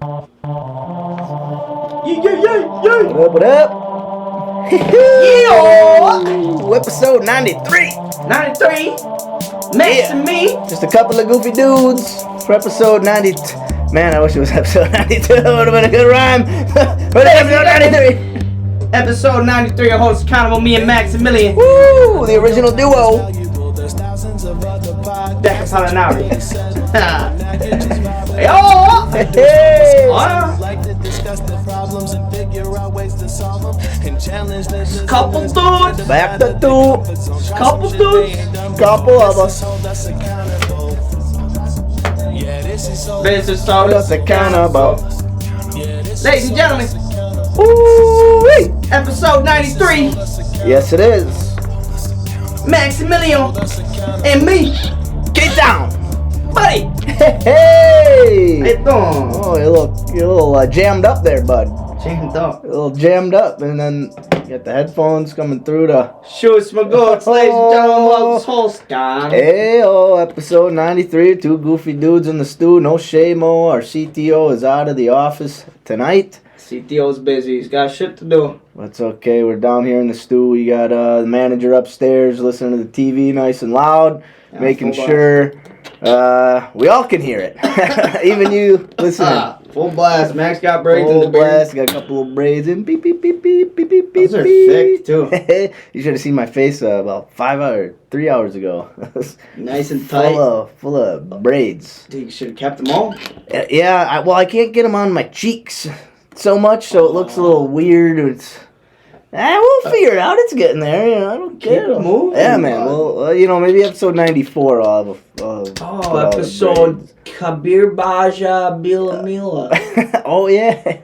Yeah. What up? Yeah. Episode 93. 93. Max and me. Just a couple of goofy dudes for episode 90. Man, I wish it was episode 92. That would have been a good rhyme. But episode 93. Episode 93 of Host Accountable, me and Maximilian. Woo! The original duo. Decapalanari. Hey, couple dudes. Back to two. Couple dudes. Couple of us. This is so That's accountable. Ladies and gentlemen, Woo-wee. episode 93. Yes, it is. Maximilian and me. Get down. Buddy. Hey. Hey, doing? Oh, you're a little jammed up there, bud. Jammed up. A little jammed up, and then you got the headphones coming through the. Shoot my goats, ladies and gentlemen. Welcome to Host Guy. Hey, episode 93. Two goofy dudes in the stew. No shame-o. Our CTO is out of the office tonight. CTO's busy. He's got shit to do. That's okay. We're down here in the stew. We got the manager upstairs listening to the TV nice and loud, Yeah, making sure we all can hear it. Even you listening. Full blast. Max got braids in Full the beard. blast. Got a couple of braids in. Beep, beep, beep, beep, beep, beep, beep. Those are thick, too. You should have seen my face about 3 hours ago. Nice and tight. Full of braids. Dude, you should have kept them all. Yeah, I can't get them on my cheeks so much, so it looks a little weird. We'll figure it out. It's getting there. You know, I don't care. Keep it moving, Yeah, man. Well, maybe episode 94 I'll have Episode Kabir Baja Bila Mila. Oh, yeah.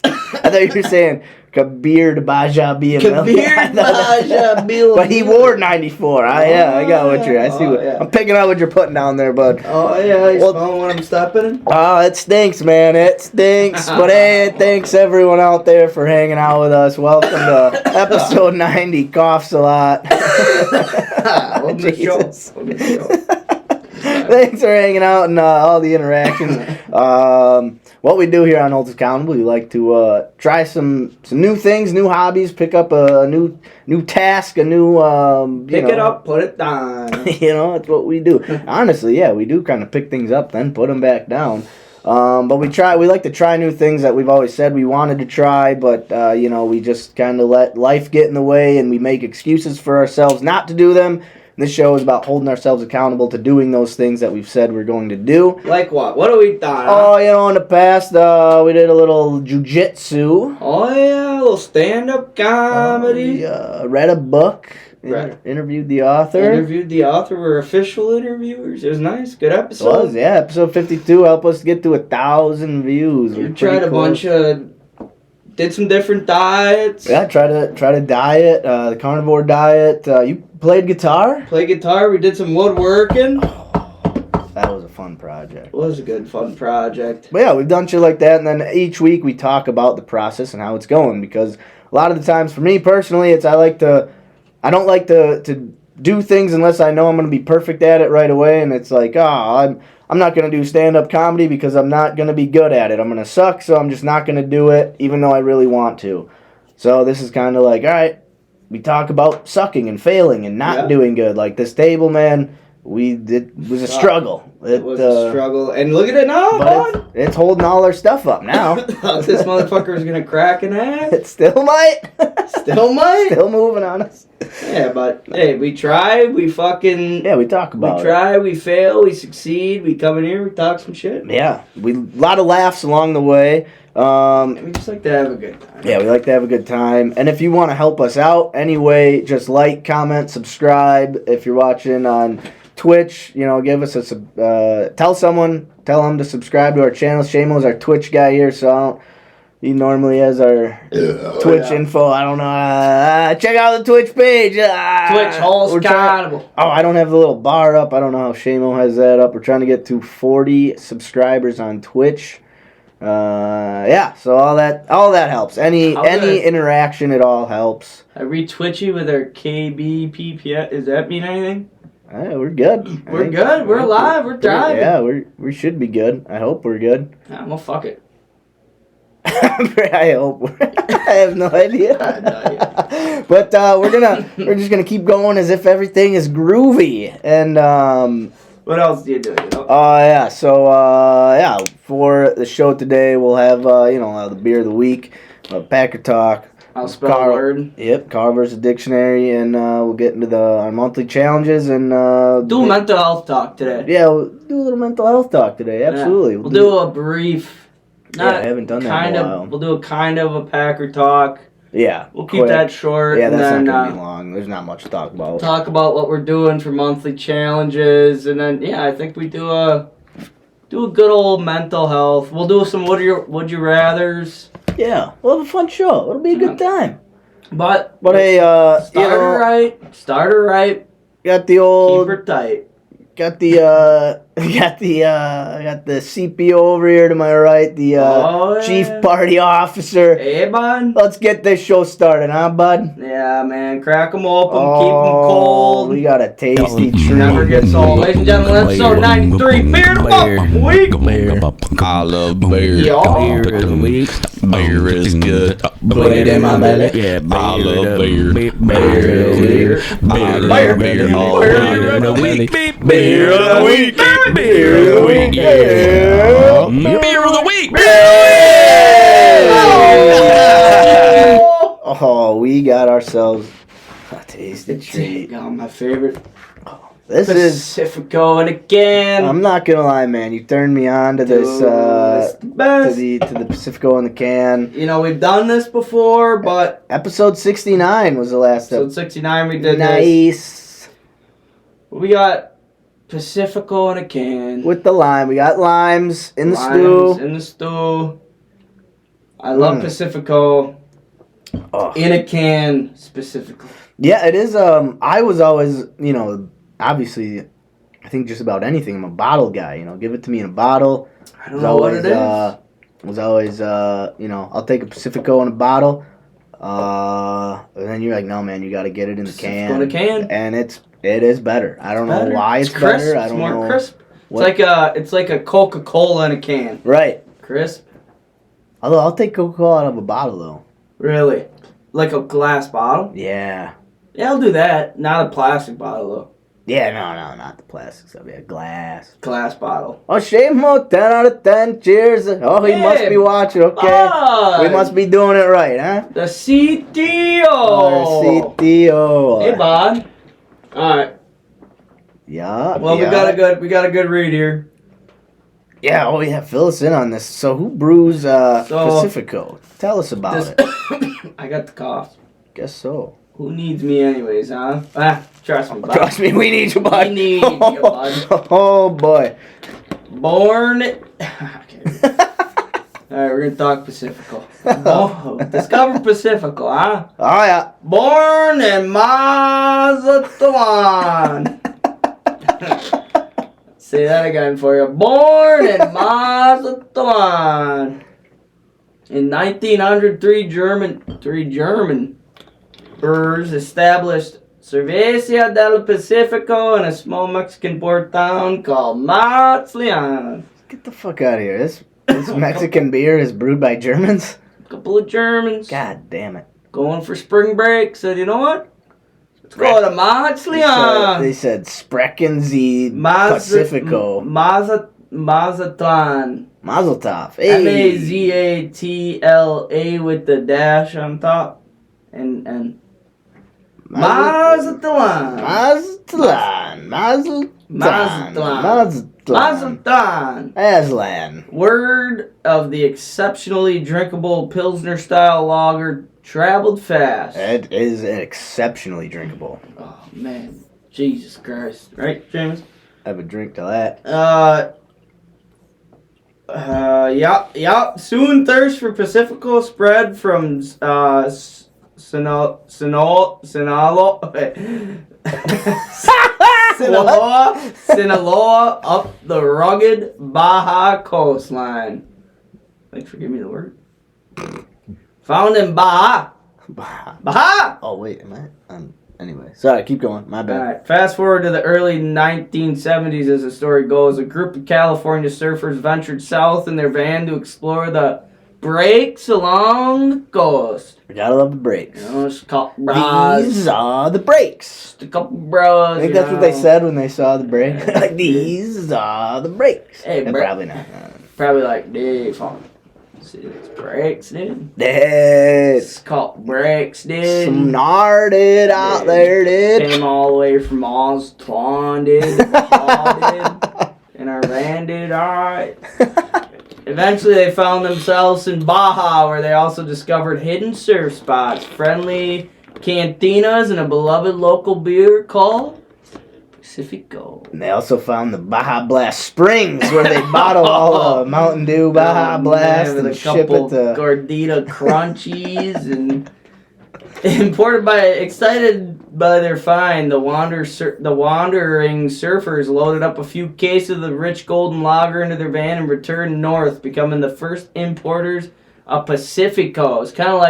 I thought you were saying Kabir Baja Bila. Kabir Baja Bila. But he wore 94. I got what you're. I see what I'm picking out what you're putting down there, bud. Oh, yeah. He's smelling when I'm stepping in. Oh, it stinks, man. It stinks. But hey, thanks everyone out there for hanging out with us. Welcome to episode 90. Coughs a lot. Welcome to the show. Thanks for hanging out and all the interactions. What we do here on Hold Accountable, we like to try some new things, new hobbies, pick up a new task, a new Pick it up, put it down. That's what we do. Honestly, yeah, we do kind of pick things up, then put them back down. But we like to try new things that we've always said we wanted to try, but we just kind of let life get in the way, and we make excuses for ourselves not to do them. This show is about holding ourselves accountable to doing those things that we've said we're going to do. Like what? What have we done? Oh, in the past, we did a little jiu-jitsu. Oh, yeah, a little stand-up comedy. Read a book. Interviewed the author. We're official interviewers. It was nice. Good episode. It was, yeah. Episode 52 helped us get to 1,000 views. We tried a bunch of... Did some different diets. Yeah, try to diet, the carnivore diet. You played guitar? Played guitar. We did some woodworking. That was a fun project. It was a good, fun project. But yeah, we've done shit like that, and then each week we talk about the process and how it's going, because a lot of the times, for me personally, I don't like to do things unless I know I'm going to be perfect at it right away, and it's like, I'm not going to do stand-up comedy because I'm not going to be good at it. I'm going to suck, so I'm just not going to do it, even though I really want to. So this is kind of like, all right, we talk about sucking and failing and not doing good. Like this table, man, it was a struggle. It was a struggle. And look at it now, bud. It's holding all our stuff up now. This motherfucker is going to crack in half. It still might. Still might. Still moving on us. Yeah, but hey, we try, we fucking... Yeah, we talk about it. We try, we fail, we succeed, we come in here, we talk some shit. Yeah, a lot of laughs along the way. We just like to have a good time. Yeah, we like to have a good time. And if you want to help us out anyway, just like, comment, subscribe. If you're watching on Twitch, give us tell them to subscribe to our channel. Shamo's our Twitch guy here, so he normally has our Twitch info. I don't know. Check out the Twitch page. Twitch Host Accountable. I don't have the little bar up. I don't know how Shamo has that up. We're trying to get to 40 subscribers on Twitch. So all that helps. Any interaction, it all helps. I read Twitchy with our KBPPS. Does that mean anything? We're good. We're good. We're alive. We're thriving. Yeah, we should be good. I hope we're good. Well, fuck it. I hope. I have no idea. But we're just gonna keep going as if everything is groovy. And what else do you do? Yeah. So yeah, for the show today, we'll have the beer of the week, Packer Talk. I'll spell a word. Yep, Carver's a dictionary, and we'll get into our monthly challenges and do a mental health talk today. Yeah, we'll do a little mental health talk today. Absolutely, yeah. We'll do a brief. I haven't done that in a while. We'll do a kind of a Packer talk. Yeah, we'll keep that short. Yeah, that's not gonna be long. There's not much to talk about. Talk about what we're doing for monthly challenges, and then I think we do a good old mental health. We'll do some would you rather's. Yeah, we'll have a fun show. It'll be a good time. But hey, start her right. Got the old. Keep her tight. Got the CPO over here to my right, the chief party officer. Hey, bud. Let's get this show started, huh, bud? Yeah, man. Crack them open, keep them cold. We got a tasty treat. Never gets old. Ladies and gentlemen, episode 93, Beer of the Week. I love beer. Beer of the week. Beer is good. Put it in my belly. Yeah, I love beer. Beer. Beer of the week. Beer of the week. Beer of the week. Yeah. Beer of the week. Oh, we got ourselves a tasty treat. My favorite. This Pacifico in a can. I'm not gonna lie, man. You turned me on to this. The best. To the Pacifico in the can. We've done this before, but episode 69 was the last episode 69. We did nice. We got Pacifico in a can with the lime. We got limes in the stew. I love Pacifico in a can specifically. Yeah, it is. I was always, obviously, I think just about anything. I'm a bottle guy. Give it to me in a bottle. I don't know what it is. Was always, I'll take a Pacifico in a bottle. And then you're like, no, man, you got to get it in the can. In a can. And it is better. I don't know why it's crisp. better. I don't know. It's more crisp. It's like a Coca-Cola in a can. Right. Crisp. Although I'll take Coca-Cola out of a bottle though. Really? Like a glass bottle? Yeah. Yeah, I'll do that. Not a plastic bottle though. Yeah, no, not the plastic stuff. Yeah, glass. Glass bottle. Oh, Shamo, 10 out of 10. Cheers. Oh, he must be watching. Okay. We must be doing it right, huh? The CTO. Oh, CTO. Hey, bud. All right. Yeah. Well, we got a good read here. Yeah. Oh, yeah. Fill us in on this. So, who brews Pacifico? Tell us about it. I got the cough. Guess so. Who needs me anyways, huh? Trust me, bud. Trust me, we need you, bud. We need you, bud. Oh, boy. Born... Alright, we're gonna talk Pacifico. Discover Pacifico, huh? Oh, yeah. Born in Mazatlan. Say that again for you. Born in Mazatlan. In 1903, three German brewers established Cerveza del Pacifico in a small Mexican port town called Mazatlan. Get the fuck out of here. This Mexican beer is brewed by Germans? A couple of Germans. God damn it. Going for spring break. Said, you know what? Let's go to Mazatlan. They said Sprechen Sie Pacifico. Mazatlan. Mazel tov. Hey. Mazatla with the dash on top. And Mazatlan. Aslan. Word of the exceptionally drinkable Pilsner style lager traveled fast. It is exceptionally drinkable. Oh man. Jesus Christ. Right, James? Have a drink to that. Yeah. Soon thirst for Pacifico spread from Sinaloa up the rugged Baja coastline. Thanks for giving me the word. Found in Baja. Baja! Oh, wait, am I? Anyway, sorry, keep going. My bad. All right, fast forward to the early 1970s as the story goes. A group of California surfers ventured south in their van to explore the breaks along the coast. We gotta love the brakes. You know, just a couple bros. These are the brakes. Just a couple bros. I think you that's what they know. said when they saw the brake. Yeah. Like, these are the brakes. Hey, Yeah, bro. probably not. Probably like, dude, fuck. See these breaks, dude. It's It's called breaks, dude. some narded out Dude. there, dude. Came all the way from Oz to Twan, dude. All, dude. In our van, dude. Alright. Eventually, they found themselves in Baja, where they also discovered hidden surf spots, friendly cantinas, and a beloved local beer called Pacifico. And they also found the Baja Blast Springs, where they bottle all the Mountain Dew Baja Oh, Blast man, with and a ship couple it to... Gordita Crunchies and excited by their find, the wandering surfers loaded up a few cases of the rich golden lager into their van and returned north, becoming the first importers of Pacifico. It's kind of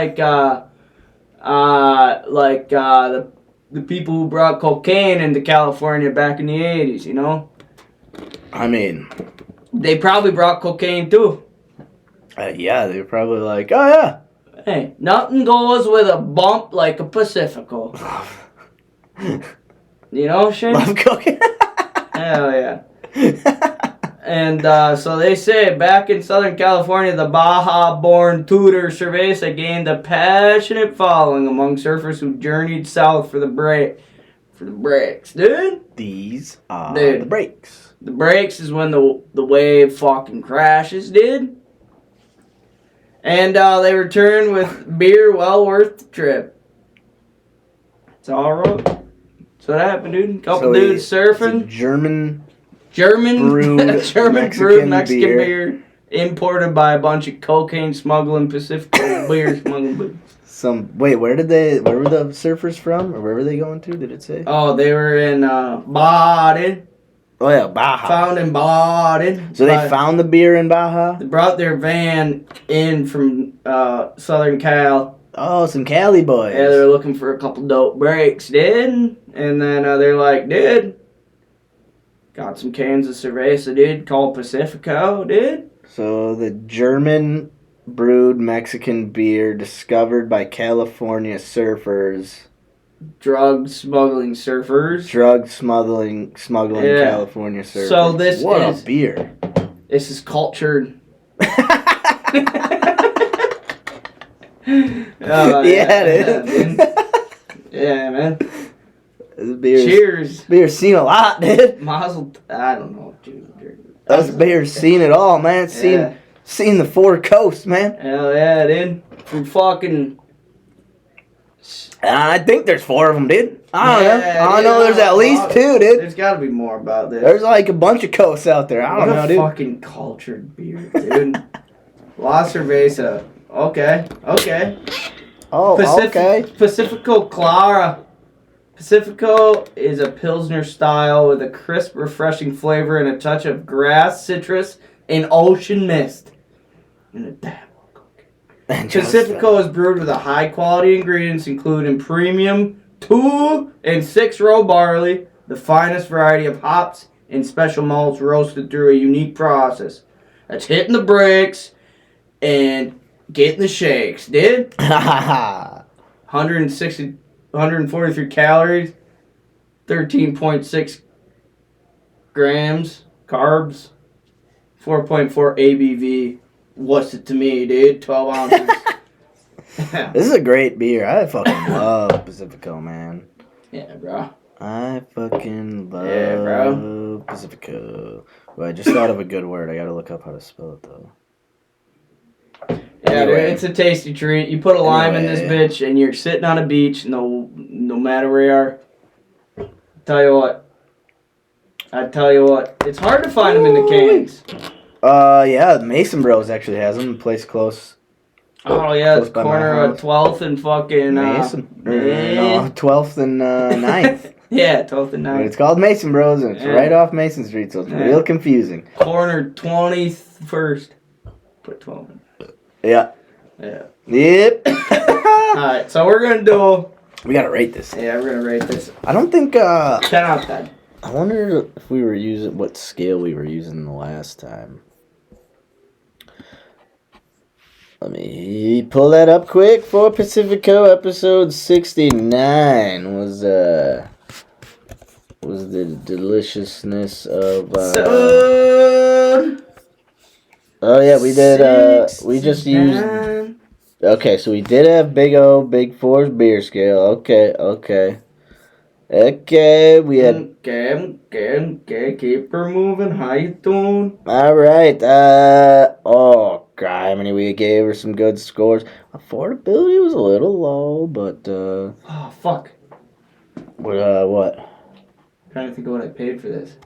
like the people who brought cocaine into California back in the 80s, you know? I mean, They probably brought cocaine too. yeah, they were probably like, oh, yeah. Hey, nothing goes with a bump like a Pacifico. You know, Shane? Love cooking. Hell yeah. And so they say back in Southern California, the Baja-born Tudor Cerveza gained a passionate following among surfers who journeyed south for the breaks, dude. These are Dude. the brakes. The breaks is when the wave fucking crashes, dude. And they return with beer well worth the trip. It's all right. So that happened, dude. Couple dudes It's a surfing. German Brewed Mexican Mexican beer. beer imported by a bunch of cocaine smuggling Pacifico beer smuggling. Where were the surfers from? Or where were they going to? Did it say? Oh, they were in Baden. Oh, yeah, Baja. Found in Baden. So they found the beer in Baja? They brought their van in from Southern Cal. Oh, some Cali boys. Yeah, they were looking for a couple dope breaks, dude. And then they're like, dude, got some cans of cerveza, dude, called Pacifico, dude. So the German brewed Mexican beer discovered by California surfers. Drug smuggling surfers. Drug smuggling Yeah. California surfers. So this what is- a beer. This is cultured. Yeah, it is. Man. Yeah, man. This Cheers. beer's seen a lot, dude. Mazel. I don't know, dude. This beer's seen it all, man. It's Yeah. seen the four coasts, man. Hell yeah, dude. From fucking. I think there's four of them, dude. I don't know. Yeah, I dude, know there's at least two, dude. There's got to be more about this. There's like a bunch of coasts out there. I don't know, What a dude. fucking cultured beer, dude. La Cerveza. Okay. Oh, okay. Pacifico Clara. Pacifico is a Pilsner style with a crisp, refreshing flavor and a touch of grass, citrus, and ocean mist. And a dab of cocaine. And just, Pacifico is brewed with a high quality ingredients including premium 2 and 6-row barley, the finest variety of hops and special malts roasted through a unique process. That's hitting the brakes and getting the shakes, dude. 143 calories, 13.6 grams, carbs, 4.4 ABV. What's it to me, dude? 12 ounces. This is a great beer. I fucking love Pacifico, man. Yeah, bro. I fucking love Yeah, bro. Pacifico. Well, I just thought of a good word. I gotta look up how to spell it, though. Yeah, Anyway. dude, it's a tasty treat. You put a lime in this Anyway. bitch, and you're sitting on a beach, no matter where you are. I tell you what. It's hard to find them in the cans. Yeah, Mason Bros actually has them. A place close. Oh, yeah, Close it's by my corner of house. 12th and fucking... Mason. eh. No, 12th and 9th. Yeah, 12th and But 9th. it's called Mason Bros, and it's Yeah. right off Mason Street, so it's Yeah. real confusing. Corner 21st. Put 12 in. Yeah. Yeah. Yep. Alright, so we're gonna do... We gotta rate this. Yeah, we're gonna rate this. I don't think, 10 out of 10. I wonder if we were using, what scale we were using the last time. Let me pull that up quick for Pacifico episode 69 was the deliciousness of oh yeah, we did we just used okay, so we did have Big O, Big Four's beer scale. Okay, we had Okay, keep her moving. How you doing? alright, oh god, I mean we gave her some good scores. Affordability was a little low, but Oh, fuck. What? I'm trying to think of what I paid for this.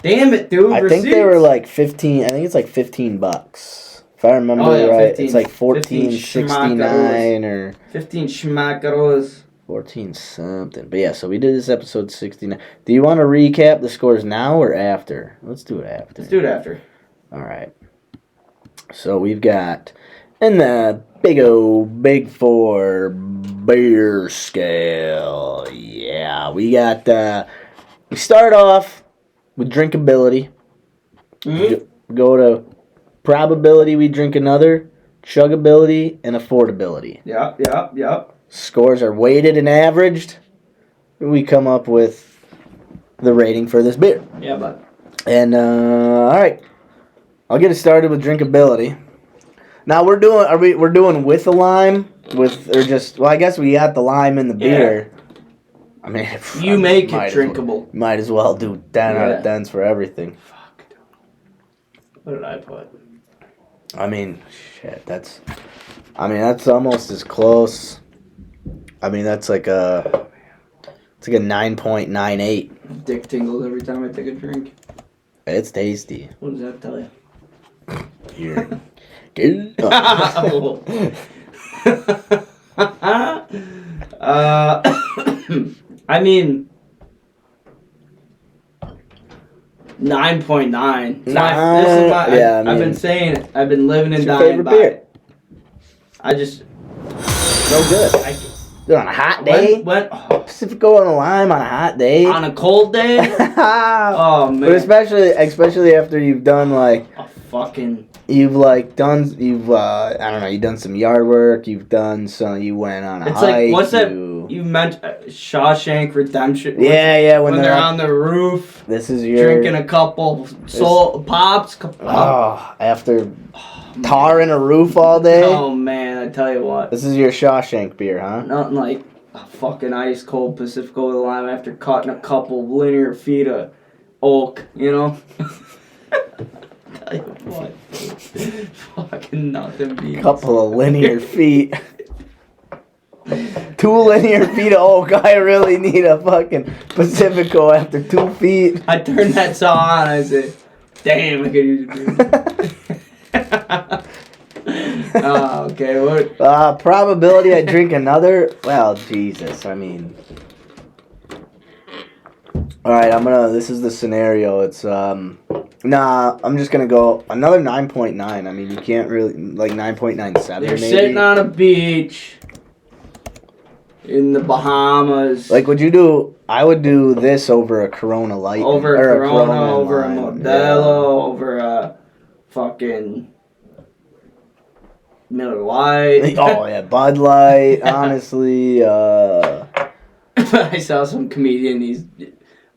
Damn it, dude. I think they were like 15. I think it's like $15. If I remember right, 15, it's like 14.69 or 15 schmackaros. 14 something. But yeah, so we did this episode 69. Do you want to recap the scores now or after? Let's do it after. Let's do it after. All right. So we've got in the Big Four beer scale. Yeah, we got we start off with drinkability. Mm-hmm. Go to probability we drink another, chuggability, and affordability. Yep. Scores are weighted and averaged. We come up with the rating for this beer. Yeah, bud. And all right, I'll get it started with drinkability. Now we're doing with a lime or just I guess we got the lime in the beer. Yeah. I mean, you make it drinkable. Might as well do 10 out of 10s for everything. Fuck. What did I put? I mean, shit. That's almost as close. I mean, that's like a 9.98. Dick tingles every time I take a drink. It's tasty. What does that tell you? You're I mean, 9.9. I've been saying it. I've been living and dying by it. I just so good. On a hot day? Pacifico on a lime on a hot day? On a cold day? Oh, man. But especially after you've done like... You've done some yard work, you went on a hike. It's like, what's that? You mentioned Shawshank Redemption. Yeah, when they're on the roof. This is your... Drinking a couple pops. After tarring a roof all day. Oh, man, I tell you what. This is your Shawshank beer, huh? Nothing like a fucking ice cold Pacifico with a lime after cutting a couple linear feet of oak, you know? Tell you what. Fucking nothing beats. Couple of linear feet. 2 linear feet of oak. I really need a fucking Pacifico after 2 feet. I turned that saw on. I said, damn, I could use a beer. Okay, what? Probability I drink another? Well, Jesus, I mean... Alright, this is the scenario. It's, I'm just gonna go another 9.9. I mean, you can't really, like 9.97 You're sitting on a beach in the Bahamas. Like, I would do this over a Corona Light. Over a Corona, over a Modelo, over a fucking Miller Lite. Oh, yeah, Bud Light, honestly. I saw some comedian, he's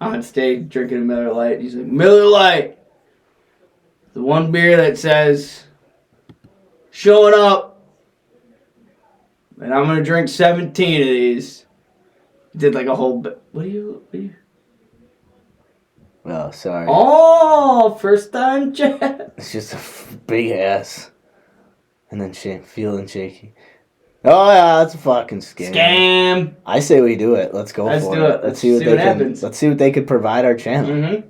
on stage drinking a Miller Lite. He's like, Miller Lite, the one beer that says, showing up, and I'm going to drink 17 of these. Did like a whole what do you? Oh, sorry. Oh, first time chat. It's just a big ass. And then feeling shaky. Oh, yeah, that's a fucking scam. I say we do it. Let's go for it. Let's see what happens. Let's see what they could provide our channel. Mm-hmm.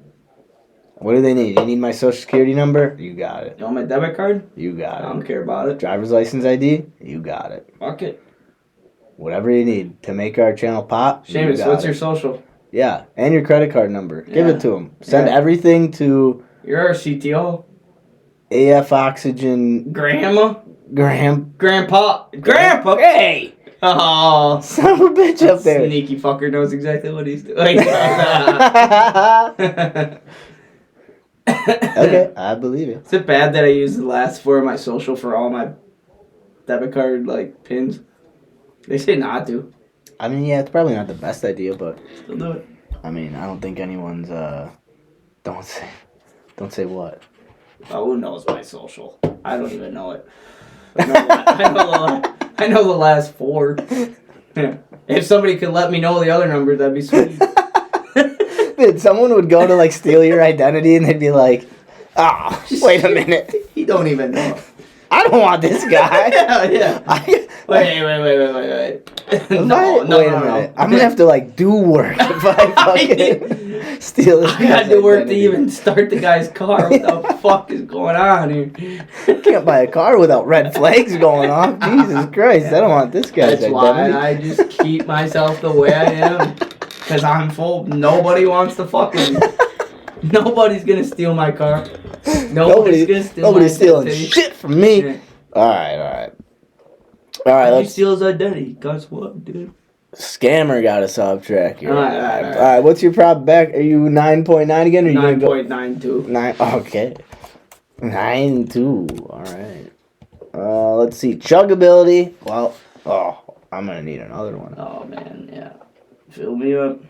What do they need? You need my social security number? You got it. You want my debit card? You got it. I don't care about it. Driver's license ID? You got it. Fuck it. Whatever you need to make our channel pop. Seamus, what's your social? Yeah, and your credit card number. Yeah. Give it to them. Send everything to... You're our CTO. AF Oxygen... Grandpa? Grandpa. Hey! Oh. Son of a bitch up there. Sneaky fucker knows exactly what he's doing. Okay, I believe it. Is it bad that I use the last 4 of my social for all my debit card like pins? They say not to. I mean, yeah, it's probably not the best idea, but Still do it. I mean, I don't think anyone's don't say what. Oh, who knows my social? I don't even know it. I know the last 4. Yeah. If somebody could let me know the other numbers, that'd be sweet. Dude, someone would go to like steal your identity and they'd be like, "Ah, oh, wait a minute. He don't even know. I don't want this guy." Yeah. Wait. No. Wait a minute. I'm gonna have to like do work if I fucking steal this I had to work to even start the guy's car. What the fuck is going on here? Can't buy a car without red flags going off. Jesus Christ, I don't want this guy's That's identity. why I just keep myself the way I am. Because I'm full. Nobody wants to fuck with me. Nobody's gonna steal my car. Nobody's gonna steal Nobody's my stealing identity. shit from me. Yeah. Alright. If you Let's. steal his identity, guess what, dude? Scammer got us off track here. All right. Alright, what's your prop back? Are you 9.9 again? Or are you gonna go 9.92. 9? Okay. 9.2. Alright. Let's see. Chuggability. Well, I'm gonna need another one. Oh man, yeah. Fill me up.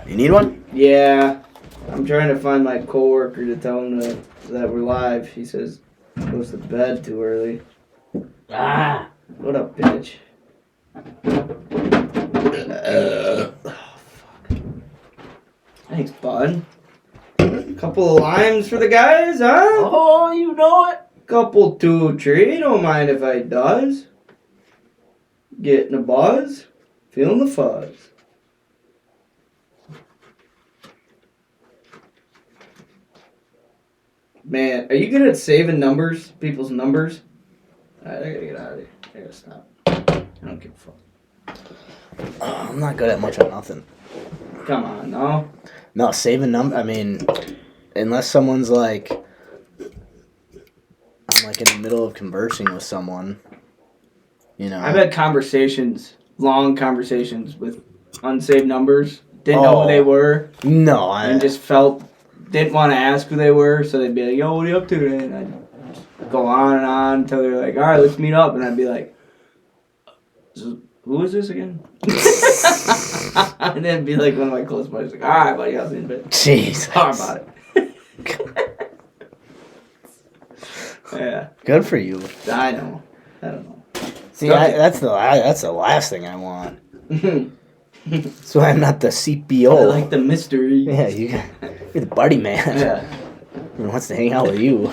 You need one? Yeah. I'm trying to find my coworker to tell him that we're live. He says he goes to bed too early. Ah! What up, bitch? Oh, fuck. Thanks, bud. Couple of limes for the guys, huh? Oh, you know it. Couple 2 3. Don't mind if I does. Getting a buzz. Feeling the fuzz. Man, are you good at saving numbers? People's numbers? Alright, I gotta get out of here. I gotta stop. I don't give a fuck. I'm not good at much of nothing. Come on, no? No, saving number. I mean, unless someone's like, I'm like in the middle of conversing with someone, you know. I've had conversations, long conversations with unsaved numbers. Didn't know who they were. No, And just didn't want to ask who they were, so they'd be like, "Yo, what are you up to today?" And I'd go on and on until they're like, "All right, let's meet up." And I'd be like, "Who is this again?" And then it'd be like one of my close buddies, like, "All right, buddy, I'll see you in a bit." Jeez. Talk about it. Yeah. Good for you. I know. I don't know. See, that's the last thing I want. So I'm not the CPO. I like the mystery. Yeah, you're the party man. Yeah. Who wants to hang out with you?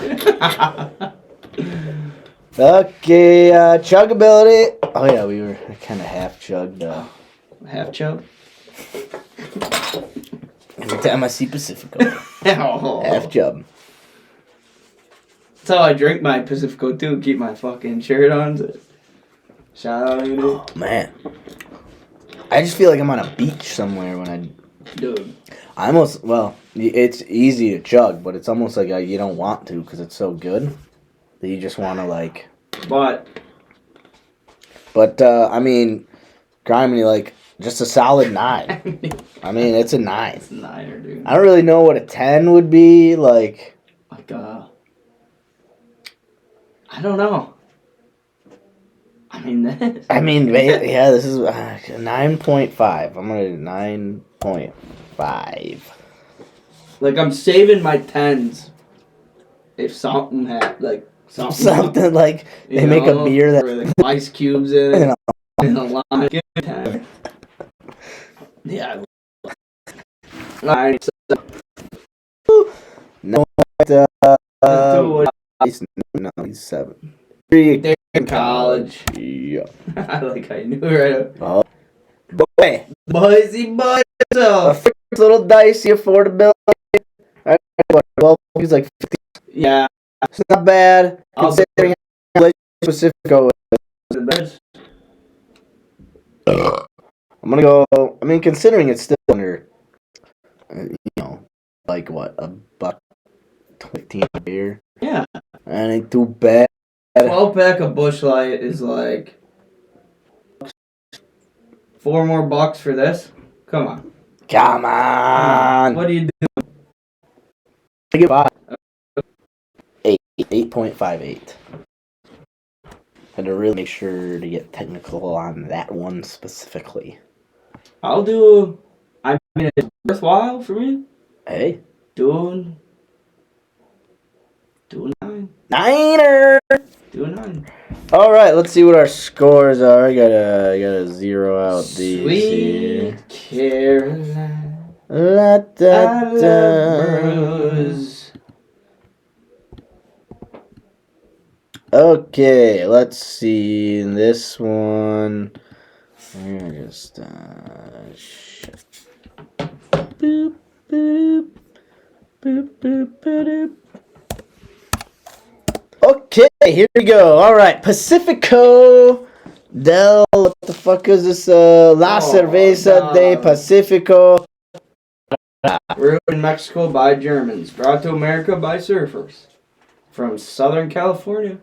Okay, chuggability. Oh yeah, we were kind of half chugged. Half chub. Every time I see Pacifico, Oh. half chub. That's how I drink my Pacifico too. Keep my fucking shirt on. So shout out to you, dude. Oh man, I just feel like I'm on a beach somewhere when I. Dude. It's easy to chug, but it's almost like you don't want to because it's so good that you just want to like. But I mean, Grimey, like just a solid 9. I mean, it's a 9. it's a 9er, dude. I don't really know what a 10 would be like. Like I don't know. I mean this. Yeah, this is 9.5. I'm gonna do 9.5. Like I'm saving my 10s. If something had like Something like they you make know, a beer that. with ice cubes in it and a lime. Yeah. Alright, No, he's 7. they're in college. Yeah. I like how you knew right Oh, boy. Boise boy. A first little dicey affordability. Well, he's like 50. Yeah. It's not bad. Also- Considering how Pacifico. I'm gonna go. I mean, considering it's still under, like what, $1.15 a beer. Yeah. That ain't too bad. 12-pack of Busch Light is like $4 more for this. Come on. Come on. What do you do? I give 5. 8.58. Had to really make sure to get technical on that one specifically. I mean, it's worthwhile for me. Hey. Doing 9. Niner! Doing 9. All right, let's see what our scores are. I gotta zero out these here. Sweet Caroline. La, da, I da. love Rose. Okay, let's see this one. We're just shit. Boop boop boop boop boop. Okay, here we go. All right, Pacifico del. What the fuck is this? La Cerveza de Pacifico. Brewed in Mexico by Germans, brought to America by surfers from Southern California.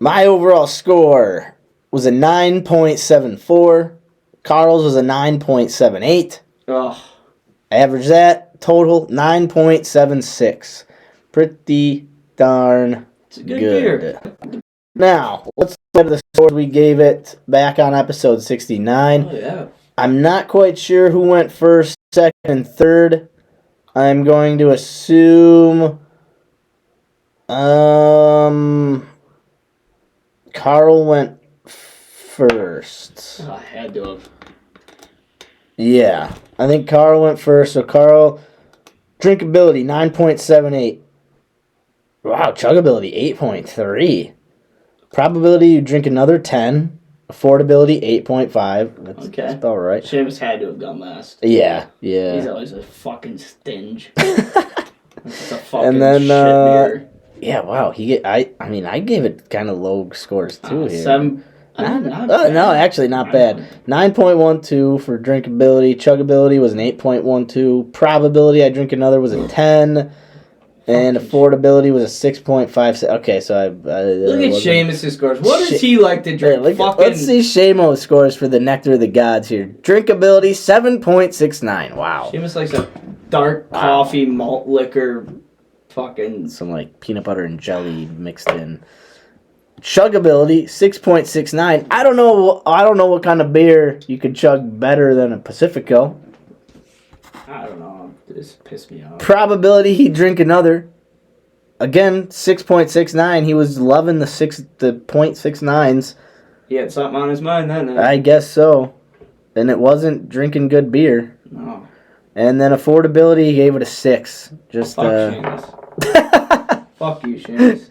My overall score was a 9.74. Carl's was a 9.78. Ugh. Average that total 9.76. Pretty darn It's a good beer. Now, let's go to the scores we gave it back on episode 69. Oh, yeah. I'm not quite sure who went first, second, and third. I'm going to assume Carl went first. I had to have. Yeah, I think Carl went first. So Carl, drinkability 9.78. Wow, chuggability 8.3. Probability you drink another 10. Affordability 8.5. That's about right. Seamus had to have gone last. Yeah. He's always a fucking stinge. It's a fucking And then, shit beer. Yeah, wow. I gave it kind of low scores too here. 7. No, actually not bad. 9.12 for drinkability. Chuggability was an 8.12. Probability I drink another was a 10. And affordability was a 6.56. Okay, so look at Seamus' scores. What does he like to drink? Let's see Seamus' scores for the Nectar of the Gods here. Drinkability 7.69. Wow. Seamus likes a dark coffee malt liquor. Fucking some like peanut butter and jelly mixed in. Chuggability 6.69. I don't know what kind of beer you could chug better than a Pacifico. I don't know. This pissed me off. Probability he'd drink another. Again, 6.69. He was loving the 0.69s. He had something on his mind then. I guess so. And it wasn't drinking good beer. No. And then affordability, he gave it a 6. Just Fuck Seamus. Fuck you, Seamus.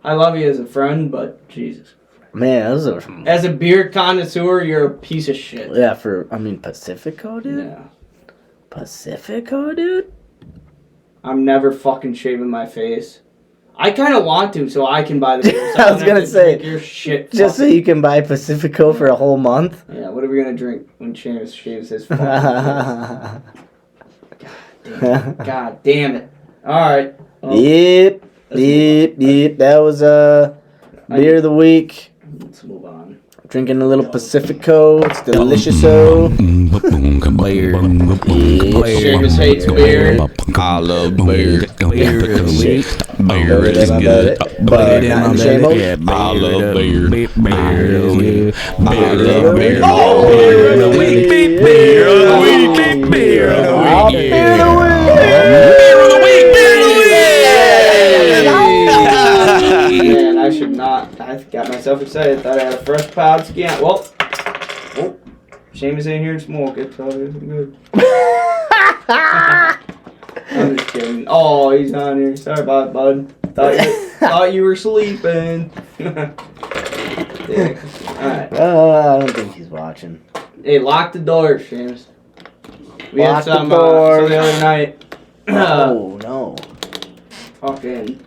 I love you as a friend, but Jesus. Man, as a beer connoisseur, you're a piece of shit. Yeah, Pacifico, dude? Yeah. Pacifico, dude? I'm never fucking shaving my face. I kind of want to, so I can buy the beer. So I was going to say, your shit just so you can buy Pacifico for a whole month? Yeah, what are we going to drink when Seamus shaves his fucking face? God damn it. Alright. Well, yep. That was beer of the week. Let's move on. Drinking a little Pacifico. It's delicious-o. Seamus hates beer. I love beer. Beer is good. But not Seamus. I love beer. Beer is good. Beer of the week. Beer of the week. Beer of the week. Beer of the week. Beer of the week. Man, I should not. I got myself excited. Thought I had a fresh pod scan. Well, Seamus ain't here to smoke it, so it's good. I'm just kidding. Oh, he's on here. Sorry about it, bud. Thought you were sleeping. Alright. I don't think he's watching. Hey, lock the door, Seamus. We Lock had some the door. the other night. Oh, no. Fucking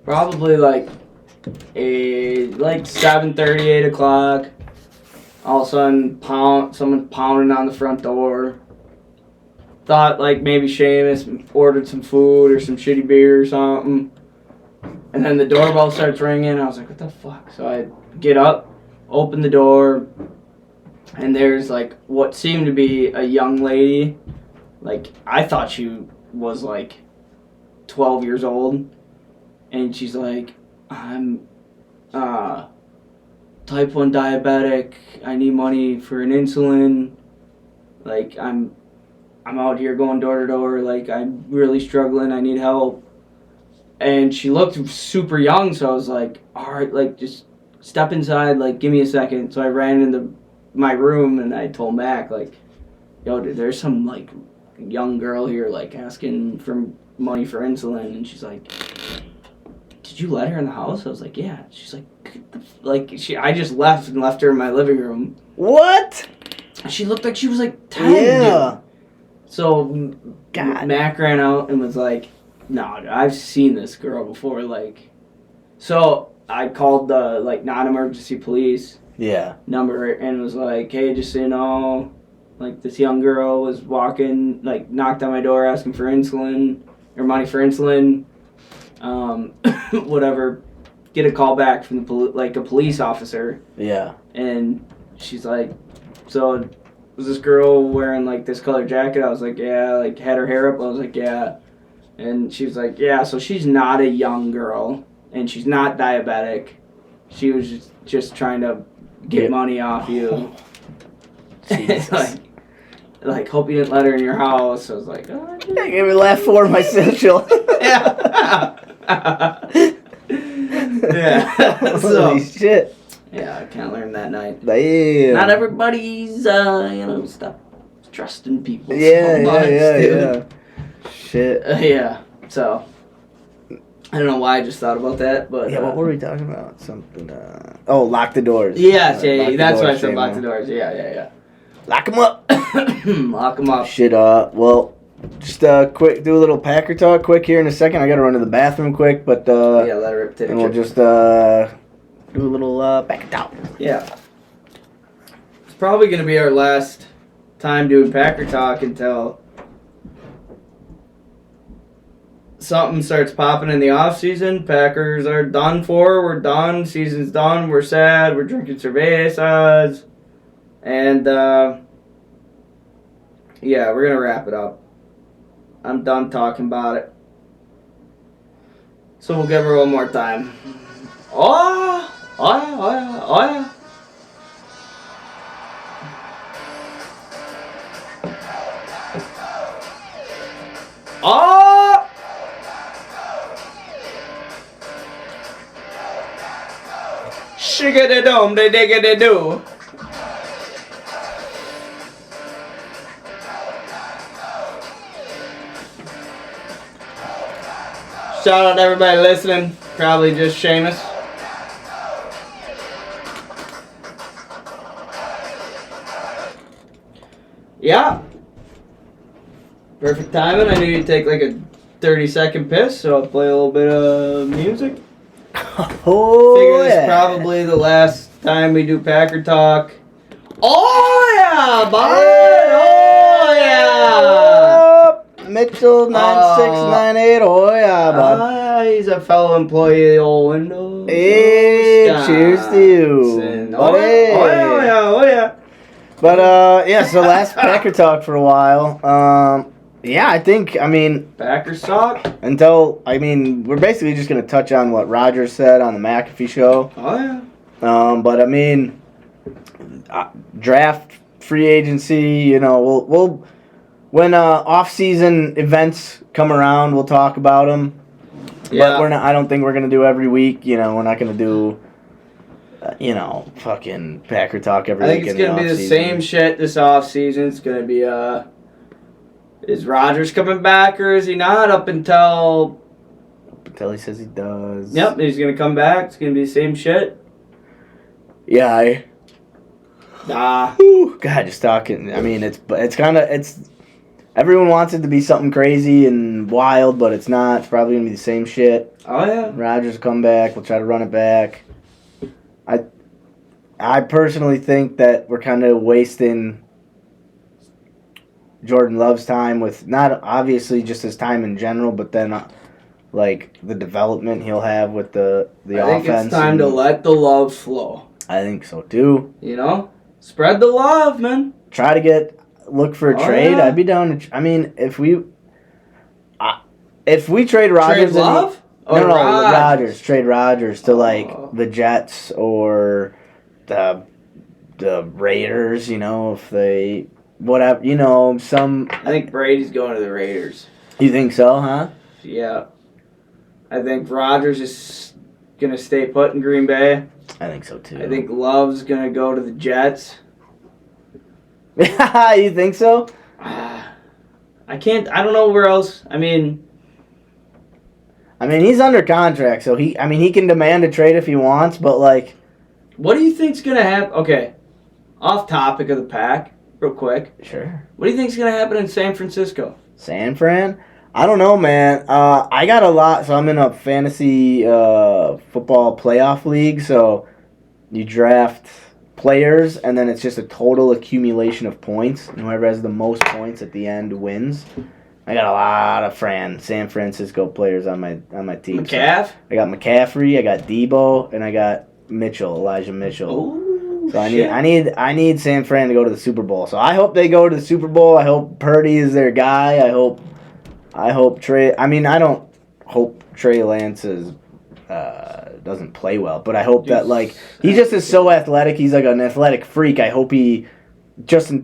probably like 7:30, 8 o'clock. All of a sudden, someone pounding on the front door. Thought like maybe Seamus ordered some food or some shitty beer or something. And then the doorbell starts ringing. I was like, what the fuck? So I get up, open the door, and there's like what seemed to be a young lady. Like, I thought she was like 12 years old. And she's like, I'm type 1 diabetic. I need money for an insulin. Like, I'm out here going door to door. Like, I'm really struggling. I need help. And she looked super young, so I was like, all right, like, just step inside. Like, give me a second. So I ran into my room, and I told Mac, like, yo, dude, there's some, like, young girl here, like, asking for money for insulin. And she's like, did you let her in the house? I was like, yeah. She's like, I just left her in my living room. What? She looked like she was like 10. Yeah. Dude. So God. Mac ran out and was like, no, dude, I've seen this girl before. Like, so I called the like non-emergency police number and was like, hey, just so you know, like this young girl was walking, like knocked on my door asking for insulin or money for insulin. Whatever. Get a call back from a police officer. Yeah. And she's like, so was this girl wearing like this colored jacket? I was like, yeah. Like had her hair up? I was like, yeah. And she was like, yeah, so she's not a young girl and she's not diabetic. She was just trying to get money off you. like hope you didn't let her in your house. I was like, oh, I gave me laugh for my social. Yeah. Yeah. Holy shit. Yeah, I kind of learned that night. Damn. Not everybody's, stop trusting people. Yeah, so much, yeah. Shit. Yeah. So, I don't know why I just thought about that, but yeah. What were we talking about? Something. Lock the doors. Yes, yeah. That's why I said lock the doors. Yeah. Lock them up. Lock them up. Shit. Well. Just quick, do a little Packer talk quick here in a second. I gotta run to the bathroom quick, but yeah, let her take and we'll just do a little Packer talk. Yeah, it's probably gonna be our last time doing Packer talk until something starts popping in the off season. Packers are done for. We're done. Season's done. We're sad. We're drinking cervezas, and yeah, we're gonna wrap it up. I'm done talking about it. So we'll give her one more time. Oh yeah. Oh! Shigga-da-dum, da-digga-da-doo. Shout out to everybody listening. Probably just Seamus. Yeah. Perfect timing. I knew you'd take like a 30-second piss, so I'll play a little bit of music. Oh, Figure this is probably the last time we do Packer talk. Oh yeah, bud! Oh yeah! Mitchell 9698. Oh yeah, bud. He's a fellow employee of the old window. Hey, cheers to you. Oh yeah. But yeah, so last Packer talk for a while. Yeah, I mean, Packers talk? We're basically just going to touch on what Rodgers said on the McAfee show. Oh, yeah. But I mean, draft, free agency, we'll when off-season events come around, we'll talk about them. Yeah. But I don't think we're going to do every week, we're not going to do, fucking Packer talk every week. I think it's going to be the same shit this off-season. It's going to be, is Rodgers coming back or is he not until he says he does. Yep, he's going to come back. It's going to be the same shit. Yeah, God, just talking. I mean, it's kind of, everyone wants it to be something crazy and wild, but it's not. It's probably going to be the same shit. Oh, yeah. Rodgers will come back. We'll try to run it back. I personally think that we're kind of wasting Jordan Love's time with not obviously just his time in general, but then like the development he'll have with the offense. I think it's time to let the love flow. I think so too. Spread the love, man. Try to look for a trade. Yeah. I'd be down to. I mean, if we trade Rodgers, trade Love. Oh, no, Rodgers. Rodgers. Trade Rodgers to the Jets or the Raiders. If they whatever. Some. I think Brady's going to the Raiders. You think so, huh? Yeah. I think Rodgers is gonna stay put in Green Bay. I think so too. I think Love's gonna go to the Jets. You think so? I don't know where else. I mean, he's under contract, so he can demand a trade if he wants, but what do you think's gonna happen? Okay, off topic of the pack, real quick. Sure. What do you think's gonna happen in San Francisco? San Fran? I don't know, man. I got a lot, so I'm in a fantasy football playoff league, so you draft players, and then it's just a total accumulation of points, and whoever has the most points at the end wins. I got a lot of San Francisco players on my team. McCaff? So I got McCaffrey, I got Debo, and I got Elijah Mitchell. Ooh, so shit. I need San Fran to go to the Super Bowl. So I hope they go to the Super Bowl. I hope Purdy is their guy. I hope Trey. I don't hope Trey Lance doesn't play well, but I hope that he just is so athletic. He's like an athletic freak. I hope he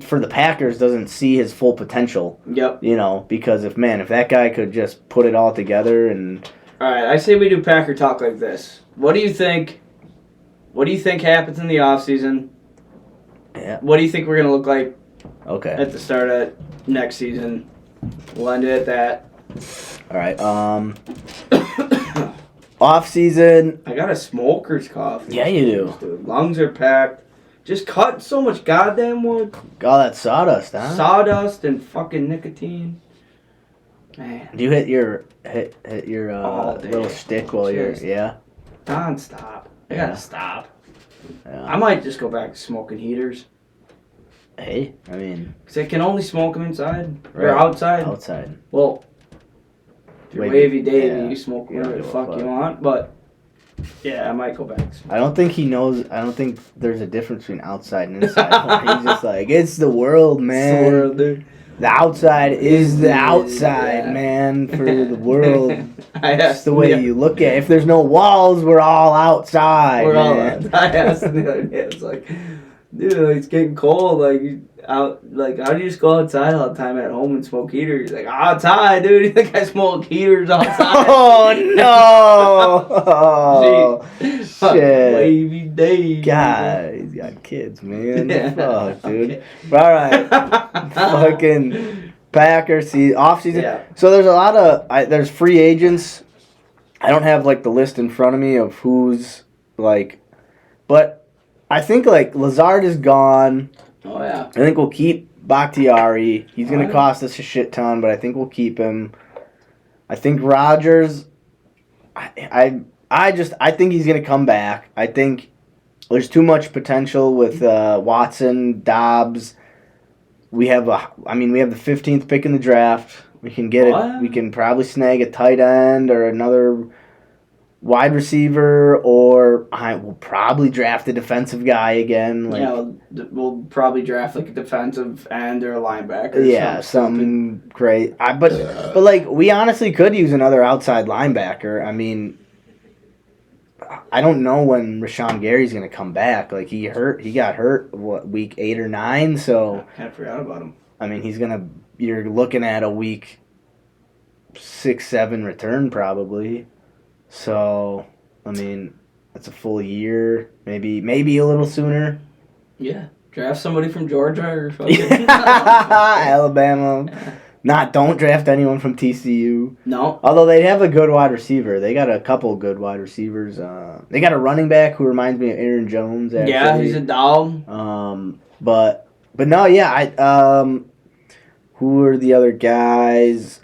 for the Packers doesn't see his full potential. Yep. Because if that guy could just put it all together and. All right, I say we do Packer talk like this. What do you think? What do you think happens in the offseason? Yeah. What do you think we're gonna look like? Okay. At the start of next season. We'll end it at that. All right. Off season. I got a smoker's cough. Yeah, you do. Dude, lungs are packed. Just cut so much goddamn wood. All that sawdust, huh? Sawdust and fucking nicotine. Man. Do you hit your All day. little stick while Just you're non-stop. I Yeah. gotta stop. Yeah. I might just go back to smoking heaters. Hey, Because I can only smoke them inside. Or Right. outside. outside. Well, if you're Wavy, wavy Davy, yeah. you smoke You whatever don't the give a fuck you fuck. want. But, yeah, I might go back to smoking. I don't think he knows. I don't think there's a difference between outside and inside. He's just like, it's the world, man. It's the world, dude. The outside is the Yeah. outside, man, for the world. I That's asked the way you look at it. If there's no walls, we're all outside, We're all man. I asked him the other day. I was like, dude, it's getting cold. How do you just go outside all the time at home and smoke heaters? He's like, outside, dude. You think I smoke heaters outside? Oh, no. Jeez. Shit. Wavy day. God, he's got kids, man. Yeah. Fuck, dude. Okay. All right. Fucking Packers off season. Yeah. So there's a lot of there's free agents. I don't have the list in front of me of who's but I think Lazard is gone. Oh, yeah. I think we'll keep Bakhtiari. He's gonna Alright. cost us a shit ton, but I think we'll keep him. I think Rodgers. I think he's gonna come back. I think there's too much potential with Watson, Dobbs. We have the 15th pick in the draft. We can get What? it. We can probably snag a tight end or another wide receiver, or we'll probably draft a defensive guy again. We'll probably draft a defensive end or a linebacker. or Yeah, something great. But we honestly could use another outside linebacker. I don't know when Rashawn Gary's gonna come back. He got hurt week 8 or 9. So I kind of forgot about him. you're looking at a week 6, 7 return probably. So that's a full year, maybe a little sooner. Yeah, draft somebody from Georgia or fucking Alabama. Don't draft anyone from TCU. No. Although they have a good wide receiver. They got a couple good wide receivers. They got a running back who reminds me of Aaron Jones. Actually. Yeah, he's a dog. But no, yeah. Who are the other guys?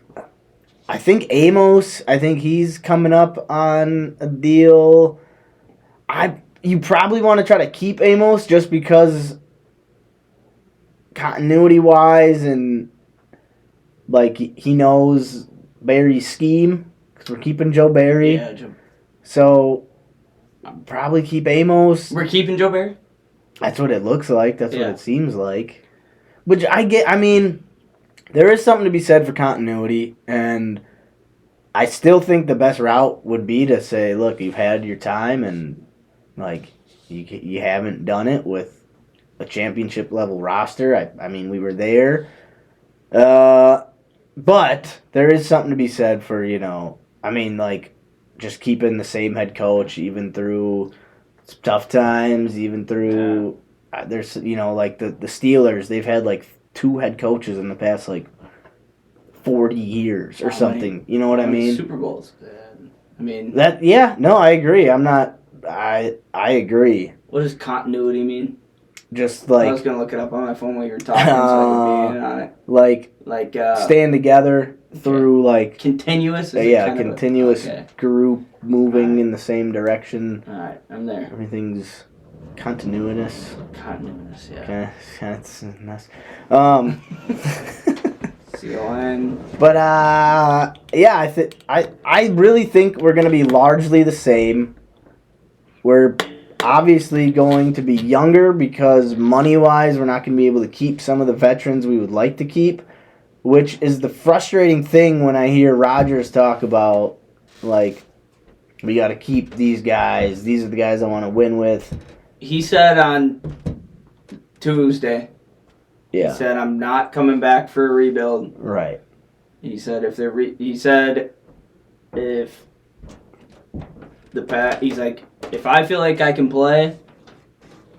I think Amos. I think he's coming up on a deal. You probably want to try to keep Amos just because continuity wise and. He knows Barry's scheme because we're keeping Joe Barry. Yeah, Joe. So, probably keep Amos. We're keeping Joe Barry? That's what it looks like. That's what Yeah. it seems like. Which there is something to be said for continuity. And I still think the best route would be to say, look, you've had your time, and like you haven't done it with a championship level roster. I mean, we were there, but there is something to be said for I mean, like just keeping the same head coach even through tough times, even through there's like the Steelers, they've had like 2 head coaches in the past like 40 years or something. You know what I mean? Super Bowls. I mean that. Yeah, no, I agree. I agree. What does continuity mean? Just like I was gonna look it up on my phone while you were talking, so I could be in on it. Like staying together through like continuous. Continuous group moving in the same direction. All right, I'm there. Everything's continuous. Continuous, yeah. Okay, that's nice. CON. But yeah, I really think we're gonna be largely the same. We're obviously going to be younger because money-wise, we're not going to be able to keep some of the veterans we would like to keep, which is the frustrating thing when I hear Rodgers talk about, like, we got to keep these guys. These are the guys I want to win with. He said on Tuesday, he said, I'm not coming back for a rebuild. Right. He said if he's like, if I feel like I can play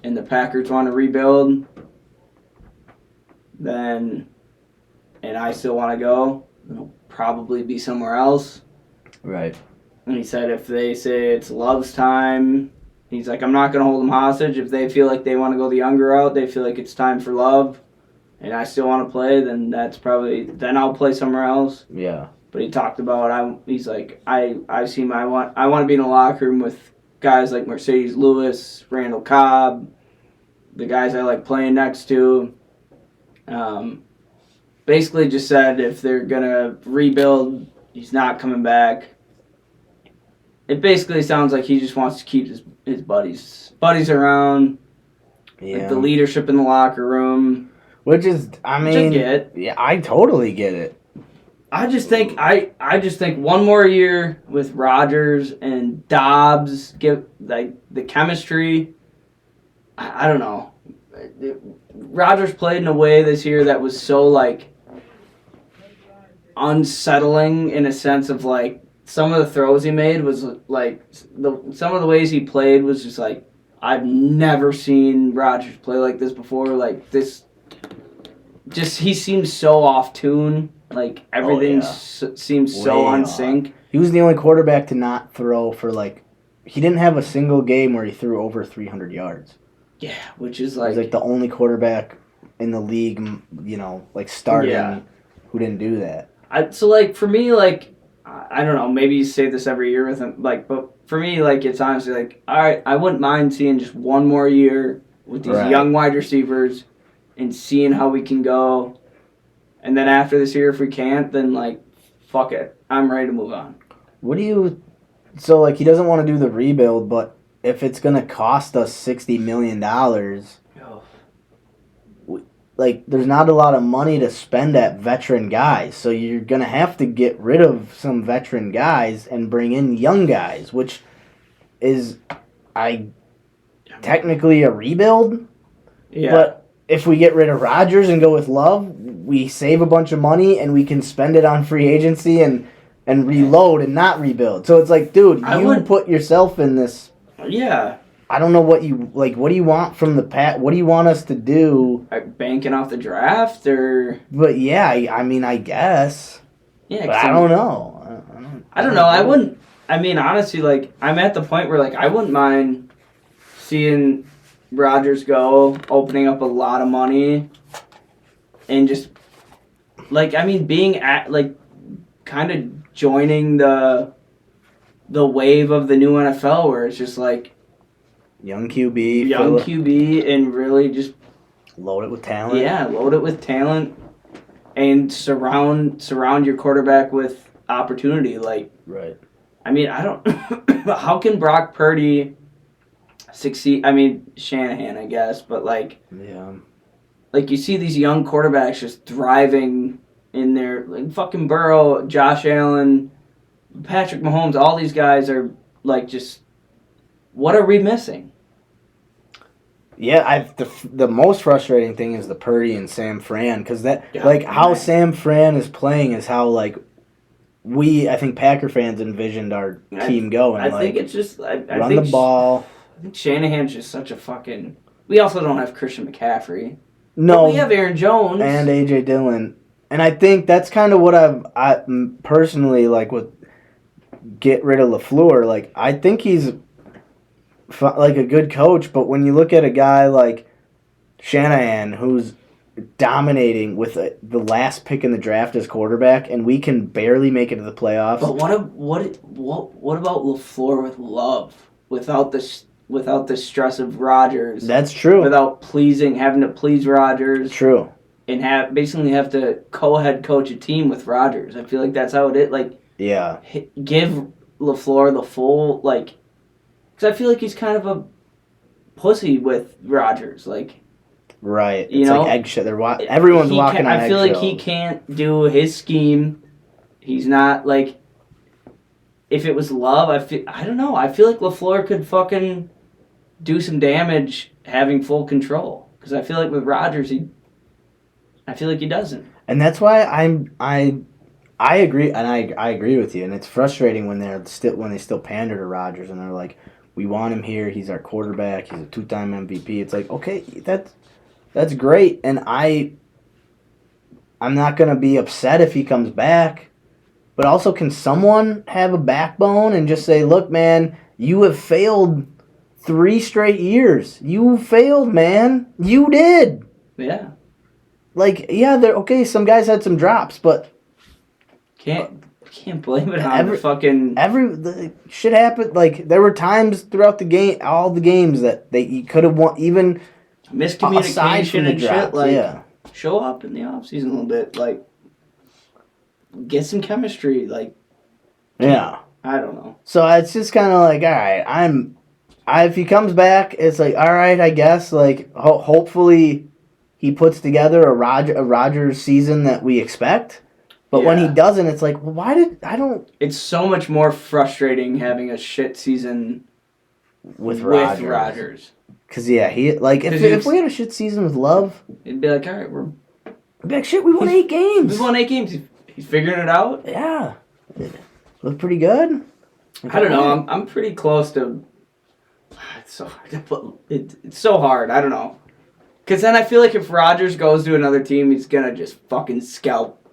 and the Packers want to rebuild, then, and I still want to go, it'll probably be somewhere else. Right. And he said if they say it's Love's time, he's like, I'm not going to hold them hostage. If they feel like they want to go the younger route, they feel like it's time for Love, and I still want to play, then then I'll play somewhere else. Yeah. But he talked about, he's like, I want to be in a locker room with guys like Mercedes Lewis, Randall Cobb, the guys I like playing next to. Basically just said if they're going to rebuild, he's not coming back. It basically sounds like he just wants to keep his buddies around, like the leadership in the locker room. Which is, I mean, yeah, I totally get it. I just think one more year with Rodgers and Dobbs, give like the chemistry. I don't know. Rodgers played in a way this year that was so like unsettling in a sense of like some of the throws he made was like some of the ways he played was just like I've never seen Rodgers play like this before. Like this, just he seems so off tune. Like, everything seems so unsync. He was the only quarterback to not throw for, like... He didn't have a single game where he threw over 300 yards. Yeah, which is like... He was, like, the only quarterback in the league, like, starting who didn't do that. So, like, for me, like... I don't know, maybe you say this every year with him, like, but for me, like, it's honestly like, all right, I wouldn't mind seeing just one more year with these young wide receivers and seeing how we can go. And then after this year, if we can't, then, like, fuck it. I'm ready to move on. So, like, he doesn't want to do the rebuild, but if it's going to cost us $60 million, like, there's not a lot of money to spend at veteran guys. So you're going to have to get rid of some veteran guys and bring in young guys, which is, technically a rebuild. Yeah. But if we get rid of Rodgers and go with Love, we save a bunch of money and we can spend it on free agency and reload and not rebuild. So it's like, dude, you put yourself in this. Yeah. I don't know what you like. What do you want from the Pat? What do you want us to do? Banking off the draft, or? But yeah, I mean, I guess. Yeah, but I don't know. I don't know. I wouldn't. I mean, honestly, like I'm at the point where like I wouldn't mind seeing Rodgers go, opening up a lot of money, and just like I mean, being at like kind of joining the wave of the new NFL where it's just like. Young QB, and really just load it with talent. Yeah, load it with talent, and surround your quarterback with opportunity. Like, right. I mean, I don't. How can Brock Purdy succeed? I mean, Shanahan, I guess, but like, like you see these young quarterbacks just thriving in their like fucking Burrow, Josh Allen. Patrick Mahomes, all these guys are like just. What are we missing? Yeah, the most frustrating thing is the Purdy and Sam Fran because how man. Sam Fran is playing is how I think Packer fans envisioned our team going. I think it's just I run think the ball. I think Shanahan's just such a fucking. We also don't have Christian McCaffrey. No, but we have Aaron Jones and AJ Dillon, and I think that's kind of what I personally with get rid of LaFleur. Like I think he's like a good coach, but when you look at a guy like Shanahan who's dominating with the last pick in the draft as quarterback, and we can barely make it to the playoffs. But what about LaFleur with Love without the stress of Rodgers? That's true. Without having to please Rodgers. True. And basically have to co-head coach a team with Rodgers. I feel like that's how it is. Like yeah, give LaFleur the full because I feel like he's kind of a pussy with Rodgers. Like. Right, it's like eggshell. Everyone's walking on eggshells. I feel like he can't do his scheme. He's not like. If it was Love, I don't know. I feel like LaFleur could fucking do some damage having full control. Because I feel like with Rodgers, I feel like he doesn't. And that's why I agree, and I agree with you. And it's frustrating when they still pander to Rodgers and they're like, we want him here. He's our quarterback. He's a 2-time MVP. It's like, okay, that's great, and I'm not going to be upset if he comes back. But also, can someone have a backbone and just say, look, man, you have failed 3 straight years. You failed, man. You did. Yeah. Okay, some guys had some drops, but... Can't blame it on the fucking... The shit happened. There were times throughout the game, all the games, that he could have won, even... miscommunication and shit, show up in the offseason a little bit, get some chemistry, yeah. I don't know. So it's just kind of all right, if he comes back, it's all right, I guess, hopefully he puts together a Rodgers season that we expect, but when he doesn't, it's well, why it's so much more frustrating having a shit season with Rodgers. Because, if we had a shit season with Love... It'd be all right, I'd be shit, we won 8 games. We won 8 games. He's figuring it out. Yeah. Looked pretty good. I don't know. I'm pretty close to... It's so hard to put... It's so hard. I don't know. Because then I feel like if Rodgers goes to another team, he's going to just fucking scalp.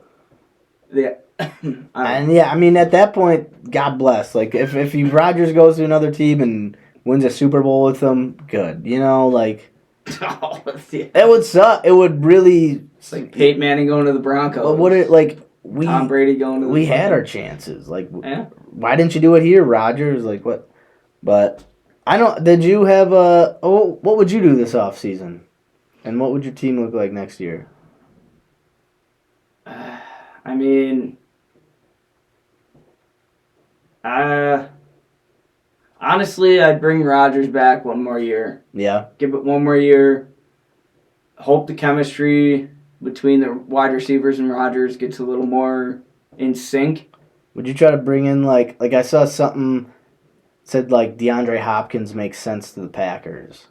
Yeah. At that point, God bless. If Rodgers goes to another team and... wins a Super Bowl with them, good. It would suck. It would really... It's like Peyton Manning going to the Broncos. But Tom Brady going to the... We had our chances. Why didn't you do it here, Rodgers? What? But, I don't... Did you have a... Oh, what would you do this offseason? And what would your team look like next year? Honestly, I'd bring Rodgers back one more year. Yeah. Give it one more year. Hope the chemistry between the wide receivers and Rodgers gets a little more in sync. Would you try to bring in, I saw something said, DeAndre Hopkins makes sense to the Packers.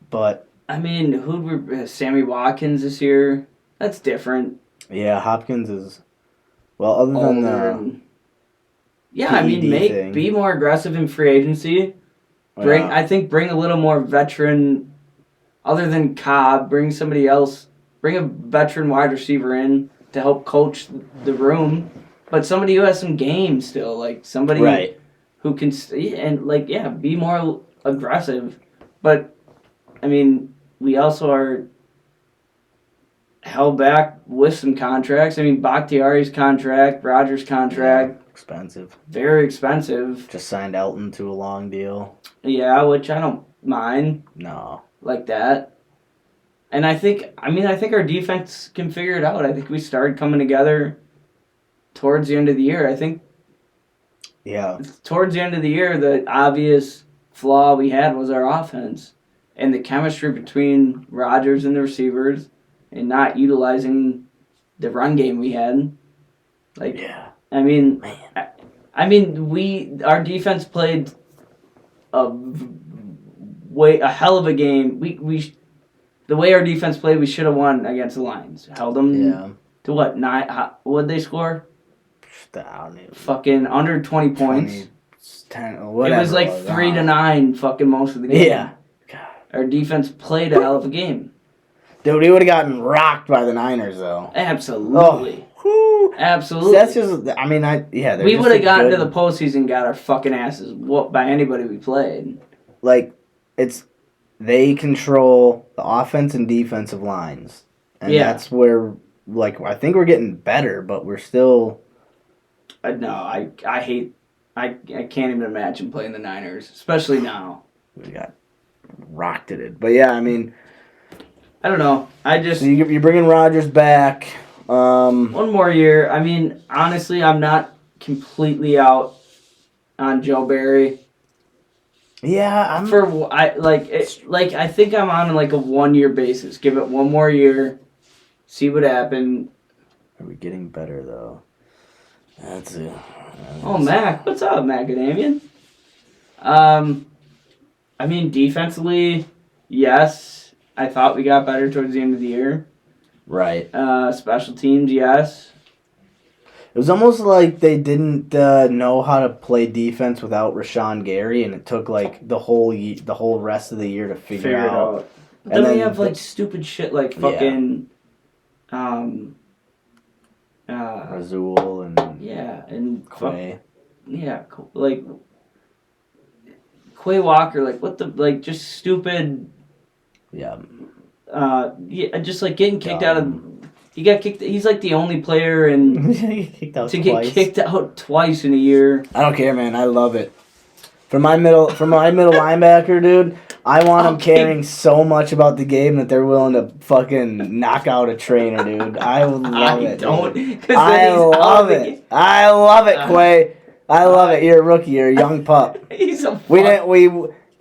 But... Sammy Watkins this year? That's different. Yeah, Hopkins is... Well, other than the... Yeah, be more aggressive in free agency. I think bring a little more veteran, other than Cobb, bring somebody else. Bring a veteran wide receiver in to help coach the room, but somebody who has some game still, somebody who can be more aggressive. But we also are held back with some contracts. Bakhtiari's contract, Rodgers' contract. Expensive. Very expensive. Just signed Elton to a long deal. Yeah, which I don't mind. No. Like that. And I think our defense can figure it out. I think we started coming together towards the end of the year. I think towards the end of the year, the obvious flaw we had was our offense. And the chemistry between Rodgers and the receivers and not utilizing the run game we had. I mean, Man. our defense played a hell of a game. The way our defense played, we should have won against the Lions. Held them to what, 9? What'd they score? I don't even. Fucking under 20 points. 10, whatever. It was like 3-9 fucking most of the game. Yeah. God. Our defense played a hell of a game. Dude, we would have gotten rocked by the Niners, though. Absolutely. Oh, absolutely. That's just, we would have gotten to the postseason and got our fucking asses whooped by anybody we played. Like, they control the offense and defensive lines. And that's where, like, I think we're getting better, but we're still... No, I can't even imagine playing the Niners, especially now. We got rocked at it. But, yeah, I mean... I don't know. So you're bringing Rodgers back. One more year. I mean, honestly, I'm not completely out on Joe Barry. Yeah, I think I'm on like a 1-year basis. Give it one more year, see what happened. Are we getting better though? That's it. Oh, Mac, what's up, Macadamian? I mean, defensively, yes. I thought we got better towards the end of the year. Right. Special teams, yes. It was almost like they didn't know how to play defense without Rashawn Gary, and it took like the whole rest of the year to figure it out. But then we have like stupid shit like fucking, Razul and Quay. Like Quay Walker, like what the just stupid. Yeah. Just like getting kicked out of. He got kicked. He's like the only player get kicked out twice in a year. I don't care, man. I love it. For my middle linebacker, dude, I want him caring so much about the game that they're willing to fucking knock out a trainer, dude. I love it. I love it. I love it, Quay. I love it. You're a rookie. You're a young pup. He's a.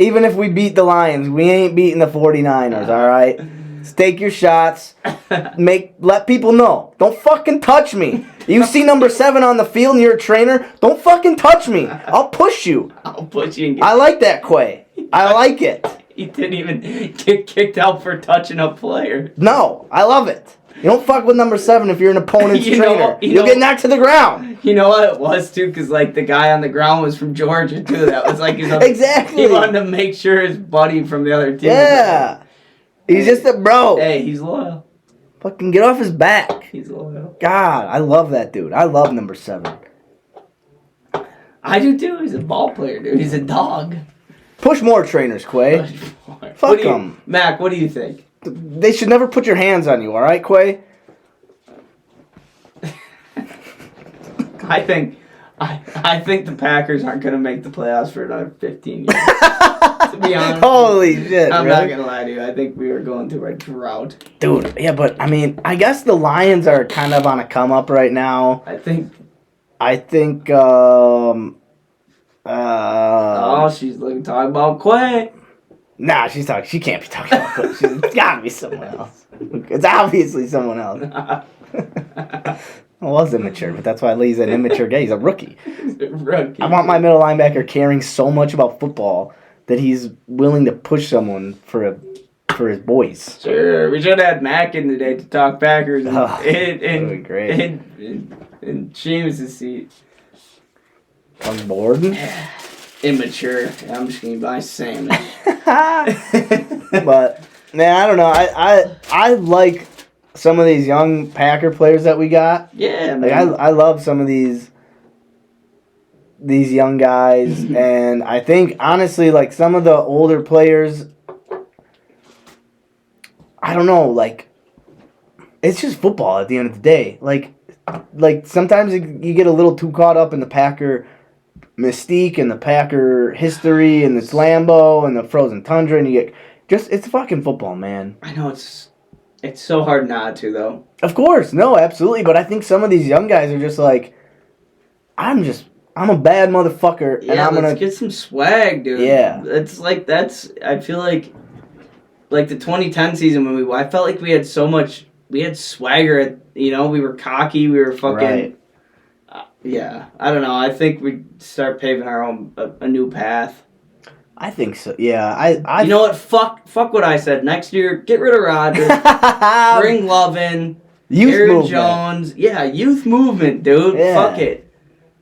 Even if we beat the Lions, we ain't beating the 49ers, all right? Stake your shots. Let people know. Don't fucking touch me. You see number 7 on the field and you're a trainer, don't fucking touch me. I'll push you. I'll push you. I like that, Quay. I like it. He didn't even get kicked out for touching a player. No, I love it. You don't fuck with number 7 if you're an opponent's trainer. You'll get knocked to the ground. You know what it was, too? Because, like, the guy on the ground was from Georgia, too. That was, like, his other... Exactly. He wanted to make sure his buddy from the other team... Yeah. He's just a bro. Hey, he's loyal. Fucking get off his back. He's loyal. God, I love that dude. I love number 7. I do, too. He's a ball player, dude. He's a dog. Push more trainers, Quay. Fuck them. Mac, what do you think? They should never put your hands on you, all right, Quay? I think the Packers aren't going to make the playoffs for another 15 years. To be honest. Holy shit, I'm really? not going to think to you. I think we were going through a drought. Dude, yeah, but, I mean, I guess the Lions are kind of on a come-up right now. I think, she's talking about Quay. Nah, she can't be talking about Quay. She's got to be someone else. It's obviously someone else. I was immature, but that's why he's an immature guy. He's a rookie. I want my middle linebacker caring so much about football that he's willing to push someone for his boys. Sure, we should have had Mac in today to talk Packers and great. In Seamus' seat. On board? Immature. I'm just gonna buy Sam. But man, I don't know. I like some of these young Packer players that we got. Yeah, man. Like I love some of these young guys, and I think honestly, like some of the older players, I don't know, like it's just football at the end of the day. Like sometimes you get a little too caught up in the Packer mystique and the Packer history and the Lambeau and the frozen tundra, and you get it's fucking football, man. I know it's so hard not to, though. Of course, no, absolutely. But I think some of these young guys are just like, I'm a bad motherfucker, yeah, and I'm let's get some swag, dude. Yeah, it's like I feel like the 2010 season I felt like we had swagger. We were cocky. We were fucking. Right. Yeah, I don't know. I think we start paving our own a new path. I think so. Yeah, I. You know what? Fuck what I said. Next year, get rid of Rodgers. Bring Love in. Youth Aaron movement. Jones. Yeah, youth movement, dude. Yeah. Fuck it.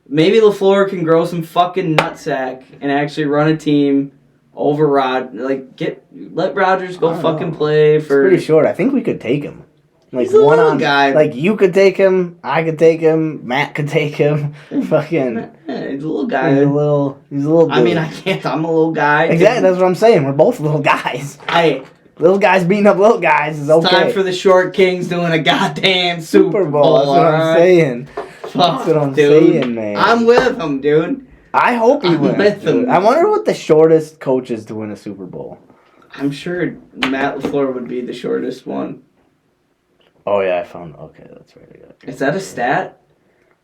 Maybe LaFleur can grow some fucking nutsack and actually run a team over let Rodgers go fucking play for. It's pretty short. I think we could take him. Like He's a little guy. Like you could take him, I could take him, Matt could take him. Fucking. Yeah, he's a little guy. He's a little. Dude. I mean, I can't. I'm a little guy. Exactly. That's what I'm saying. We're both little guys. Hey. Little guys beating up little guys is okay. It's time for the short kings doing a goddamn Super Bowl. That's what I'm saying. That's what I'm saying, man. I'm with him, dude. I hope he wins. With him. I wonder what the shortest coach is to win a Super Bowl. I'm sure Matt LaFleur would be the shortest one. Oh yeah, I found. Okay, that's right. Is that a stat?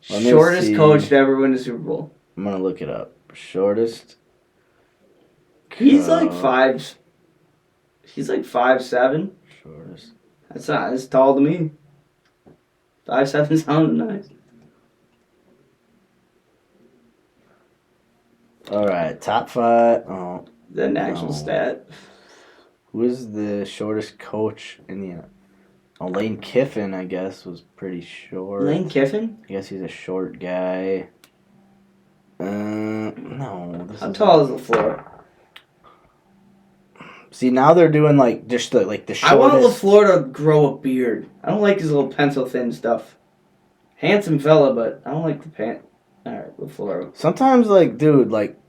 Let me Shortest see. coach to ever win a Super Bowl. I'm gonna look it up. Shortest. He's like 5. He's like 5'7". Shortest. That's not as tall to me. 5'7" sounds nice. All right, top 5. Oh, Is that an actual stat? who is the shortest coach in the? Oh, Lane Kiffin, I guess, was pretty short. Lane Kiffin? I guess he's a short guy. No. How tall is LaFleur? See, now they're doing like just the shortest. I want LaFleur to grow a beard. I don't like his little pencil thin stuff. Handsome fella, but I don't like the pant. Alright, LaFleur. Sometimes,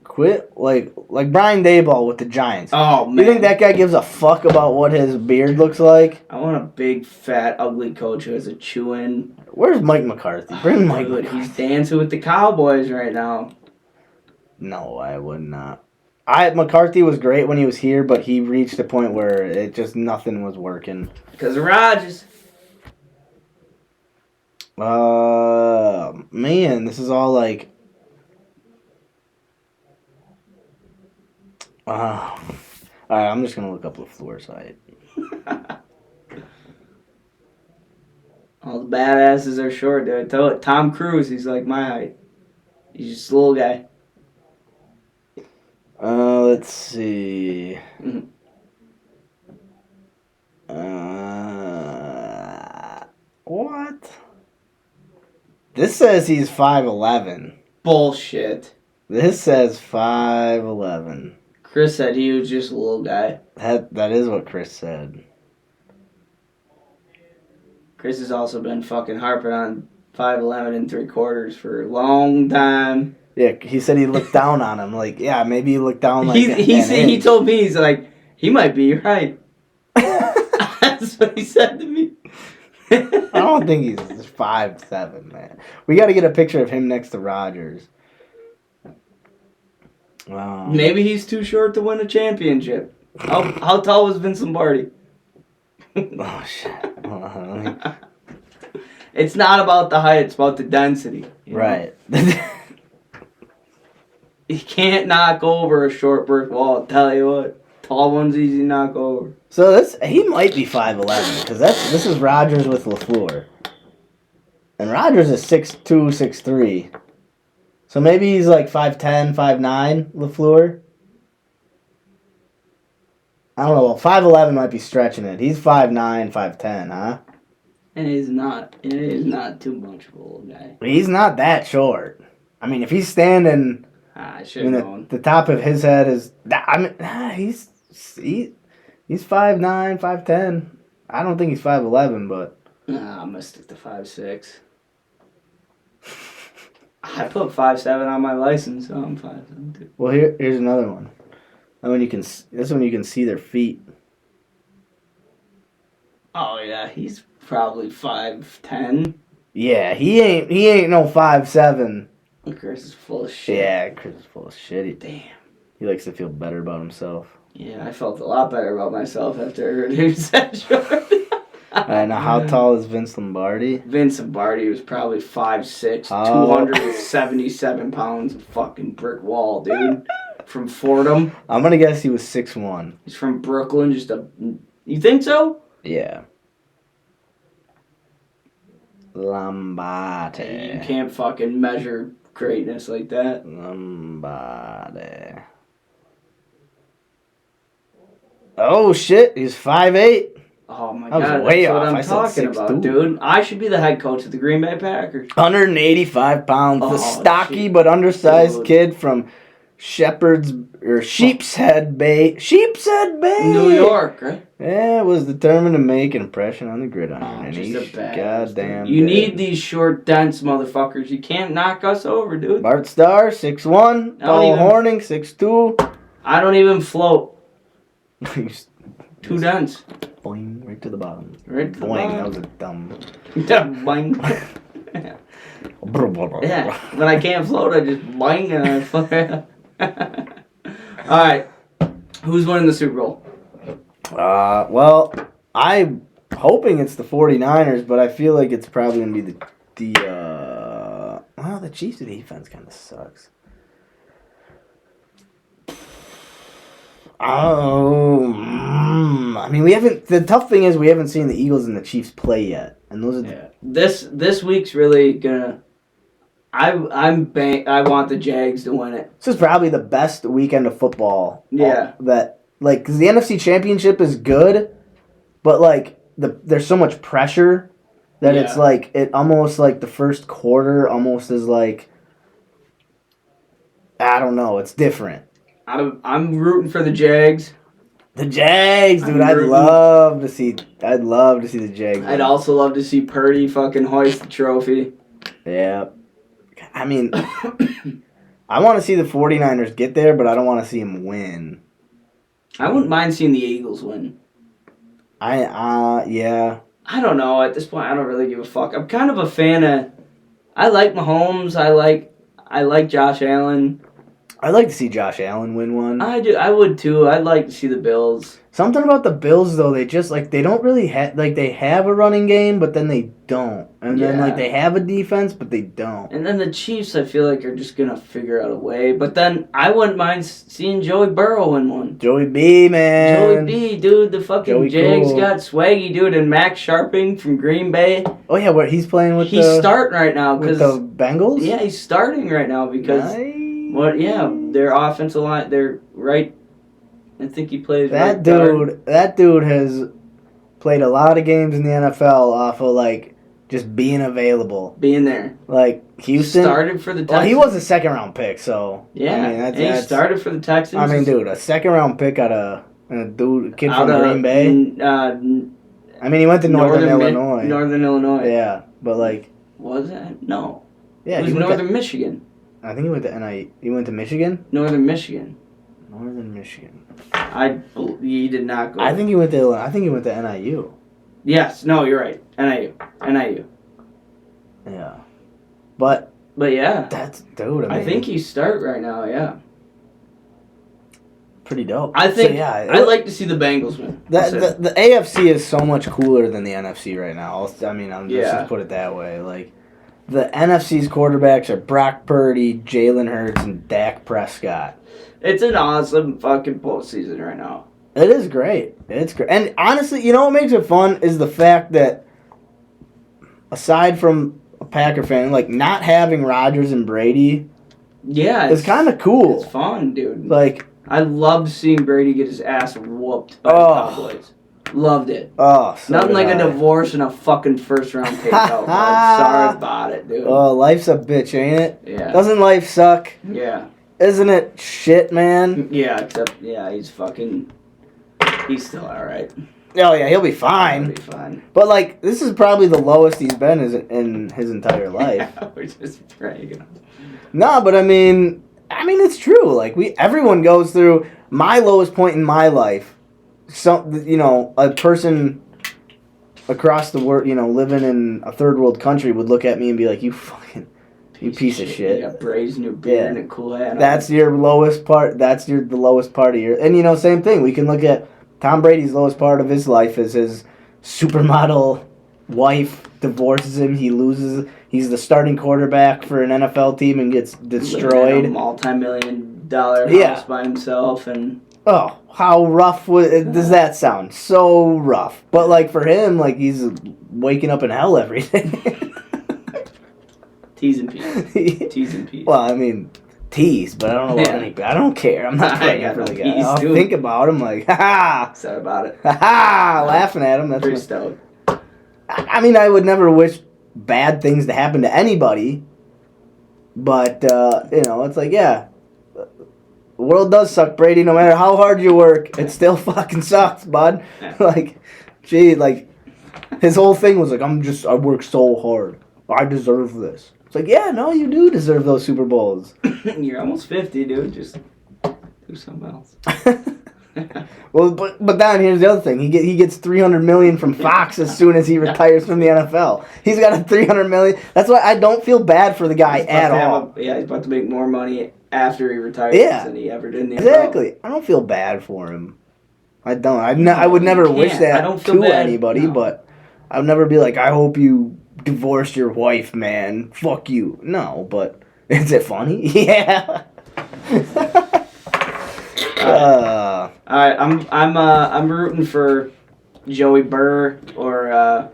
quit, like Brian Daboll with the Giants. Oh, man. You think that guy gives a fuck about what his beard looks like? I want a big, fat, ugly coach who has a chew-in. Where's Mike McCarthy? Bring Mike Dude, McCarthy. he's dancing with the Cowboys right now. No, I would not. McCarthy was great when he was here, but he reached a point where it just nothing was working. Because of Rodgers. Man, this is all like. Alright, I'm just gonna look up LaFleur's height. All the badasses are short, dude. Tell it. Tom Cruise, he's like my height. He's just a little guy. Let's see. What? This says he's 5'11". Bullshit. This says 5'11". Chris said he was just a little guy. That is what Chris said. Chris has also been fucking harping on 5'11" and 3/4 for a long time. Yeah, he said he looked down on him. Like, yeah, maybe he looked down like he told me, he's like, he might be your height. That's what he said to me. I don't think he's 5'7", man. We got to get a picture of him next to Rodgers. Maybe he's too short to win a championship. How tall was Vince Lombardi? Oh, shit. It's not about the height, it's about the density. Right. You can't knock over a short brick wall, I'll tell you what. Tall one's easy to knock over. So he might be 5'11", because this is Rodgers with LaFleur. And Rodgers is 6'2", 6'3". So maybe he's like 5'10", 5'9", LaFleur. I don't know. Well, 5'11" might be stretching it. He's 5'9", 5'10", huh? And it is not too much of a little guy. He's not that short. I mean, if he's standing... I should have known. The top of his head is... he's 5'9", 5'10". I don't think he's 5'11", but... Nah, I'm going to stick to 5'6". I put 5'7" on my license, so I'm 5'7" too. Well, here's another one. That's when you can see their feet. Oh yeah, he's probably 5'10". Yeah, he ain't no 5'7". Chris is full of shit. Yeah, Chris is full of shit. Damn. He likes to feel better about himself. Yeah, I felt a lot better about myself after I heard him say short. Alright, now how tall is Vince Lombardi? Vince Lombardi was probably 5'6", 277 pounds of fucking brick wall, dude. From Fordham. I'm gonna guess he was 6'1". He's from Brooklyn, You think so? Yeah. Lombardi. You can't fucking measure greatness like that. Lombardi. Oh shit, he's 5'8". Oh my I was god, way that's what off. I'm I said talking 6'2". about, dude. I should be the head coach of the Green Bay Packers. 185 pounds. The Oh, stocky shit. but undersized Dude. kid from Sheepshead Bay. Sheepshead Bay! New York, right? Yeah, was determined to make an impression on the gridiron. And Just he's a badass, goddamn dude. You dead. need these short, dense motherfuckers. You can't knock us over, dude. Bart Starr, 6'1". Paul Horning, 6'2". I don't even float. He's Too dense. boing, right to the bottom. Right to the Boing, bottom. that was a dumb... Boing. Yeah, when I can't float, I just boing and I fly. All right, who's winning the Super Bowl? Well, I'm hoping it's the 49ers, but I feel like it's probably going to be the Chiefs' defense kind of sucks. Oh, I mean, the tough thing is we haven't seen the Eagles and the Chiefs play yet. And those are This week's really gonna. I want the Jags to win it. This is probably the best weekend of football. Yeah. Because the NFC Championship is good, but like there's so much pressure that it's like it almost like the first quarter almost is like I don't know. It's different. I'm rooting for the Jags. The Jags, dude. I'd love to see the Jags. I'd also love to see Purdy fucking hoist the trophy. Yeah. I mean, I want to see the 49ers get there, but I don't want to see them win. I wouldn't mind seeing the Eagles win. Yeah. I don't know. At this point, I don't really give a fuck. I'm kind of a fan of. I like Mahomes. I like Josh Allen. I'd like to see Josh Allen win one. I do. I would too. I'd like to see the Bills. Something about the Bills though, they just like they don't really have like they have a running game, but then they don't, and then like they have a defense, but they don't. And then the Chiefs, I feel like are just gonna figure out a way. But then I wouldn't mind seeing Joey Burrow win one. Joey B, man. Joey B, dude, the fucking Joey Jags cool. got swaggy, dude, and Max Sharping from Green Bay. Oh yeah, where he's playing with He's starting right now with because the Bengals. yeah, he's starting right now because Nice. their offensive line, they're right. I think he plays That right guard. That dude has played a lot of games in the NFL off of like just being available. Being there. Like Houston Started for the Texans. Well, he was a second round pick, so Yeah, I mean, and he started for the Texans. I mean, dude, a second round pick out of a kid out from of, Green Bay. I mean, he went to Northern Illinois. Northern Illinois. Yeah, but like, Was it? No. yeah, It was Northern Michigan. I think he went to NIU. He went to Michigan. Northern Michigan. Northern Michigan. He did not go. I think he went to NIU. Yes. No, you're right. NIU. Yeah, but yeah. that's dude. I think he's start right now. Yeah. pretty dope. I think. So, yeah, I'd like to see the Bengals win. the AFC is so much cooler than the NFC right now. I'm just put it that way. Like the NFC's quarterbacks are Brock Purdy, Jalen Hurts, and Dak Prescott. It's an awesome fucking postseason right now. It is great. It's great. And honestly, you know what makes it fun is the fact that aside from a Packer fan, like not having Rodgers and Brady is kind of cool. It's fun, dude. Like I loved seeing Brady get his ass whooped by the Cowboys. Loved it. Oh, so nothing like I. a divorce and a fucking first round takeout. Sorry about it, dude. Oh, life's a bitch, ain't it? Yeah. Doesn't life suck? Yeah. Isn't it shit, man? Yeah, except he's still alright. Oh yeah, he'll be fine. He'll be fine. But like, this is probably the lowest he's been in his entire life. Yeah, we're just bragging. No, but I mean, it's true. Like everyone goes through my lowest point in my life. A person across the world, living in a third world country would look at me and be like, "You fucking, you piece of shit." You got braids in your beard and a cool hat. That's your lowest part. That's the lowest part of your. And same thing. We can look at Tom Brady's lowest part of his life is his supermodel wife divorces him. He loses. He's the starting quarterback for an NFL team and gets destroyed. Living in a multi-million-dollar house by himself and. Oh, how rough does that sound? So rough. But, like, for him, like, he's waking up in hell every day. T's and P's. T's and P's. Well, I mean, tease, but I don't know about any. I don't care. I'm not praying for the guy. I'll think about him like, ha Sad about it. ha, laughing at him. That's Pretty stoked. I mean, I would never wish bad things to happen to anybody, but you know, it's like, yeah, the world does suck, Brady. No matter how hard you work, it still fucking sucks, bud. Like, gee, like his whole thing was like, I work so hard. I deserve this. It's like, yeah, no, you do deserve those Super Bowls. You're almost 50, dude. Just do something else. Well, but then here's the other thing. He gets $300 million from Fox as soon as he retires from the NFL. He's got a $300 million. That's why I don't feel bad for the guy at all. He's about to make more money after he retires than he ever did in the NFL. Exactly. I don't feel bad for him. I don't. I would never wish that to anybody, but I would never be like, I hope you divorced your wife, man. Fuck you. No, but is it funny? Yeah. All right, I'm rooting for Joey Burr or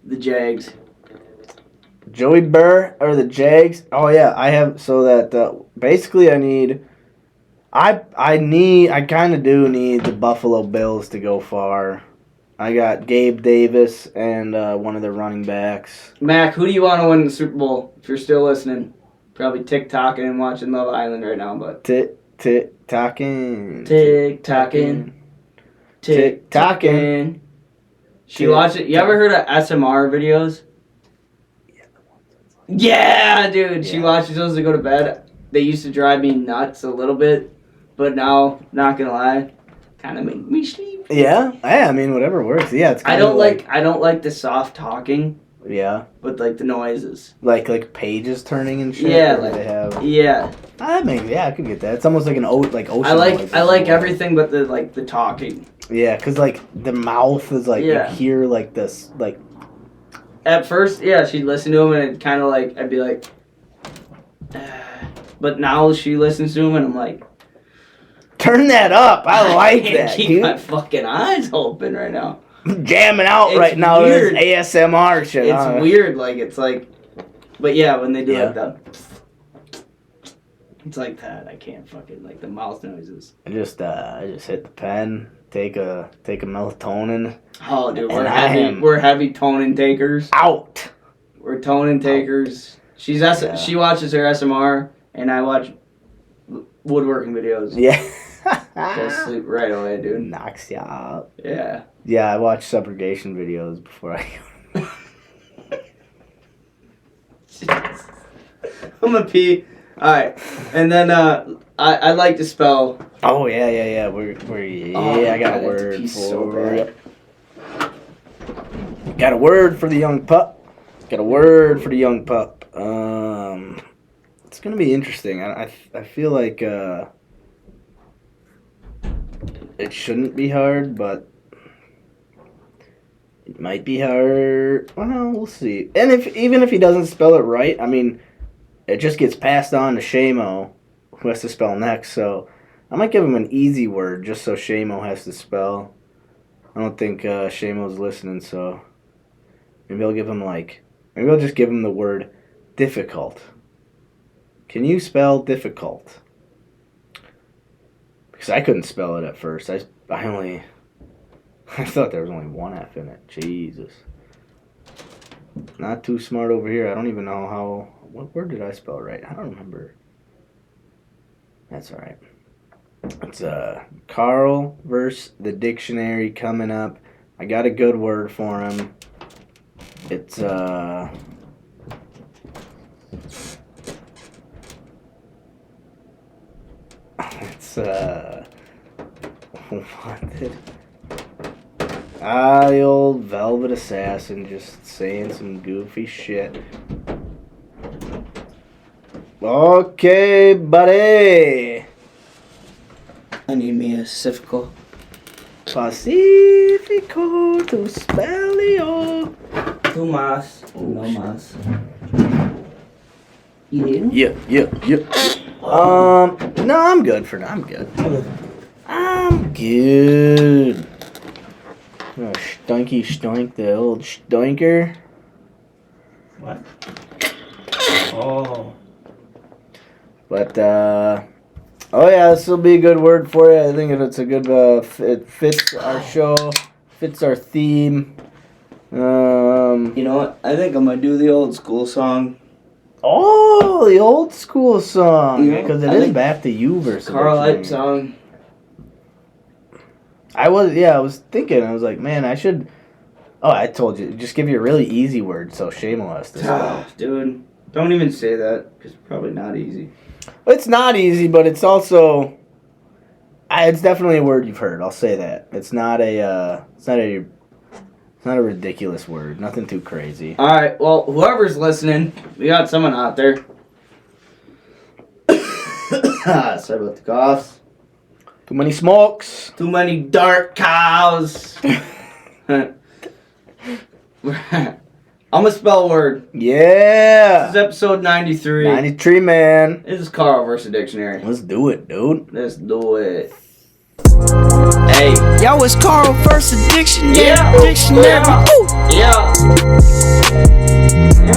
the Jags. Joey Burr or the Jags? Oh yeah, I have so that basically I kind of do need the Buffalo Bills to go far. I got Gabe Davis and one of their running backs. Mac, who do you want to win the Super Bowl? If you're still listening, probably TikToking and watching Love Island right now, but Tick-tocking. She watched it. You ever heard of SMR videos? Yeah, dude. She watches those to go to bed. They used to drive me nuts a little bit, but now, not gonna lie, kind of make me sleep. Yeah, I mean whatever works. Yeah, it's. I don't like the soft talking. Yeah. But like the noises. Like pages turning and shit. Yeah, like they have. Yeah. I mean, yeah, I could get that. It's almost like an ocean. I like everything but the talking. Yeah, cause like the mouth is like you hear like this like. At first, yeah, she'd listen to him and it kind of like I'd be like, but now she listens to him and I'm like, turn that up. I like that. Keep my fucking eyes open right now. I'm jamming out right now. This ASMR shit. It's weird, like it's like, but yeah, when they do like that. It's like that. I can't fucking like the mouth noises. I just hit the pen, take a melatonin. Oh, dude, we're heavy tonin takers. Out. We're tonin takers. She watches her SMR, and I watch woodworking videos. Yeah. Go sleep right away, dude. Knocks you out. Yeah. Yeah, I watch subrogation videos before I go. I'm gonna pee. All right, and then I like to spell. Oh yeah. I got a word for it. Got a word for the young pup. It's gonna be interesting. I feel like it shouldn't be hard, but it might be hard. Well, we'll see. And even if he doesn't spell it right, I mean. It just gets passed on to Shamo, who has to spell next, so I might give him an easy word just so Shamo has to spell. I don't think Shamo's listening, so maybe I'll just give him the word difficult. Can you spell difficult? Because I couldn't spell it at first. I thought there was only one F in it. Jesus. Not too smart over here. I don't even know how... What word did I spell right? I don't remember. That's all right. It's Carl versus the dictionary coming up. I got a good word for him. It's the old Velvet Assassin just saying some goofy shit. Okay, buddy. I need me a Pacifico. Pacifico to spellio. Two mas. No mas. You need him? Yeah. No, I'm good for now. I'm good. Oh, stinky stoink, the old stinker. What? Oh. But, oh yeah, this will be a good word for you. I think it's a good, it fits our show, fits our theme. You know what? I think I'm going to do the old school song. Oh, the old school song. Yeah, Because it I is think back to you versus Carl Hype song. I was thinking, I was like, man, I should, I told you, just give you a really easy word, so shameless this time. Dude, don't even say that, because it's probably not easy. It's not easy, but it's also, it's definitely a word you've heard, I'll say that. It's not a ridiculous word, nothing too crazy. Alright, well, whoever's listening, we got someone out there. Sorry about the coughs. Too many smokes. Too many dark cows. I'm gonna spell a word. Yeah. This is episode 93. 93, man. This is Carl versus Dictionary. Let's do it, dude. Let's do it. Hey. Yo, it's Carl versus Dictionary. Yeah. Dictionary. Yeah.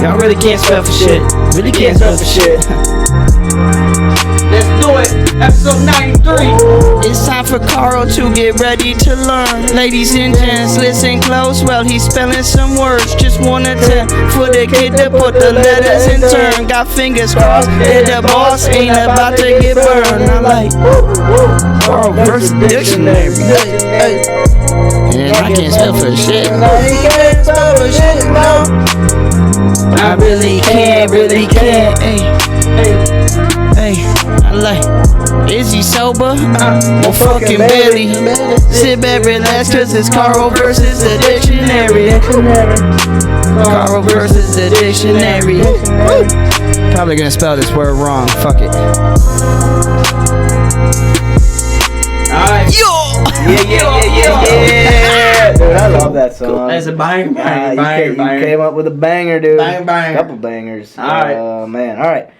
Y'all really can't spell for shit. Really can't spell for shit. Let's do it. Episode 93. It's time for Carl to get ready to learn. Ladies and gents, listen close. Well, he's spelling some words. Just one attempt for the kid to put the letters in turn. Got fingers crossed. And the boss ain't about to get burned. I'm like, Carl versus Dictionary. Hey, hey. And I can't spell for shit. I can't spell for shit, no. I really can't, hey, I like, is he sober? Well, fucking barely. Sit back, relax, cause it's Carl versus the Dictionary. Carl versus the Dictionary. Probably gonna spell this word wrong, fuck it. Alright. Yeah. Dude, I love that song. That's a banger. You came up with a banger, dude. Banger. Couple bangers. Alright. Oh, man. Alright.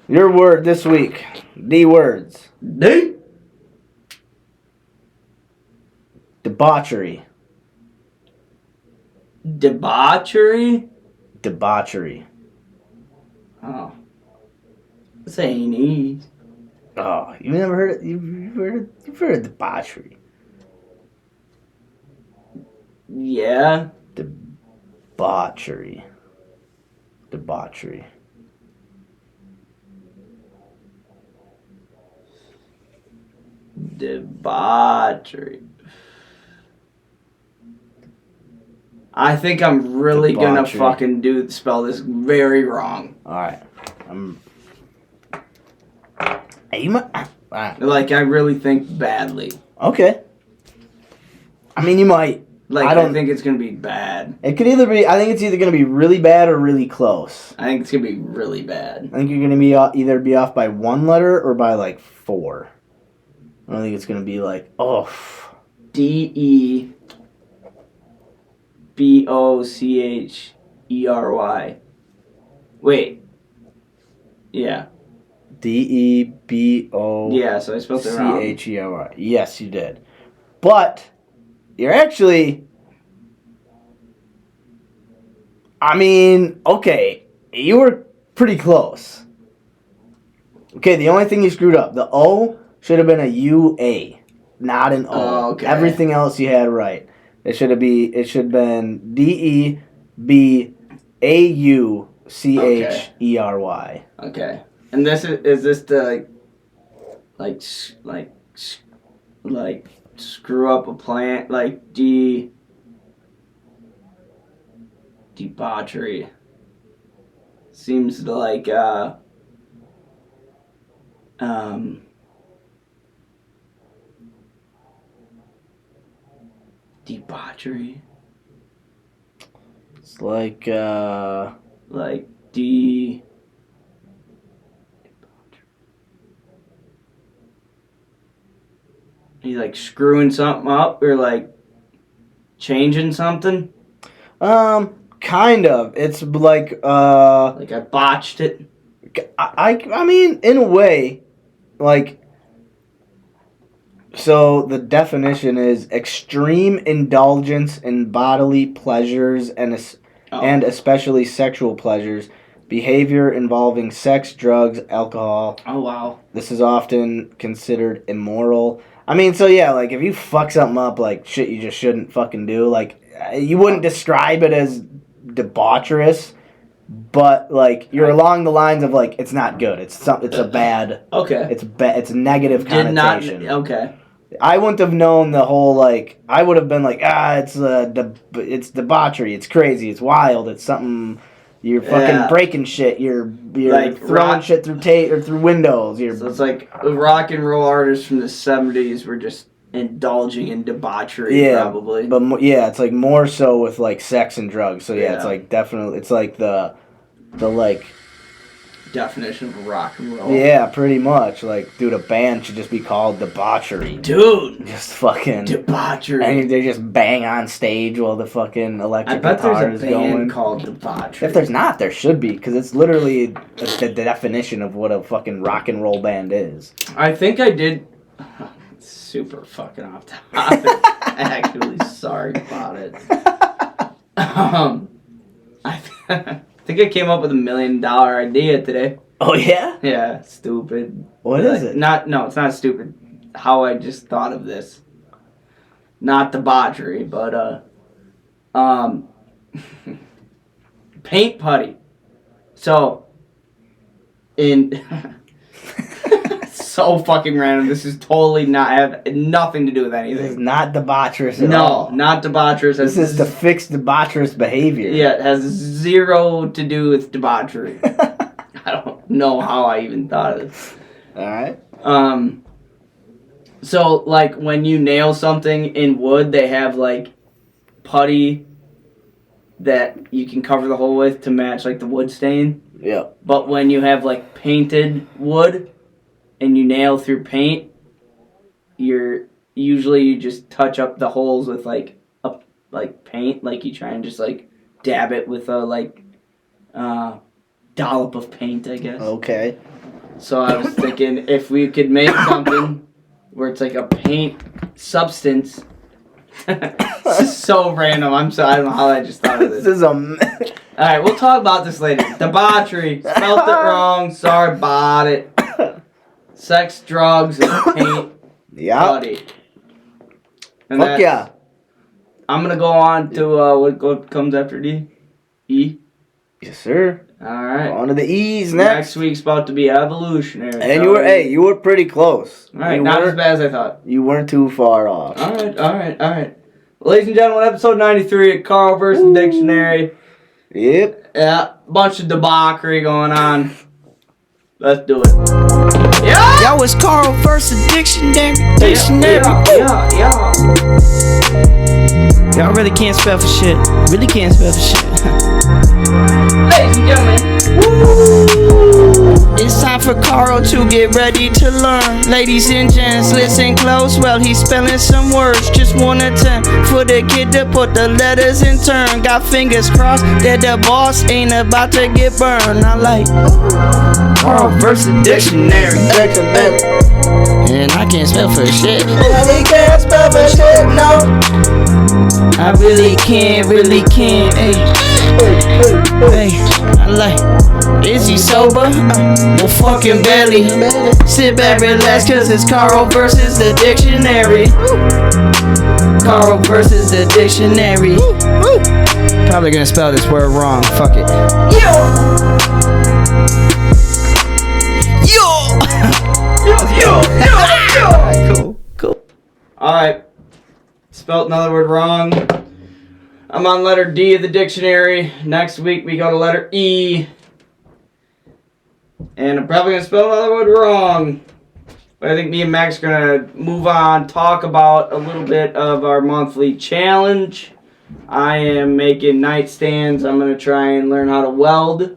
Your word this week. D words. D. Debauchery. Debauchery? Debauchery. Oh. This ain't easy. Oh, you never heard it? You've heard of debauchery. Yeah. Debauchery. Debauchery. Debauchery. I think I'm really gonna fucking spell this very wrong. Alright. Like, I really think badly. Okay. I mean, you might. Like, I think it's gonna be bad. It could either be. I think it's either gonna be really bad or really close. I think it's gonna be really bad. I think you're gonna be either be off by one letter or by like 4. I don't think it's gonna be like DEBOCHERY. Wait. Yeah. DEBO. Yeah, so I spelled it wrong. CHERY. Yes, you did. But you're actually. I mean, okay, you were pretty close. Okay, the only thing you screwed up, the O should have been a UA, not an O. Oh, okay. Everything else you had right. It should have been DEBAUCHERY. Okay. And this is this the like screw up a plant like debauchery. Seems like debauchery. It's like you like screwing something up or like changing something? Kind of. It's like I botched it. I mean, in a way, like, so the definition is extreme indulgence in bodily pleasures and especially sexual pleasures behavior involving sex, drugs, alcohol. Oh, wow. This is often considered immoral. I mean, so yeah, like, if you fuck something up, like, shit you just shouldn't fucking do, like, you wouldn't describe it as debaucherous, but, like, you're along the lines of, like, it's not good. It's a bad... Okay. It's a negative connotation. Okay. I wouldn't have known the whole, like... I would have been like, it's debauchery. It's crazy. It's wild. It's something... You're fucking breaking shit. You're like throwing shit through through windows. So it's like rock and roll artists from the 70s were just indulging in debauchery, probably. But it's like more so with like sex and drugs. So it's like definitely it's like the like definition of rock and roll. Yeah, pretty much. Like, dude, a band should just be called debauchery. Dude, just fucking debauchery. And they just bang on stage while the fucking electric guitar is going. I bet there's a band called debauchery. If there's not, there should be, because it's literally the definition of what a fucking rock and roll band is. I think I did. Super fucking off topic. Actually, sorry about it. I think I came up with $1 million idea today. Oh, yeah? Yeah, stupid. What is it? No, it's not stupid. How I just thought of this. Not debauchery, but, paint putty. So, so fucking random. This is totally have nothing to do with anything. This is not debaucherous at all. No, not debaucherous. This is to fix debaucherous behavior. Yeah, it has zero to do with debauchery. I don't know how I even thought of this. Alright. So, like, when you nail something in wood, they have, like, putty that you can cover the hole with to match, like, the wood stain. Yeah. But when you have, like, painted wood and you nail through paint, you just touch up the holes with, like paint. Like, you try and just, like, dab it with a, dollop of paint, I guess. Okay. So I was thinking if we could make something where it's like a paint substance. This is so random. I don't know how I just thought of this. This is Alright, we'll talk about this later. Debauchery. Spelled it wrong. Sorry about it. Sex, drugs, and paint. Yeah. Fuck yeah. I'm going to go on to what comes after D? E? Yes, sir. Alright. On to the E's next. Next week's about to be evolutionary. And you were pretty close. Alright, not as bad as I thought. You weren't too far off. Alright. Ladies and gentlemen, episode 93 of Kärel vs. Dictionary. Yep. Yeah, bunch of debauchery going on. Let's do it. Yeah! That was Kärel vs. Dictionary. Yeah. Y'all really can't spell for shit. Really can't spell for shit. Ladies and gentlemen. It's time for Kärel to get ready to learn. Ladies and gents, listen close. Well, he's spelling some words. Just one attempt for the kid to put the letters in turn. Got fingers crossed that the boss ain't about to get burned. I like Kärel vs. Dictionary. And I can't spell for shit. He can't spell for shit, no. I really can't, Hey, I like, is he sober? Well, fucking barely. Sit back, relax, cause it's Kärel vs. the Dictionary. Kärel vs. the Dictionary. Probably gonna spell this word wrong, fuck it. Yo! Cool. Alright. Spelled another word wrong. I'm on letter D of the dictionary. Next week we go to letter E. And I'm probably going to spell another word wrong. But I think me and Max are going to move on, talk about a little bit of our monthly challenge. I am making nightstands. I'm going to try and learn how to weld.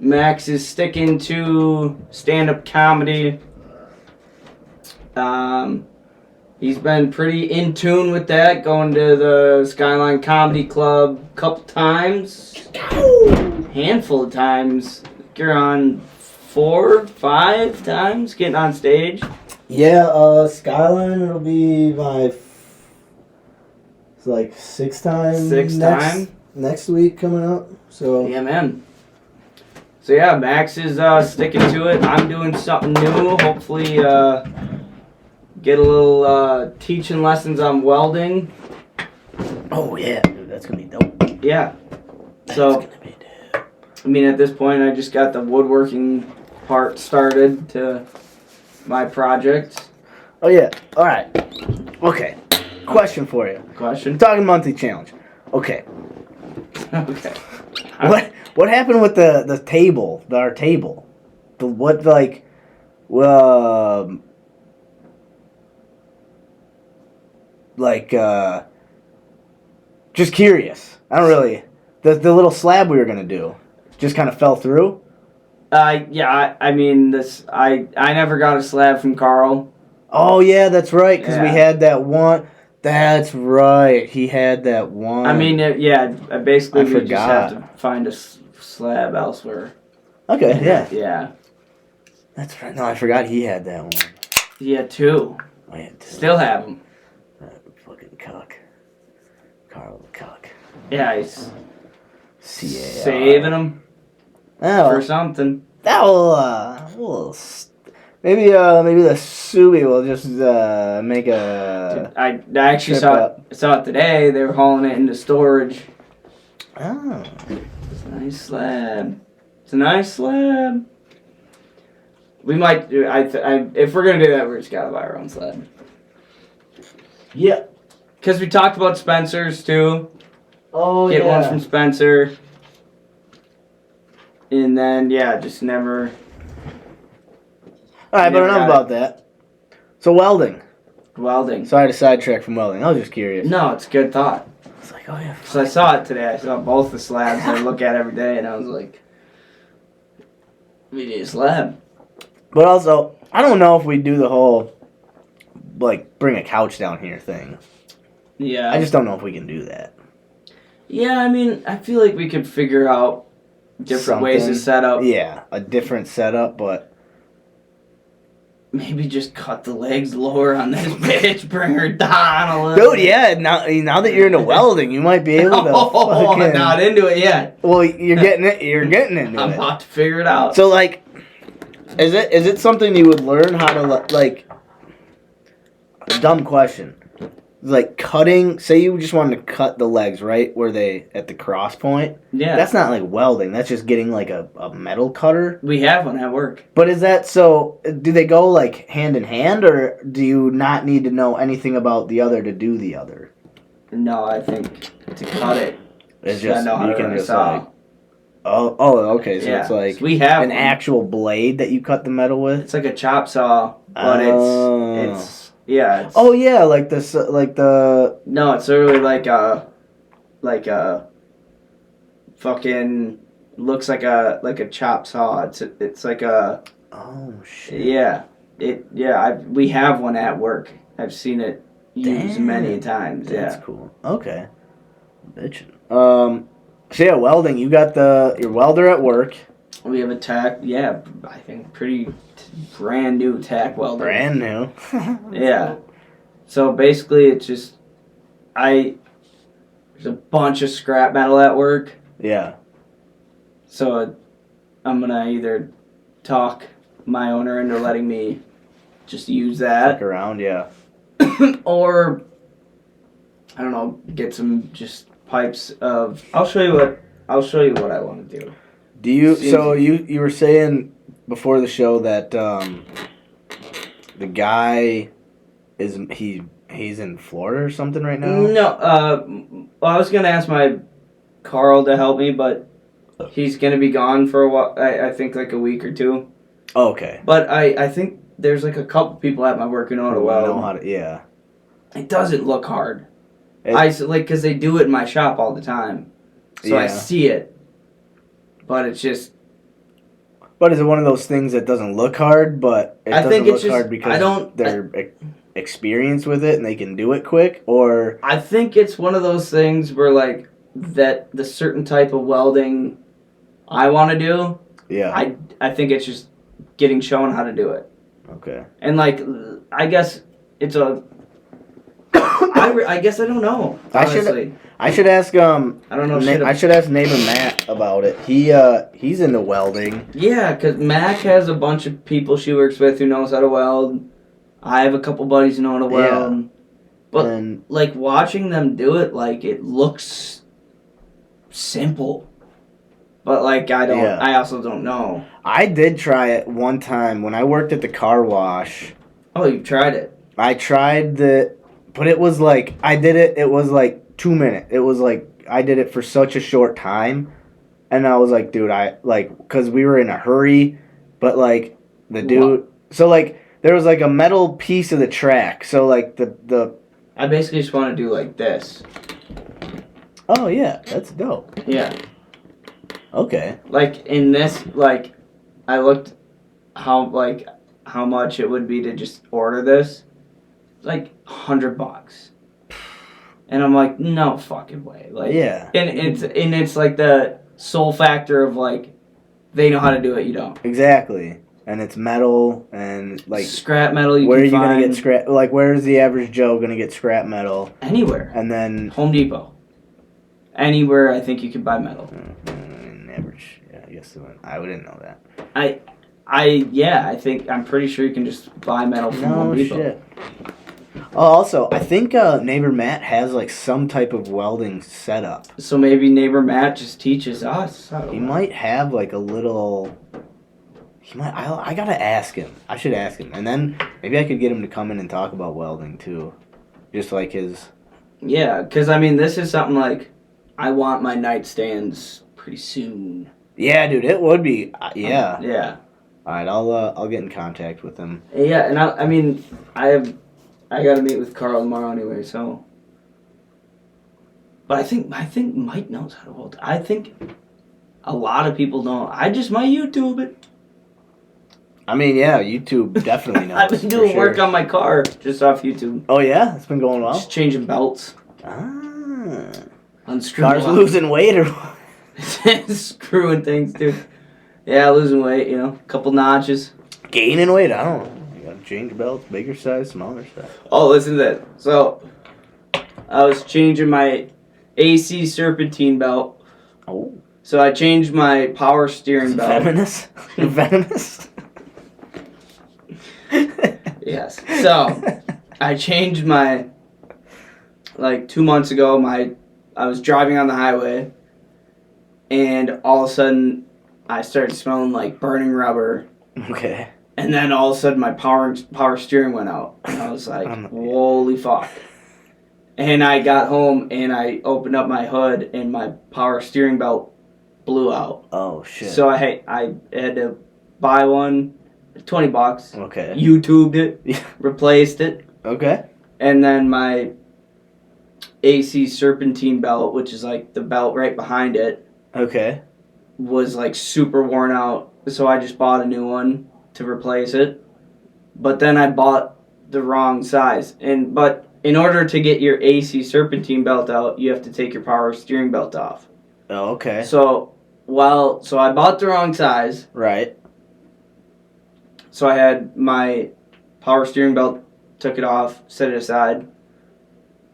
Max is sticking to stand-up comedy. He's been pretty in tune with that, going to the Skyline Comedy Club a couple times. Handful of times. You're on 4, 5 times getting on stage. Yeah, Skyline, it'll be my it's like 6 times. Sixth time? Next week coming up. So Yeah, man. So yeah, Max is sticking to it. I'm doing something new. Hopefully get a little teaching lessons on welding. Oh yeah, dude, that's gonna be dope. Yeah. That's So gonna be dope. I mean, at this point, I just got the woodworking part started to my project. Oh yeah. All right. Okay. Question for you. Question. Talking monthly challenge. Okay. Okay. What happened with the table? Our table. Just curious. I don't really. The little slab we were gonna do just kind of fell through. Yeah. I mean, this. I never got a slab from Carl. Oh yeah, that's right. Because we Yeah. had that one. That's right. He had that one. I mean, basically, I we forgot. just have to find a slab elsewhere. Okay. Yeah. Yeah. That's right. No, I forgot he had that one. He had two. I had to. Still have them. Fucking cuck. Carl the cuck. Yeah, he's C-A-R. saving them Oh, for something. maybe the Subi will just make a. I actually trip saw it today. They were hauling it into storage. Oh. It's a nice slab. It's a nice slab. We might do. If we're gonna do that, we just gotta buy our own slab. Yeah. Because we talked about Spencer's too. Oh Get one from Spencer. And then just never. All right, but Never enough got about that. So welding. Welding. Sorry to sidetrack from welding. I was just curious. No, it's a good thought. It's like, oh yeah. So I saw it today. I saw both the slabs I look at every day, and I was like, we need a slab. But also, I don't know if we do the whole bring a couch down here thing. Yeah. I just don't know if we can do that. Yeah, I mean, I feel like we could figure out different ways to Something. set up. Yeah, a different setup, but Maybe just cut the legs lower on this bitch, bring her down a little. dude, yeah. Now that you're into welding, you might be able to. Oh, I'm not into it yet. Well, you're getting it. You're getting into I'm it. about to figure it out. So is it something you would learn how to A dumb question. Like cutting. Say you just wanted to cut the legs right where they at the cross point. Yeah. That's not like welding. That's just getting like a metal cutter. We have one at work. But is that so? Do they go like hand in hand, or do you not need to know anything about the other to do the other? No, I think to cut it. It's you gotta just know how you to can run a just saw. like. Oh, okay. So Yeah. it's like So we have an one. actual blade that you cut the metal with. It's like a chop saw, but Oh. it's yeah. It's, Oh yeah, like the. no, it's literally like a fucking looks like a chop saw. It's like a Oh shit. yeah. We have one at work. I've seen it used Damn. many times. That's Yeah. cool. Okay. Bitchin'. So yeah, welding. You got your welder at work. We have a tack. Yeah, I think pretty brand new tack welder. Brand new. Yeah. So basically, it's just there's a bunch of scrap metal at work. Yeah. So I'm gonna either talk my owner into letting me just use that, Fuck around. Yeah. or I don't know, get some just pipes of. I'll show you what I want to do. Do you? Seems- So you were saying before the show that the guy he's in Florida or something right now. No, well, I was gonna ask my Carl to help me, but he's gonna be gone for a while. I think like a week or two. Oh, okay. But I think there's like a couple people at my work who know how to weld. Know how to, yeah. It doesn't look hard. Because they do it in my shop all the time, so I Yeah. see it. But it's just. But is it one of those things that doesn't look hard, but it doesn't think look it's just- hard because I don't- they're experienced with it and they can do it quick, or I think it's one of those things where like that the certain type of welding I want to do. yeah. I think it's just getting shown how to do it, Okay. and like I guess it's a I guess I don't know. Honestly. I should ask I don't know. I should ask neighbor Matt about it. He's into welding. Yeah, because Mac has a bunch of people she works with who knows how to weld. I have a couple buddies who know how to weld. Yeah. But And like watching them do it, like it looks simple. But like I also don't know. I did try it one time when I worked at the car wash. Oh, you tried it? I tried but it was like I did it. It was like 2 minutes. It was like I did it for such a short time, and I was like, dude, because we were in a hurry, but like the dude, so like there was like a metal piece of the track, so like the. I basically just want to do like this. Oh yeah, that's dope. Yeah. Okay. Like in this, like I looked how much it would be to just order this. Like $100. And I'm like, no fucking way. Like Yeah. And it's like the sole factor of like they know how to do it, you don't. Exactly. And it's metal and like scrap metal where are you gonna get scrap, like where's the average Joe gonna get scrap metal? Anywhere. And then Home Depot. Anywhere I think you can buy metal. Average, yeah, I guess I didn't know that. I'm pretty sure you can just buy metal from Home Depot. Shit. Oh, also, I think neighbor Matt has like some type of welding setup. So maybe neighbor Matt just teaches us. He might have like a little. He might. I gotta ask him. I should ask him, and then maybe I could get him to come in and talk about welding too, just like his. Yeah, because I mean, this is something like I want my nightstands pretty soon. Yeah, dude, it would be. Yeah. Yeah. All right, I'll get in contact with him. Yeah, and I mean, I gotta meet with Carl tomorrow anyway, so. But I think Mike knows how to weld. I think a lot of people don't. I just might YouTube it. I mean, yeah, YouTube definitely knows. I've been doing work on my car just off YouTube. Oh yeah, it's been going well. Just changing belts. Unscrewing. Car's losing weight or what? Screwing things, dude. Yeah, losing weight, a couple notches. Gaining weight? I don't know. You gotta change belts, bigger size, smaller size. Oh, listen to that. So, I was changing my AC serpentine belt. Oh. So I changed my power steering belt. Venomous? Venomous? Yes. So, I changed my, 2 months ago, I was driving on the highway, and all of a sudden, I started smelling like burning rubber. Okay. And then all of a sudden, my power steering went out. And I was like, holy fuck. And I got home, and I opened up my hood, and my power steering belt blew out. Oh, shit. So I had to buy one, $20. Okay. YouTubed it, replaced it. Okay. And then my AC serpentine belt, which is like the belt right behind it, Okay. was like super worn out. So I just bought a new one to replace it. But then I bought the wrong size. But in order to get your AC serpentine belt out, you have to take your power steering belt off. Oh, okay. So I bought the wrong size. Right. So I had my power steering belt, took it off, set it aside,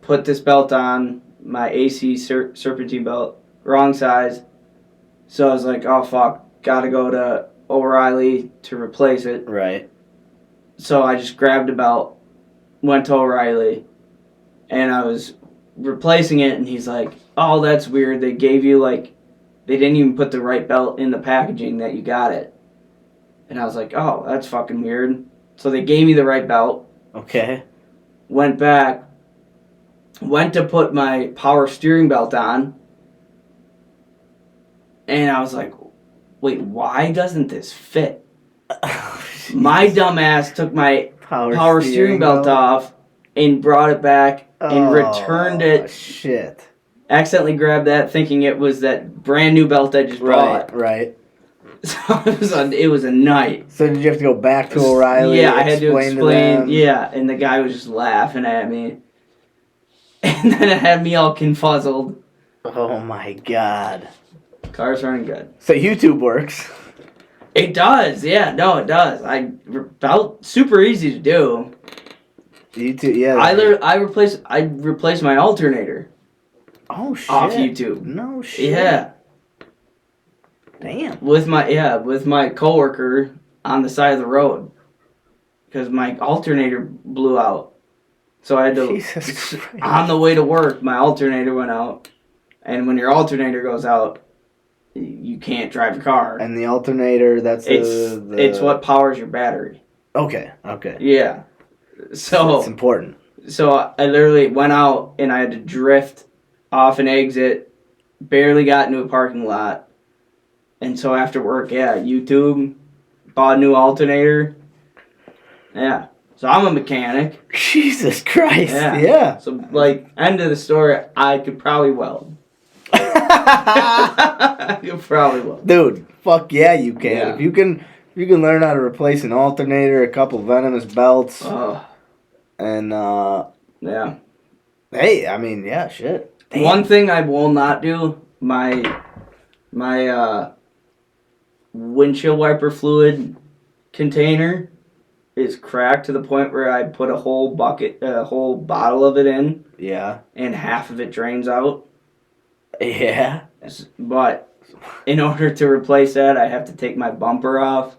put this belt on, my AC serpentine belt, wrong size. So I was like, oh fuck, gotta go to O'Reilly to replace it. Right. So I just grabbed a belt, went to O'Reilly, and I was replacing it, and he's like, oh, that's weird. They gave you they didn't even put the right belt in the packaging that you got it. And I was like, oh, that's fucking weird. So they gave me the right belt. Okay. Went back, went to put my power steering belt on, and I was like, wait, why doesn't this fit? My dumbass took my power steering belt off and brought it back and returned it. Shit. Accidentally grabbed that thinking it was that brand new belt I just bought. Right. So it was a night. So did you have to go back to O'Reilly? Yeah, I had to explain. them? Yeah, and the guy was just laughing at me. And then it had me all confuzzled. Oh my god. Car's running good. So YouTube works. It does, yeah. No, it does. Felt super easy to do. YouTube, yeah. I replaced my alternator Oh shit! off YouTube. No shit. Yeah. Damn. With my coworker on the side of the road, because my alternator blew out. So I had to Jesus Christ. on the way to work. My alternator went out, and when your alternator goes out, you can't drive your car. And the alternator, that's it's what powers your battery. Okay. Yeah. So it's important. So I literally went out and I had to drift off an exit, barely got into a parking lot. And so after work, YouTube, bought a new alternator. Yeah. So I'm a mechanic. Jesus Christ. Yeah. So, end of the story, I could probably weld. I could probably weld. Dude, fuck yeah, you can. Yeah. If you can learn how to replace an alternator, a couple venomous belts, and yeah. Hey, I mean, yeah, shit. Damn. One thing I will not do, my windshield wiper fluid container is cracked to the point where I put a whole bottle of it in. Yeah. And half of it drains out. Yeah. But in order to replace that, I have to take my bumper off,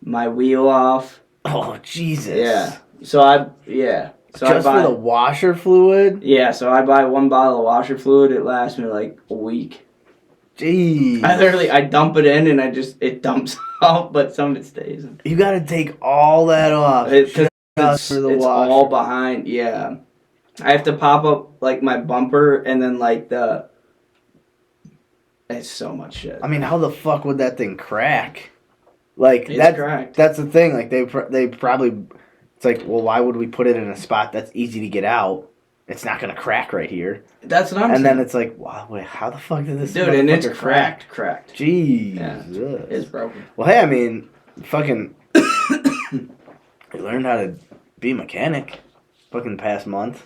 my wheel off. Oh, Jesus. Yeah. So just for the washer fluid? Yeah, so I buy one bottle of washer fluid. It lasts me like a week. Jeez. I dump it in and it dumps out, but some of it stays. You gotta take all that off. It's all behind, yeah. I have to pop up like my bumper and then it's so much shit. I mean, how the fuck would that thing crack? Like, cracked. That's the thing. Like, they probably... It's like, well, why would we put it in a spot that's easy to get out? It's not going to crack right here. That's what I'm saying. And then it's like, wow, wait, how the fuck did this... Dude, and it's cracked. Jeez. Yeah, it's broken. Well, hey, I mean, fucking... you learned how to be a mechanic fucking past month.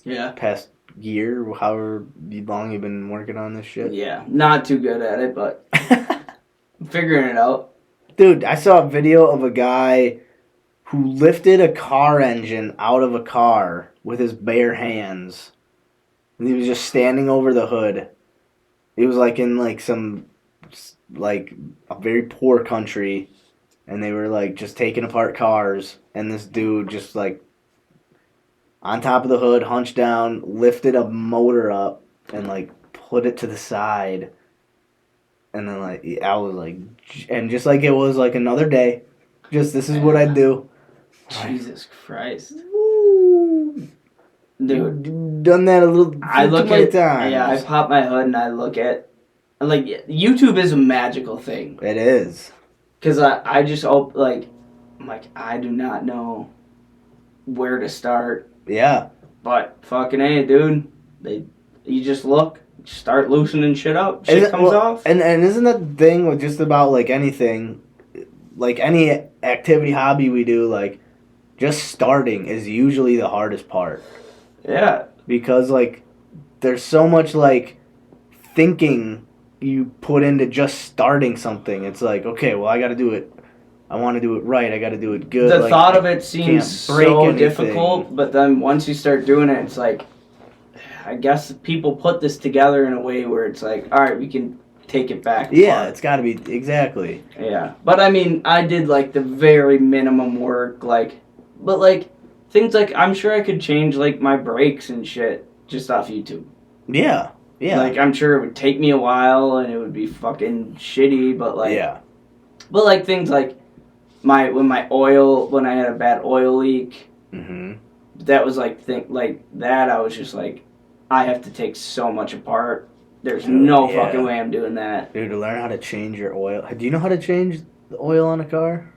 Yeah. Past year, however long you've been working on this shit. Yeah, not too good at it, but I'm figuring it out. Dude, I saw a video of a guy who lifted a car engine out of a car with his bare hands. And he was just standing over the hood. He was like in like some like a very poor country, and they were like just taking apart cars, and this dude just like on top of the hood, hunched down, lifted a motor up and like put it to the side. And then like I was like, and just like it was like another day, just this is what I do. Jesus Christ. Woo. Dude, done that too many times. Yeah, I pop my hood and I look at, like, YouTube is a magical thing. It is. Because I just, I'm like, I do not know where to start. Yeah. But fucking A, dude, you just look, start loosening shit up, shit comes off. And isn't that the thing with just about, like, anything, like, any activity, hobby we do, like, just starting is usually the hardest part. Yeah. Because, like, there's so much, like, thinking you put into just starting something. It's like, okay, well, I got to do it. I want to do it right. I got to do it good. The like, thought of it seems so difficult, but then once you start doing it, it's like, I guess people put this together in a way where it's like, all right, we can take it back. Yeah, it's got to be, exactly. Yeah. But, I mean, I did, like, the very minimum work, but, like, things like, I'm sure I could change, like, my brakes and shit just off YouTube. Yeah, yeah. Like, I'm sure it would take me a while, and it would be fucking shitty, but, like... Yeah. But, like, things like, when I had a bad oil leak, that was, like, I was just, like, I have to take so much apart. There's no fucking way I'm doing that. Dude, to learn how to change your oil... Do you know how to change the oil on a car?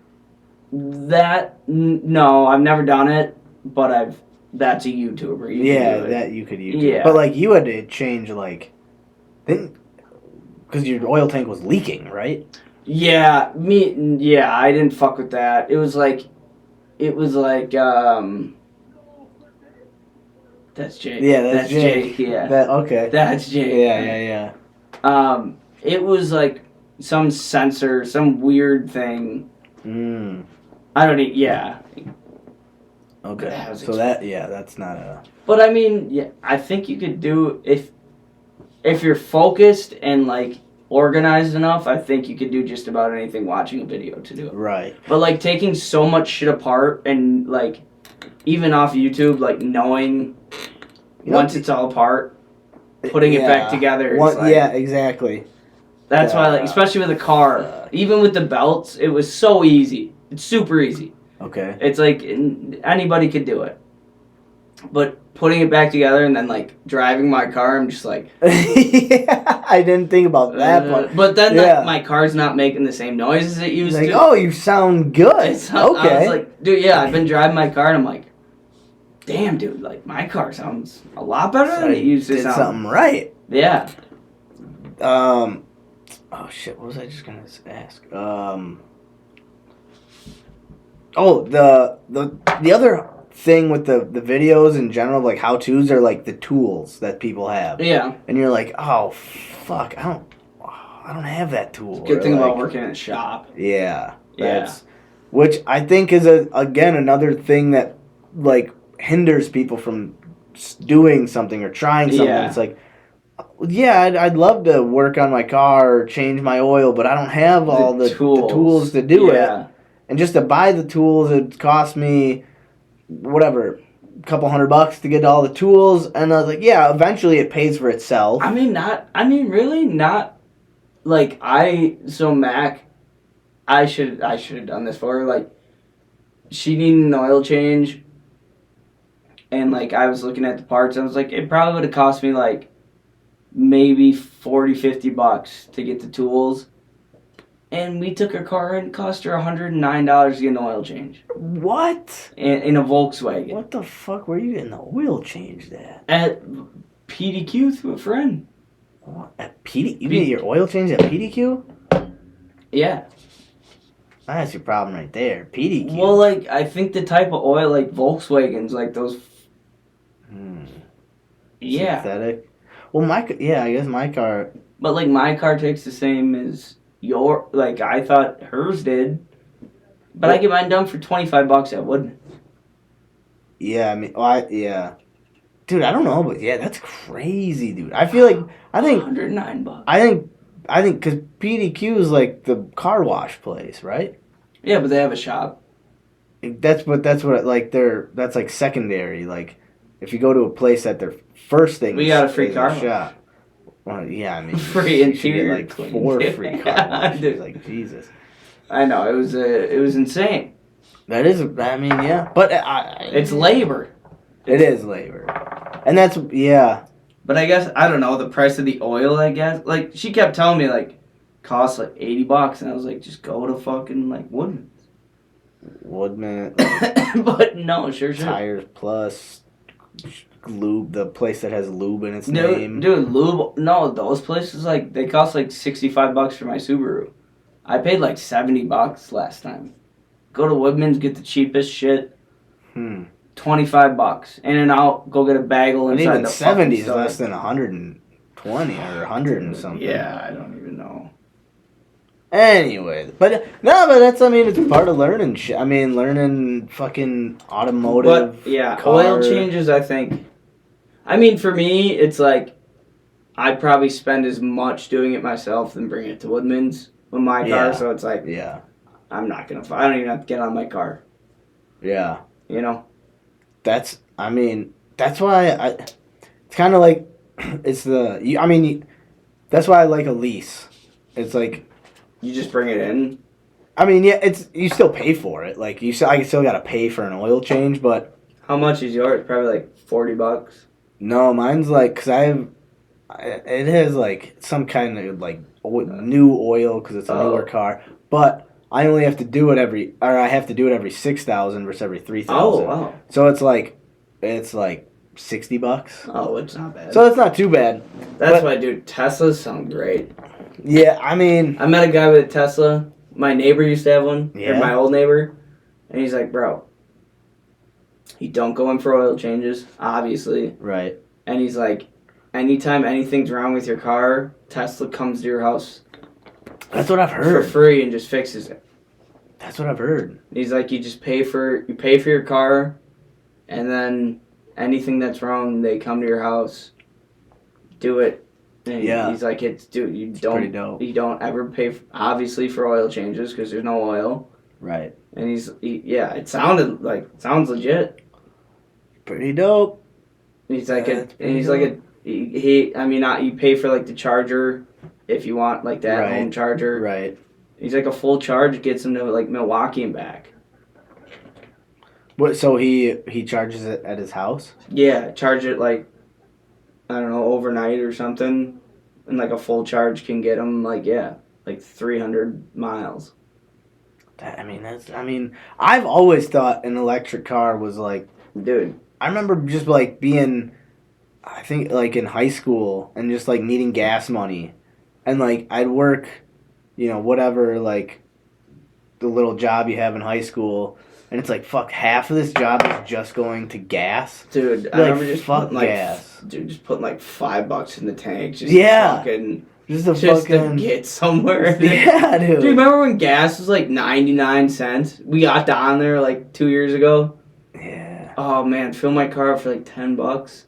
No, I've never done it, but that's a YouTuber. That you could YouTube. Yeah. But, like, you had to change, like... Because your oil tank was leaking, right? Yeah, I didn't fuck with that. It was like, that's Jake. Yeah, that's Jake. Yeah. Okay. That's Jake. Yeah. It was like some sensor, some weird thing. I don't even, yeah. Okay. That was So that's not a. But I mean, yeah, I think you could do if you're focused and like organized enough. I think you could do just about anything watching a video to do it. Right. But like taking so much shit apart and like even off YouTube, like knowing once it's all apart, putting it back together. It's like, yeah, exactly. That's why, like, especially with a car, even with the belts, it was so easy. It's super easy. Okay. It's like anybody could do it. But putting it back together and then like driving my car, I'm just like, yeah, I didn't think about that part. But then like, my car's not making the same noise as it used like, to. oh, you sound good. Okay. I was like, dude, yeah, I've been driving my car and I'm like, damn, dude, like my car sounds a lot better than it used to sound. Did something right. Yeah. Oh shit! What was I just gonna ask? Oh, the other thing with the videos in general, like how tos, are like the tools that people have. Yeah. And you're like, oh fuck, I don't have that tool. Good thing like, about working in a shop. Yeah. Yeah. Which I think is again another thing that like hinders people from doing something or trying something. Yeah. It's like, yeah, I'd love to work on my car or change my oil, but I don't have all the tools to do it. And just to buy the tools, it cost me whatever, a couple $100 to get all the tools. And I was like, yeah, eventually it pays for itself. Really not like Mac, I should have done this for her. Like, she needed an oil change. And like I was looking at the parts, I was like, it probably would have cost me like maybe $40-$50 to get the tools. And we took her car and it cost her $109 to get an oil change. What? In a Volkswagen. What the fuck were you getting the oil changed at? At PDQ through a friend. What? At PD? You get your oil changed at PDQ? Yeah. That's your problem right there. PDQ. Well, like, I think the type of oil, like Volkswagens, like those. Yeah. Synthetic. Well, I guess my car. But like my car takes the same as your. Like I thought hers did. But I get mine done for $25 at Woodman. Yeah, I mean, yeah. Dude, I don't know, but yeah, that's crazy, dude. I feel like I think $109. I think because PDQ is like the car wash place, right? Yeah, but they have a shop. That's what like that's like secondary. Like if you go to a place that their first thing We got a free car shop. Well, yeah, I mean, free you should interior get like clean. 4 free car washes. Dude. Like Jesus. I know it was insane. That is, I mean, yeah, but It's labor. It is labor, and that's But I guess I don't know the price of the oil. I guess like she kept telling me like costs like $80, and I was like, just go to fucking like Woodman. Woodman. But no, sure. Tires Plus, lube, the place that has lube in its name. Dude, lube. No, those places like they cost like $65 for my Subaru. I paid like $70 last time. Go to Woodman's, get the cheapest shit. $25, in and out. Go get a bagel inside and even the 70 is store. less than 120 or 100 and something. Yeah, I don't even know. Anyway, but that's, I mean, it's part of learning shit. I mean, learning fucking automotive. But yeah, car. oil changes. I think. I mean, for me, it's like I'd probably spend as much doing it myself than bringing it to Woodman's with my car. Yeah. So it's like, yeah, I'm not gonna. I don't even have to get on my car. Yeah. You know. That's why it's kind of like, that's why I like a lease. It's like, you just bring it in. I mean, yeah, you still pay for it. Like I still gotta pay for an oil change, but how much is yours? Probably like $40. No, mine's like, cause it has like some kind of like new oil because it's a newer car, but I only have to do it every 6,000 versus every 3,000. Oh, wow. So it's like $60. Oh, it's not bad. So it's not too bad. That's why, dude, Teslas sound great. Yeah, I mean, I met a guy with a Tesla. My neighbor used to have one. Yeah. Or my old neighbor. And he's like, bro, you don't go in for oil changes, obviously. Right. And he's like, anytime anything's wrong with your car, Tesla comes to your house. That's what I've heard. For free and just fixes it. That's what I've heard. And he's like, you pay for your car, and then anything that's wrong, they come to your house, do it. And he's like, dude, you don't ever pay, obviously, for oil changes because there's no oil. Right. And it sounds legit. Pretty dope. He's like you pay for like the charger if you want like that home charger. Right. He's like a full charge gets him to like Milwaukee and back. What? So he charges it at his house? Yeah, charge it like, I don't know, overnight or something, and like a full charge can get him like 300 miles. I've always thought an electric car was like, dude. I remember just like being, I think like in high school and just like needing gas money, and like I'd work, whatever, like the little job you have in high school. And it's like, fuck, half of this job is just going to gas. Dude, I remember just putting gas. Dude, just putting like $5 in the tank. Just to get somewhere. Yeah, dude. Do you remember when gas was like 99 cents? We got down there like 2 years ago. Yeah. Oh man, fill my car up for like $10.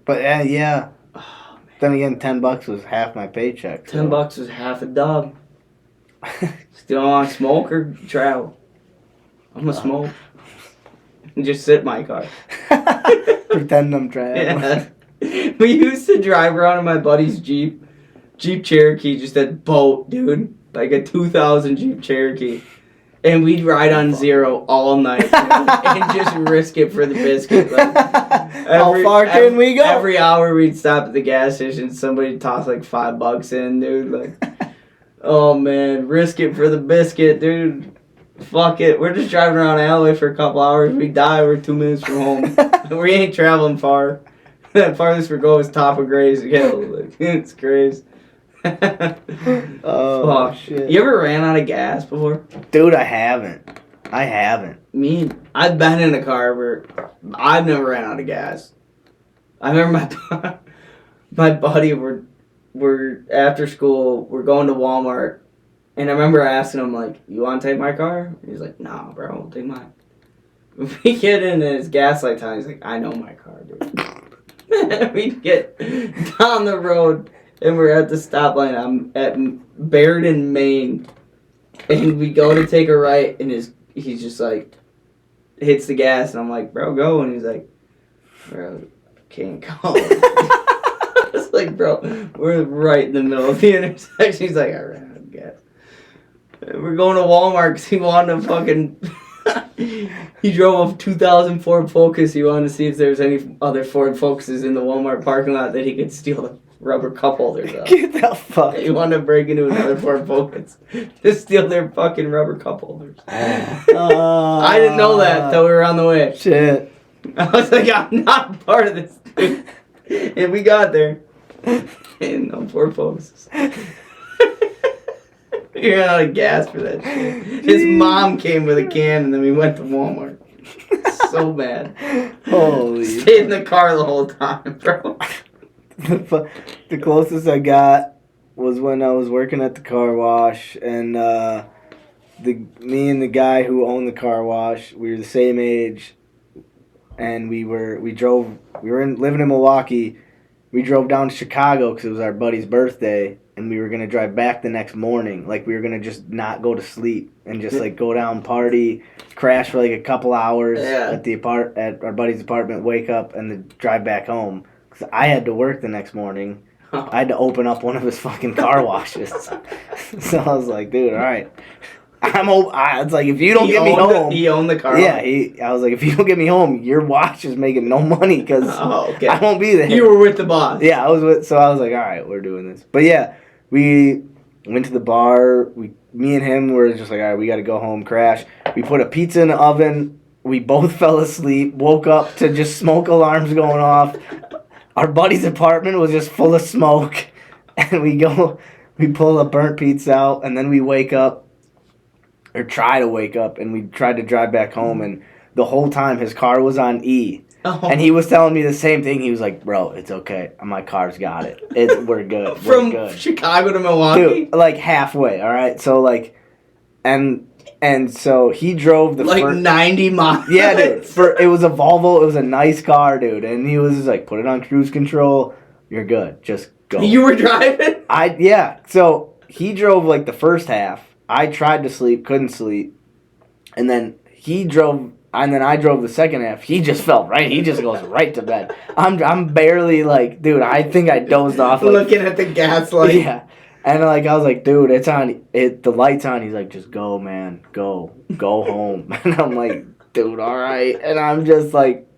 But yeah. Oh, then again, $10 was half my paycheck. $10 was half a dub. Still want to smoke or travel? I'm gonna smoke. And just sit in my car. Pretend I'm traveling. Yeah. We used to drive around in my buddy's Jeep Cherokee, just that boat, dude. Like a 2000 Jeep Cherokee. And we'd ride on zero all night, and just risk it for the biscuit. Like, how far can we go? Every hour we'd stop at the gas station, somebody'd toss like $5 in, dude. Like, oh man, risk it for the biscuit, dude. Fuck it. We're just driving around Alley for a couple hours. We die. We're 2 minutes from home. We ain't traveling far. The farthest we go is top of Gray's Hill. Like, it's crazy. Oh, shit. You ever ran out of gas before? Dude, I haven't. I've been in a car where I've never ran out of gas. I remember my buddy, we're after school, we're going to Walmart. And I remember asking him, like, you want to take my car? He's like, nah, bro, take mine. We get in his gaslight time. He's like, I know my car, dude. We get down the road, and we're at the stoplight. I'm at Baird, Maine. And we go to take a right, and he's just like, hits the gas. And I'm like, bro, go. And he's like, bro, can't go. I was like, bro, we're right in the middle of the intersection. He's like, I ran out of gas. We're going to Walmart because he wanted to fucking... He drove a 2000 Ford Focus. He wanted to see if there's any other Ford Focuses in the Walmart parking lot that he could steal the rubber cup holders of. Get the fuck. He wanted to break into another Ford Focus to steal their fucking rubber cup holders. I didn't know that till we were on the way. Shit. I was like, I'm not part of this, dude. And we got there. And no Ford Focuses. We ran out of gas for that shit. His mom came with a can, and then we went to Walmart. So bad. Holy. Stayed in the car the whole time, bro. The closest I got was when I was working at the car wash, and me and the guy who owned the car wash, we were the same age, and we were living in Milwaukee. We drove down to Chicago because it was our buddy's birthday. And we were going to drive back the next morning. Like, we were going to just not go to sleep and just, like, go down, party, crash for, like, a couple hours at our buddy's apartment, wake up, and then drive back home. Because I had to work the next morning. I had to open up one of his fucking car washes. So I was like, dude, all right. It's like, if you don't get me home... He owned the car. Yeah, I was like, if you don't get me home, your watch is making no money because I won't be there. You were with the boss. Yeah, I was like, all right, we're doing this. But yeah, we went to the bar. Me and him were just like, all right, we got to go home, crash. We put a pizza in the oven. We both fell asleep, woke up to just smoke alarms going off. Our buddy's apartment was just full of smoke. And we pull a burnt pizza out, and then we wake up. Or try to wake up, and we tried to drive back home, and the whole time his car was on E. Oh. And he was telling me the same thing. He was like, bro, it's okay. My car's got it. We're good. From Chicago to Milwaukee? Dude, like halfway, all right? So, like, and And so he drove the Like first 90 miles. Yeah, dude. It was a Volvo. It was a nice car, dude. And he was just like, put it on cruise control. You're good. Just go. You were driving? Yeah. So he drove like the first half. I tried to sleep, couldn't sleep. And then he drove, and then I drove the second half. He just felt right. He just goes right to bed. I'm barely like, dude, I think I dozed off. Like, Looking at the gas light. Yeah. And like I was like, dude, it's on. The light's on. He's like, just go, man, go home. And I'm like, dude, all right. And I'm just like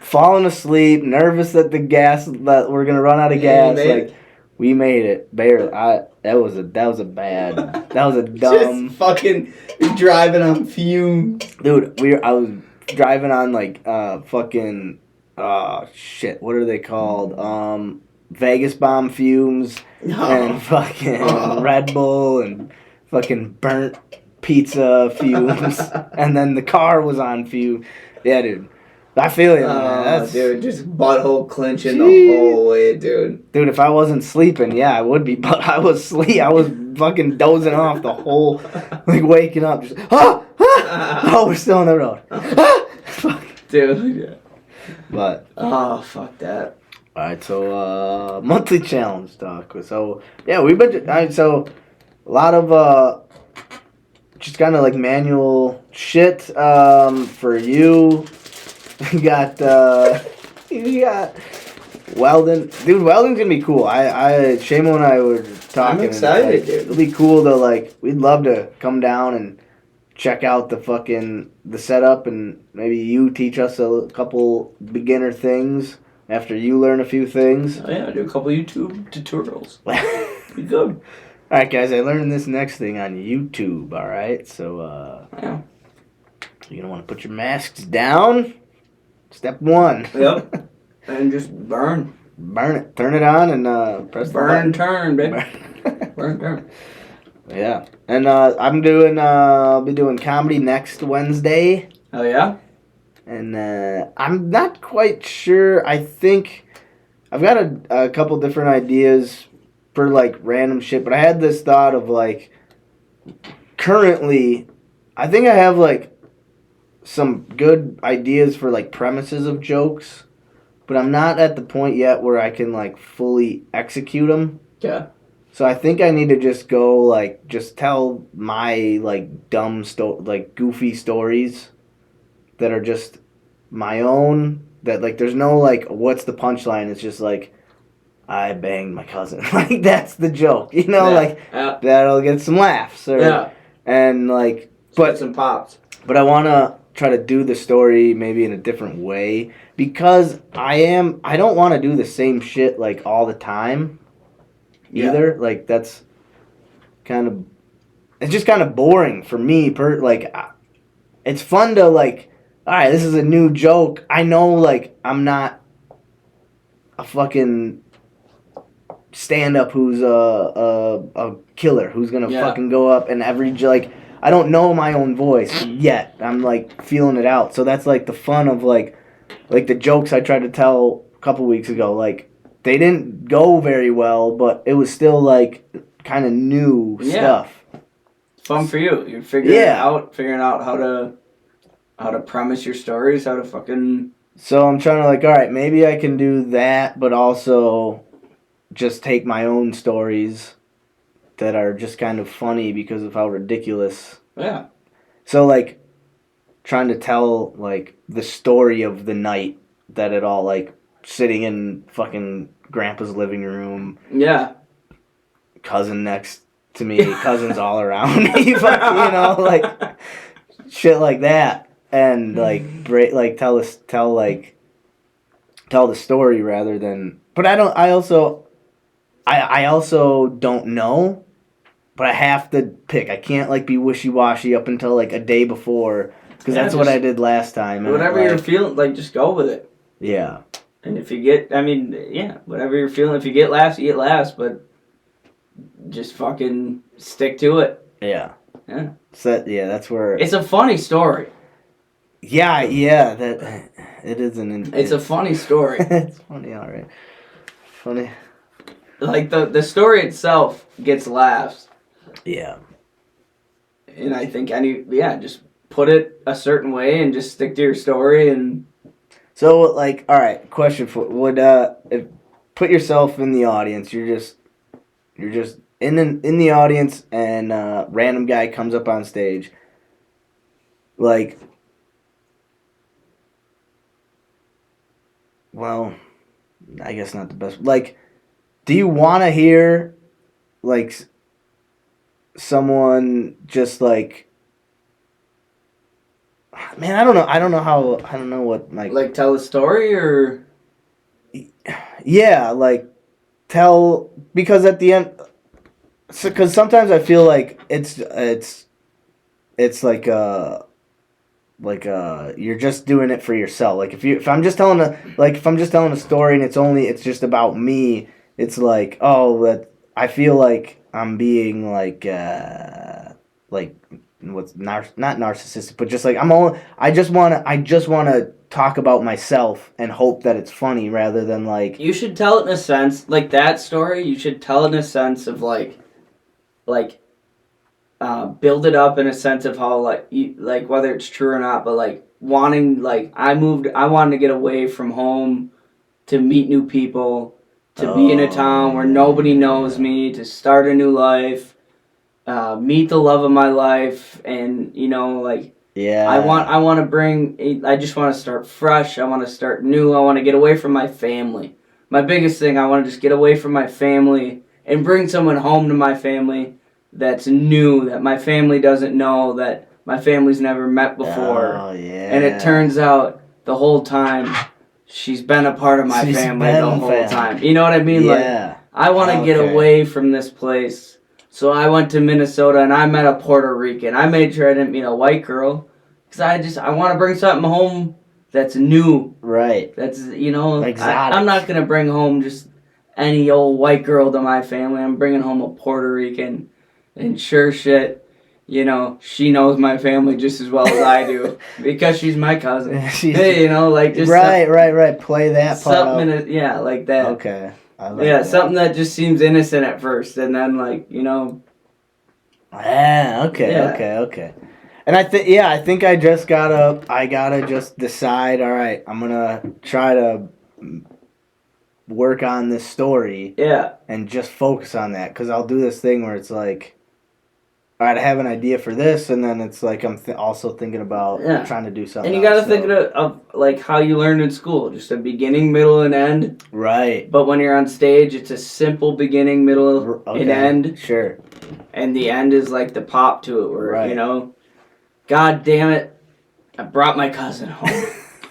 falling asleep, nervous that that we're gonna run out of gas. Like, we made it barely. That was a dumb. Just fucking driving on fumes. Dude, I was driving on like fucking shit. What are they called? Vegas bomb fumes. And fucking Red Bull and fucking burnt pizza fumes. And then the car was on fumes. Yeah, dude. I feel you, man. Dude, just butthole clenching the whole way, dude. Dude, if I wasn't sleeping, yeah, I would be. But I was I was fucking dozing off the whole, like waking up. Just, oh, we're still on the road. Dude, yeah. But. Oh, fuck that. Alright, so monthly challenge talk. So yeah, we've been so a lot of just kind of like manual shit for you. You got welding. Dude, welding's gonna be cool. Shamo and I were talking. I'm excited, like, dude. It'll be cool to like. We'd love to come down and check out the setup, and maybe you teach us a couple beginner things. After you learn a few things. Oh yeah, do a couple YouTube tutorials. Be good. Alright guys, I learned this next thing on YouTube, alright? So yeah. You're gonna want to put your masks down. Step 1. Yep. And just burn. Burn it. Turn it on and press burn, the button. turn, baby. Burn, turn. Yeah. And I'll be doing comedy next Wednesday. Oh yeah? And I'm not quite sure. I think I've got a couple different ideas for like random shit, but I had this thought of like currently I think I have like some good ideas for like premises of jokes, but I'm not at the point yet where I can like fully execute them. Yeah. So I think I need to just go like just tell my like dumb like goofy stories that are just my own, that like there's no like what's the punchline, it's just like I banged my cousin. Like that's the joke, you know, that'll get some laughs and like but some pops. But I want to try to do the story maybe in a different way because I don't want to do the same shit like all the time either. Like that's it's just kind of boring for me it's fun to like, all right, this is a new joke. I know, like, I'm not a fucking stand-up who's a killer, who's gonna fucking go up and like, I don't know my own voice yet. I'm, like, feeling it out. So that's, like, the fun of, like the jokes I tried to tell a couple weeks ago. Like, they didn't go very well, but it was still, like, kind of new stuff. Fun for you. You're figuring out how to premise your stories, how to fucking... So I'm trying to like, all right, maybe I can do that, but also just take my own stories that are just kind of funny because of how ridiculous. Yeah. So like, trying to tell like the story of the night that it all like sitting in fucking grandpa's living room. Yeah. Cousin next to me, cousins all around me, you know, like shit like that. And like tell the story rather than. But I also don't know. But I have to pick. I can't like be wishy-washy up until like a day before because that's what I did last time. Whatever you're feeling, like just go with it. Yeah. And if you get, whatever you're feeling. If you get laughs, you get laughs. But just fucking stick to it. Yeah. Yeah. So that's where. It's a funny story. Yeah, that it is It's a funny story. It's funny, all right. Funny. Like the story itself gets laughs. Yeah. And I think just put it a certain way and just stick to your story. And So, like, all right, question put yourself in the audience. You're just in the audience, and random guy comes up on stage. Like, well, I guess not the best. Like, do you want to hear, like, someone just like, man, I don't know. I don't know what like tell a story or yeah, like tell, because at the end, because sometimes I feel like it's you're just doing it for yourself. Like if I'm just telling a story and it's just about me, it's like, oh, that I feel like I'm being like not narcissistic, but just like I just wanna talk about myself and hope that it's funny rather than like. you should tell it in a sense like that story. You should tell it in a sense of like build it up in a sense of how like whether it's true or not, but like wanting like I wanted to get away from home to meet new people, to be in a town where nobody knows me, to start a new life, meet the love of my life, and like Yeah. I want to bring. I just want to start fresh. I want to start new. I want to get away from my family. My biggest thing, I want to just get away from my family and bring someone home to my family that's new, that my family doesn't know, that my family's never met before. Oh yeah. And it turns out the whole time she's been a part of my family the whole time. You know what I mean? Yeah. Like I want to get away from this place. So I went to Minnesota and I met a Puerto Rican. I made sure I didn't meet a white girl because I want to bring something home that's new. Right. That's exotic. Exotic. I'm not gonna bring home just any old white girl to my family. I'm bringing home a Puerto Rican, and sure shit, she knows my family just as well as I do because she's my cousin. Hey, like just right. Play that part out. Something, like that. Okay. I like that. Something that just seems innocent at first, and then Yeah. Okay. And I think I gotta just decide. All right, I'm gonna try to work on this story. Yeah. And just focus on that, because I'll do this thing where it's like, all right, I have an idea for this, and then it's like I'm also thinking about trying to do something. And you got to think of like how you learned in school, just a beginning, middle, and end. Right. But when you're on stage, it's a simple beginning, middle, and end. Sure. And the end is like the pop to it, where God damn it, I brought my cousin home.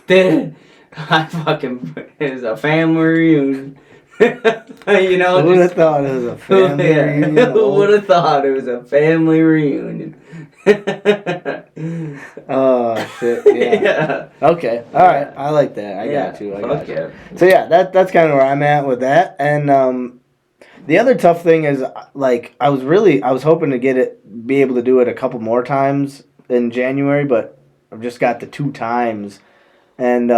It was a family reunion. Who would have thought it was a family reunion? Who would have thought it was a family reunion? Oh shit! Yeah. Okay. All right. I like that. I got you. So that's kind of where I'm at with that. And the other tough thing is, like, I was hoping to be able to do it a couple more times in January, but I've just got the 2 times, and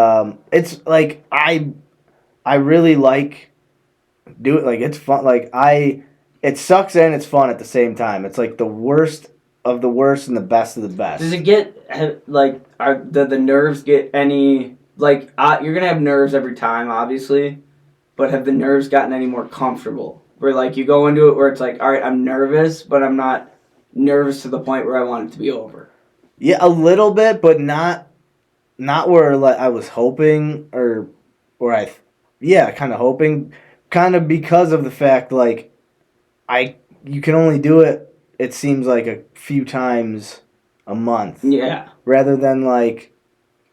it's like I really like. Do it, like, it's fun. Like, it sucks and it's fun at the same time. It's like the worst of the worst and the best of the best. Does it get like the nerves get any like you're gonna have nerves every time, obviously, but have the nerves gotten any more comfortable? Where like you go into it where it's like, all right, I'm nervous, but I'm not nervous to the point where I want it to be over. Yeah, a little bit, but not where like I was hoping or kind of hoping. Kind of because of the fact, like, you can only do it seems like a few times a month. Yeah. Rather than, like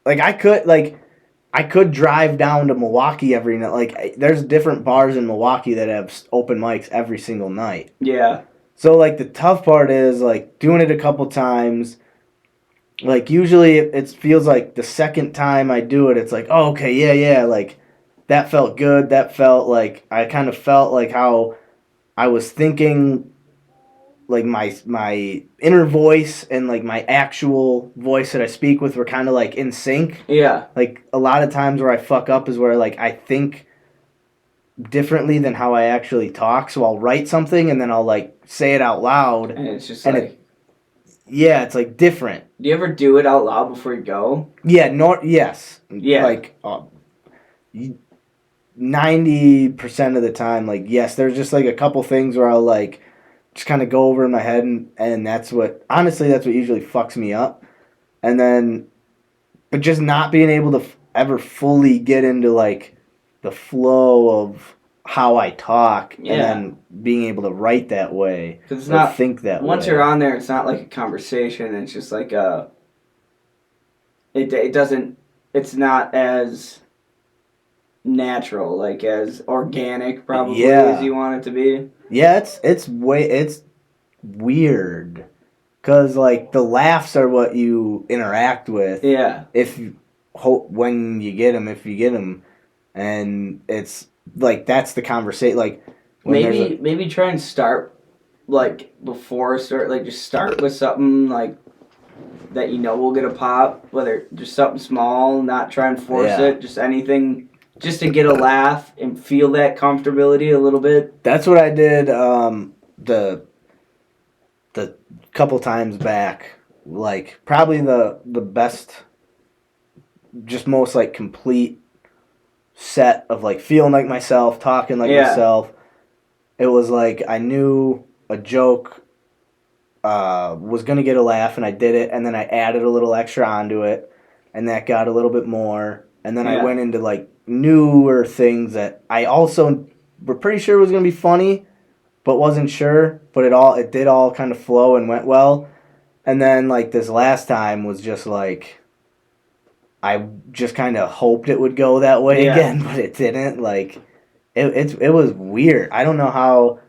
I could drive down to Milwaukee every night. Like, there's different bars in Milwaukee that have open mics every single night. Yeah. So, like, the tough part is, like, doing it a couple times. Like, usually it feels like the second time I do it, it's like, oh, okay, yeah, like, that felt good. That felt like I kind of felt like how I was thinking, like my inner voice and like my actual voice that I speak with were kind of like in sync. Yeah. Like a lot of times where I fuck up is where like I think differently than how I actually talk. So I'll write something and then I'll like say it out loud. And it's just yeah, it's like different. Do you ever do it out loud before you go? Yeah, yes. Yeah. Like 90% of the time, like, yes, there's just like a couple things where I'll like just kind of go over in my head, and that's what usually fucks me up. And then, but just not being able to ever fully get into like the flow of how I talk, and then being able to write that way, because it's or not think that way. Once you're on there, it's not like a conversation. It's just like it's not as natural, like as organic probably as you want it to be. Yeah, it's weird, because like the laughs are what you interact with. Yeah. When you get them, and it's like that's the conversation. Like maybe try and start like before start like just start with something like that will get a pop, whether just something small, not try and force it, just anything. Just to get a laugh and feel that comfortability a little bit. That's what I did the couple times back. Like, probably the best, just most, like, complete set of, like, feeling like myself, talking like myself. It was like I knew a joke was going to get a laugh, and I did it, and then I added a little extra onto it, and that got a little bit more. And then I went into, like, newer things that I also were pretty sure was going to be funny, but wasn't sure. But it did all kind of flow and went well. And then, like, this last time was just, like, I just kind of hoped it would go that way again, but it didn't. Like, it was weird. I don't know how...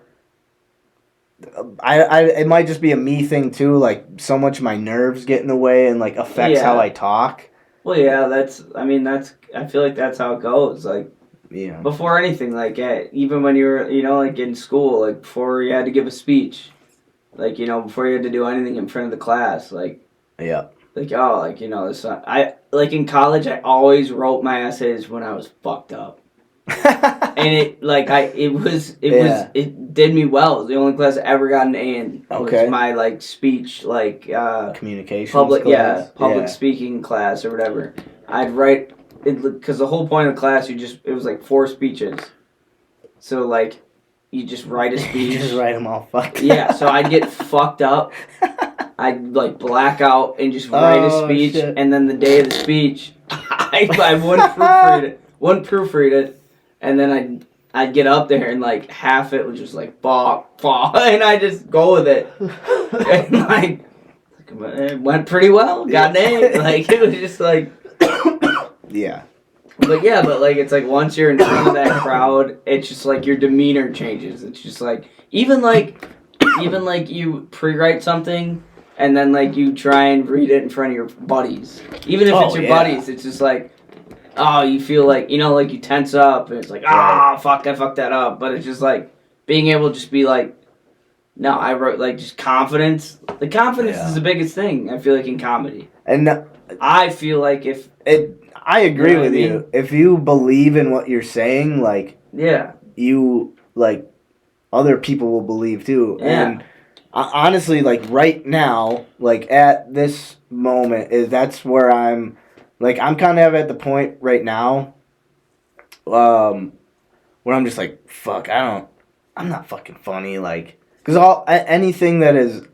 it might just be a me thing, too. Like, so much my nerves get in the way and, like, affects how I talk. Well, yeah, I feel like that's how it goes. Like, before anything, like, even when you were, like, in school, like, before you had to give a speech, like, before you had to do anything in front of the class, like, like, this, like, in college, I always wrote my essays when I was fucked up. And it did me well. It was the only class I ever got an A in. Okay. Was my, like, speech, like, communications class. public speaking class or whatever. I'd write it, because the whole point of the class, it was like 4 speeches. So, like, you just write a speech. You just write them all fucked up. Yeah, so I'd get fucked up. I'd, like, black out and just write a speech. Shit. And then the day of the speech, I wouldn't proofread it. And then I'd get up there and, like, half it was just, like, fall. And I just go with it. And, like, it went pretty well. Got an A. Like, it was just, like... Yeah. But, like, it's, like, once you're in front of that crowd, it's just, like, your demeanor changes. It's just, like... Even, like, you pre-write something, and then, like, you try and read it in front of your buddies. Even if it's your buddies, it's just, like... Oh, you feel like, like you tense up, and it's like, fuck, I fucked that up. But it's just like, being able to just be like, no, I wrote, like, just confidence. The confidence is the biggest thing, I feel like, in comedy. And I feel like I agree with you. If you believe in what you're saying, like, you, like, other people will believe too. Yeah. And honestly, like, right now, like, at this moment, that's where I'm... Like, I'm kind of at the point right now where I'm just like, fuck, I'm not fucking funny. Like, because anything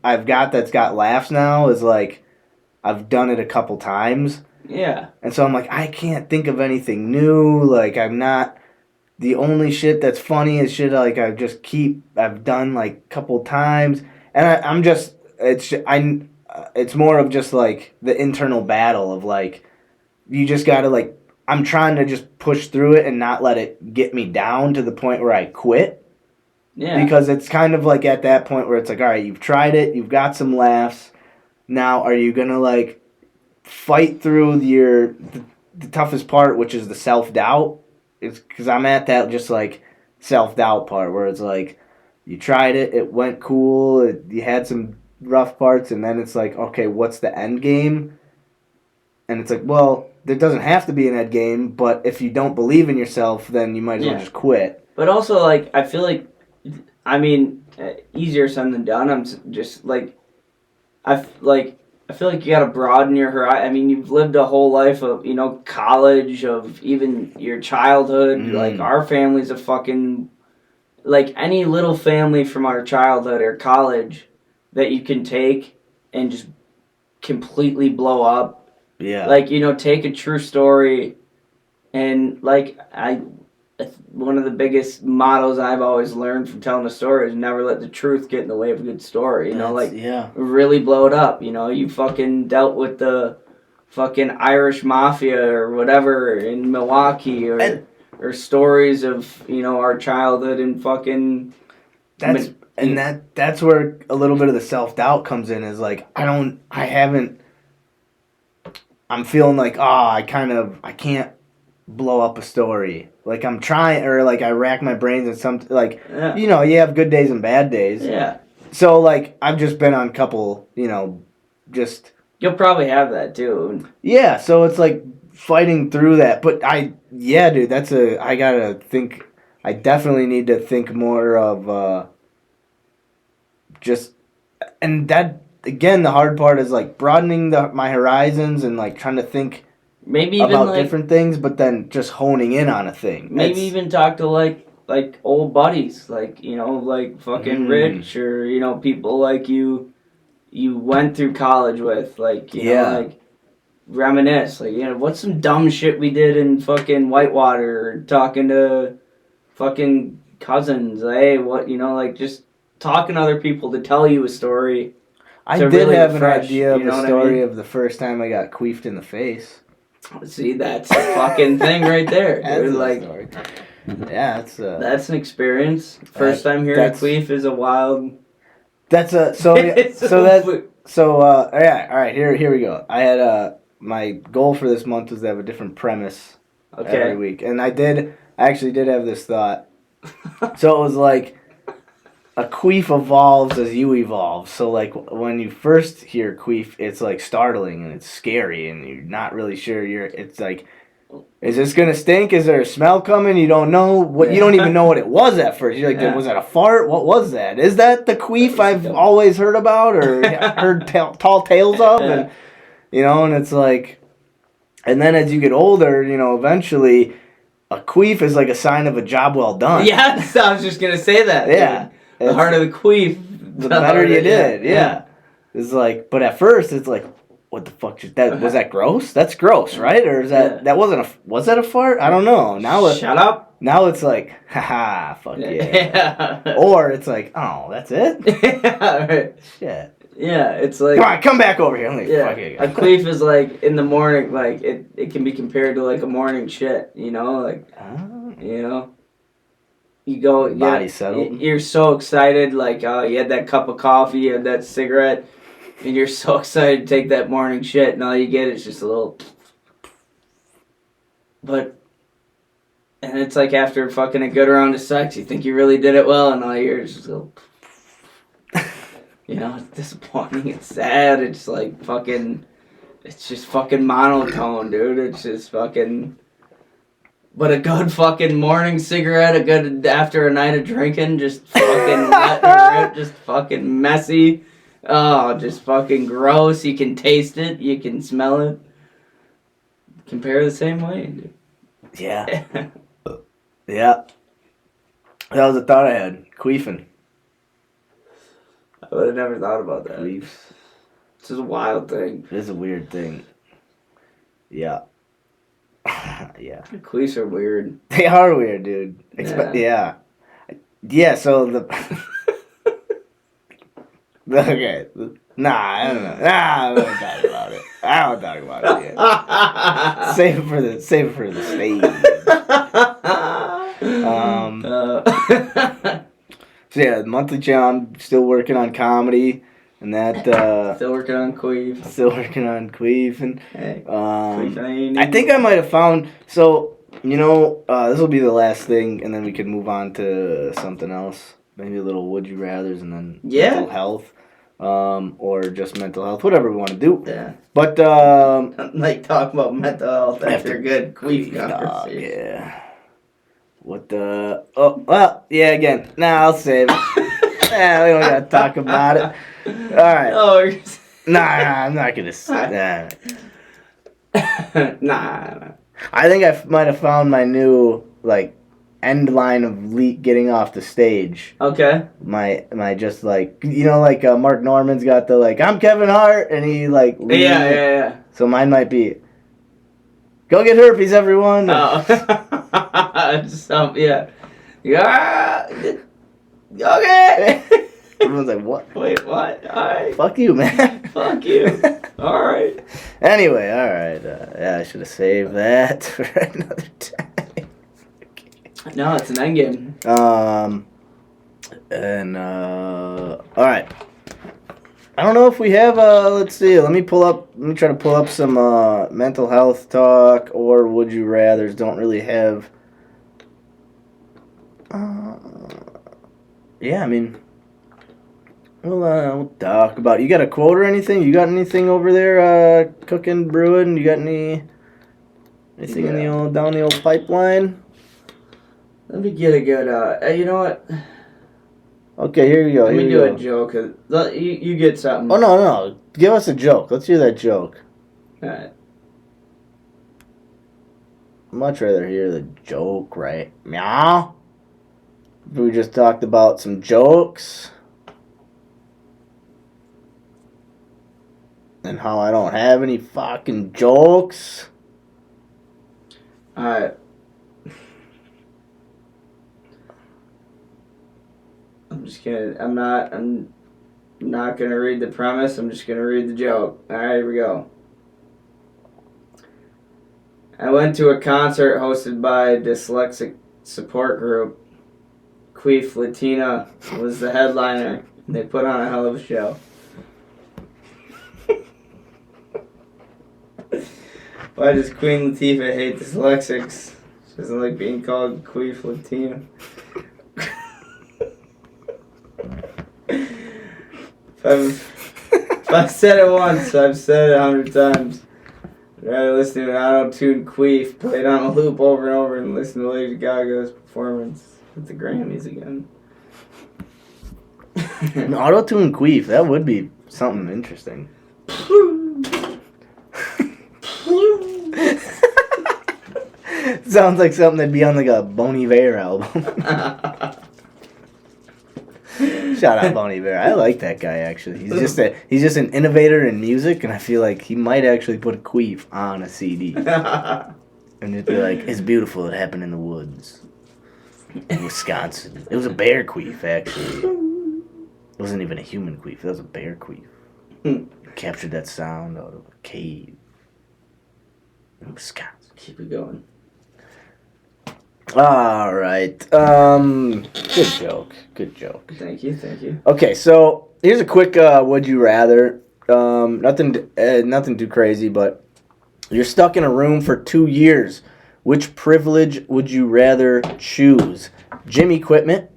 I've got that's got laughs now is like, I've done it a couple times. Yeah. And so I'm like, I can't think of anything new. Like, I'm not, the only shit that's funny is shit like I've done like a couple times. And it's more of just like the internal battle of like, you just gotta, like, I'm trying to just push through it and not let it get me down to the point where I quit. Yeah. Because it's kind of like at that point where it's like, all right, you've tried it, you've got some laughs. Now, are you gonna, like, fight through the toughest part, which is the self-doubt? It's because I'm at that just, like, self-doubt part where it's like, you tried it, it went cool, you had some rough parts, and then it's like, okay, what's the end game? And it's like, well, there doesn't have to be an end game, but if you don't believe in yourself, then you might as well just quit. But also, like, I feel like, I mean, easier said than done. I'm just, like, I feel like you gotta broaden your horizon. I mean, you've lived a whole life of, college, of even your childhood. Like, our family's a fucking, like, any little family from our childhood or college that you can take and just completely blow up. Yeah. Like, take a true story and, like, one of the biggest mottos I've always learned from telling a story is never let the truth get in the way of a good story. Really blow it up. You fucking dealt with the fucking Irish mafia or whatever in Milwaukee, or stories of our childhood and fucking. That's where a little bit of the self-doubt comes in. Is like I'm feeling like I can't blow up a story. Like I'm trying, or like I rack my brains and you have good days and bad days. Yeah. So like I've just been on a couple, just. You'll probably have that too. Yeah, so it's like fighting through that. But dude, I gotta think. I definitely need to think more of and that again, the hard part is like broadening my horizons and like trying to think. Maybe even about different things, but then just honing in on a thing. Maybe even talk to like old buddies, like fucking Rich, or people like you went through college with, like like reminisce, like what's some dumb shit we did in fucking Whitewater, or talking to fucking cousins, hey, what like just talking to other people to tell you a story. I did really have an idea of the story of the first time I got queefed in the face. See, that's a fucking thing right there, dude. Like, yeah, that's an experience. First time hearing queef is a wild. Yeah. All right. Here we go. I had my goal for this month was to have a different premise every week, and I actually did have this thought. So it was like, a queef evolves as you evolve. So, like, when you first hear queef, it's, like, startling and it's scary and you're not really sure. It's like, is this going to stink? Is there a smell coming? You don't know. You don't even know what it was at first. You're like, was that a fart? What was that? Is that the queef I've always heard about or heard tall tales of? And, and it's like, and then as you get older, eventually, a queef is like a sign of a job well done. Yes, I was just going to say that. Yeah. Dude. The harder the queef, the better you did. Yeah. It's like, but at first it's like, what the fuck? Was that gross? That's gross, right? Or is that was that a fart? I don't know. Shut up. Now it's like, haha, fuck yeah. Or it's like, oh, that's it? Yeah, right. Shit. Yeah, it's like, come on, come back over here. Fuck you. A queef is like in the morning, like it can be compared to like a morning shit, like, you go, body settled. You're so excited, like, you had that cup of coffee, you had that cigarette, and you're so excited to take that morning shit, and all you get is just a little. And it's like after fucking a good round of sex, you think you really did it well, and all you hear is just a little. It's disappointing, it's sad, it's like fucking. It's just fucking monotone, dude. It's just fucking. But a good fucking morning cigarette, after a night of drinking, just fucking wet and rip, just fucking messy. Oh, just fucking gross. You can taste it. You can smell it. Compare the same way, dude. Yeah. Yeah. That was a thought I had. Queefing. I would have never thought about that. Queefs. It's just a wild thing. It is a weird thing. Yeah. Yeah. Queefs are weird. They are weird, dude. Yeah. Yeah, so okay. Nah, I don't know. Nah, I don't talk about it. I don't talk about it yet. Save it for the stage. So yeah, monthly channel, I'm still working on comedy. And that still working on queef. And I think I might have found this will be the last thing, and then we can move on to something else. Maybe a little would you rather's, and then mental health, or just mental health, whatever we want to do. Yeah. But like talking about mental health after a good queef conversation. Yeah. What the? Oh well, yeah. Again, I'll save it. We don't gotta talk about it. All right. Oh, Nah, I'm not gonna say that. Nah. I think I might have found my new like end line of getting off the stage. Okay. My just like like Mark Norman's got the like I'm Kevin Hart and he like Yeah. So mine might be go get herpes everyone. Oh. Yeah. Okay. Everyone's like what? Wait, what? Alright. Fuck you, man. Fuck you. Alright. Anyway, all right. Yeah, I should have saved that for another time. No, it's an endgame. All right. I don't know if we have let's see. Let me try to pull up some mental health talk or would you rathers. Don't really have yeah, I mean we'll talk about it. You got a quote or anything? You got anything over there cooking, brewing? You got anything in down the old pipeline? Let me get a good, you know what? Okay, here you go. Let me do a joke. You get something. Oh, no. Give us a joke. Let's hear that joke. Alright. I'd much rather hear the joke, right? Meow. We just talked about some jokes. And how I don't have any fucking jokes. Alright. I'm not gonna read the premise, I'm just gonna read the joke. Alright, here we go. I went to a concert hosted by a dyslexic support group. Queef Latina was the headliner. They put on a hell of a show. Why does Queen Latifah hate dyslexics? She doesn't like being called Queef Latina. If I've said it once, I've said it 100 times. I'd rather listen to an auto-tuned queef played on a loop over and over and listen to Lady Gaga's performance at the Grammys again. An auto-tune queef. That would be something interesting. Sounds like something that'd be on like a Bon Iver album. Shout out Bon Iver. I like that guy actually. He's just an innovator in music, and I feel like he might actually put a queef on a CD and just be like, "It's beautiful. It happened in the woods, in Wisconsin. It was a bear queef actually. It wasn't even a human queef. It was a bear queef. Captured that sound out of a cave in Wisconsin. Keep it going. All right. Good joke. Thank you. Okay, so here's a quick would you rather. Nothing too crazy, but you're stuck in a room for 2 years. Which privilege would you rather choose? Gym equipment,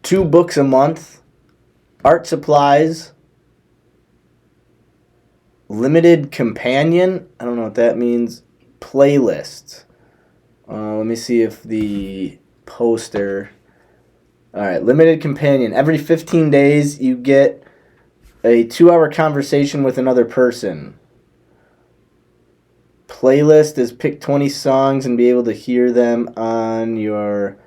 2 books a month, art supplies, limited companion. I don't know what that means. Playlists. Let me see if the poster. All right, limited companion. Every 15 days, you get a 2-hour conversation with another person. Playlist is pick 20 songs and be able to hear them on your.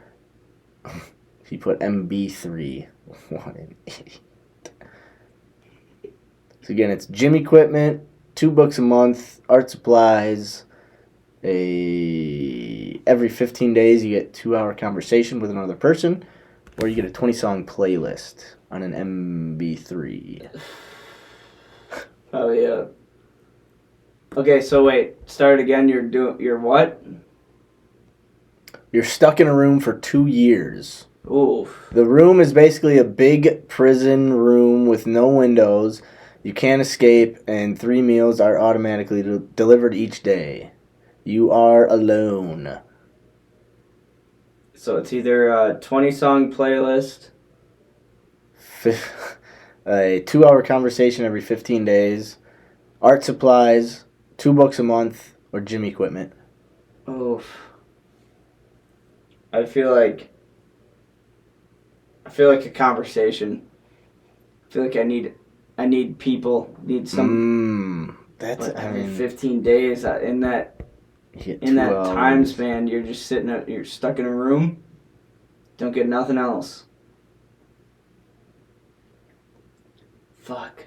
He put MB3. What an idiot. So again, it's gym equipment, 2 books a month, art supplies. Every 15 days you get 2-hour conversation with another person, or you get a 20-song playlist on an MB3. Oh yeah. Okay, so wait, start again. You're what? You're stuck in a room for 2 years. Oof. The room is basically a big prison room with no windows. You can't escape, and 3 meals are automatically delivered each day. You are alone. So it's either a 20-song playlist. A 2-hour conversation every 15 days. Art supplies, 2 books a month, or gym equipment. Oof. I feel like a conversation. I feel like I need I need people. Need some. That's But every 15 days in that time span, you're just you're stuck in a room. Don't get nothing else. Fuck.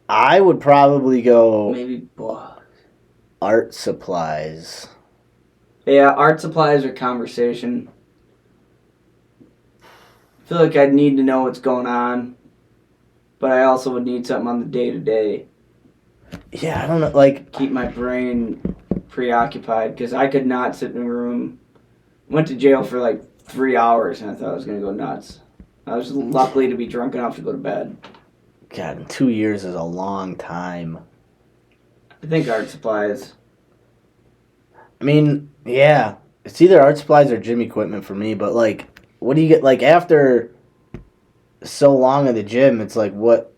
I would probably go Maybe books. art supplies. Yeah, art supplies or conversation. I feel like I'd need to know what's going on, but I also would need something on the day to day. Yeah, I don't know. Like, keep my brain preoccupied because I could not sit in a room. Went to jail for like 3 hours and I thought I was gonna go nuts. I was luckily to be drunk enough to go to bed. God, 2 years is a long time. I think art supplies. I mean, yeah, it's either art supplies or gym equipment for me. But like, what do you get? Like after so long in the gym, it's like what?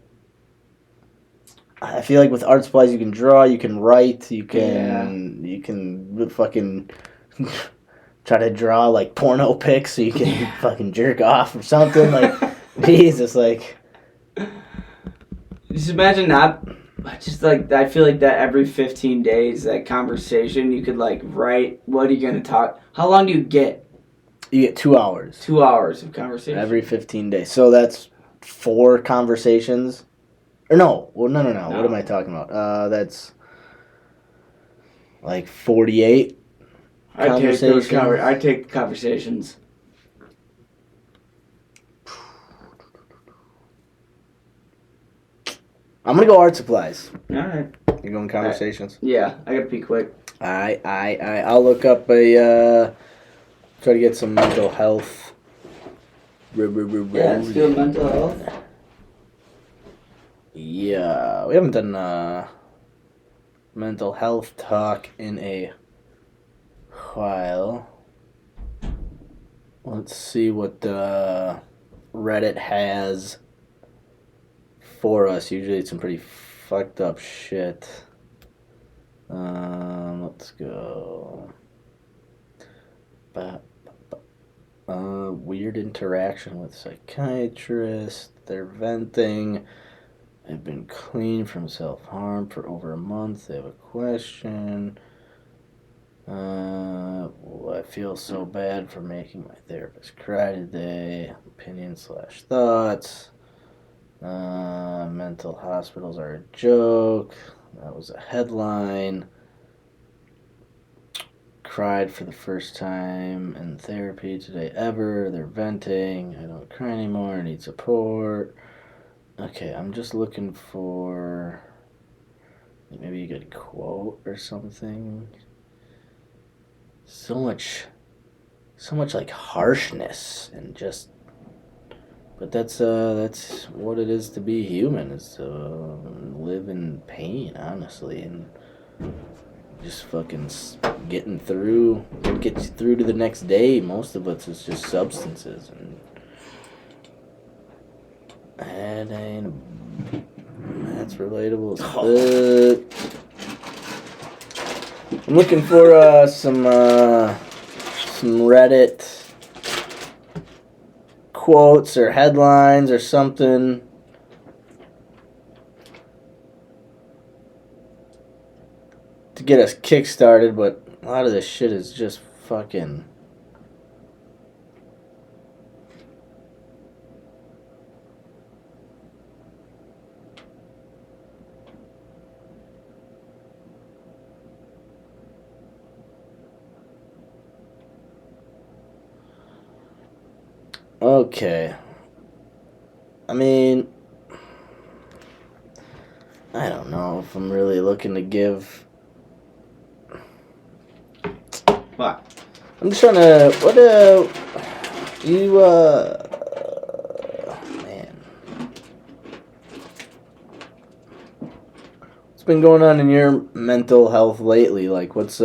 I feel like with art supplies, you can draw, you can write, you can fucking try to draw like porno pics so you can fucking jerk off or something. Like, Jesus, like. Just imagine not. Just like I feel like that every 15 days, that conversation you could like write. What are you gonna talk? How long do you get? You get 2 hours. 2 hours of conversation Every 15 days. So that's 4 conversations. Or no. Well, no. What am I talking about? That's like 48 conversations. I'd take the conversations. I'm going to go art supplies. All right. You're going conversations? Yeah, I gotta pee quick. I'll look up a... try to get some mental health. Yeah, let's do mental health. Yeah, we haven't done mental health talk in a while. Let's see what Reddit has for us. Usually it's some pretty fucked up shit. Let's go. Weird interaction with psychiatrist. They're venting. They've been clean from self-harm for over a month. They have a question. I feel so bad for making my therapist cry today. Opinion/thoughts. Mental hospitals are a joke. That was a headline. Cried for the first time in therapy today ever. They're venting. I don't cry anymore. I need support. Okay, I'm just looking for maybe a good quote or something. So much like harshness and just. But that's what it is to be human, is to live in pain, honestly, and just fucking getting through. What gets you through to the next day? Most of us is just substances, and that's relatable as fuck. I'm looking for some Reddit quotes or headlines or something. To get us kick-started, but a lot of this shit is just fucking... Okay. I mean, I don't know if I'm really looking to give... What? I'm just trying to... man. What's been going on in your mental health lately? Like, what's,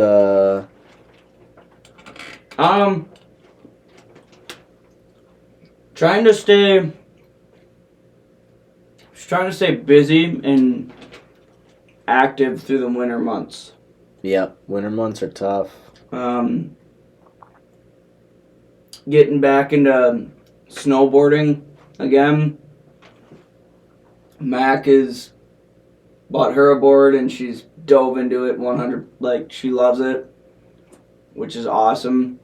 Trying to stay busy and active through the winter months. Yep, winter months are tough. Getting back into snowboarding again. Mac is bought her a board and she's dove into it 100. Like she loves it, which is awesome.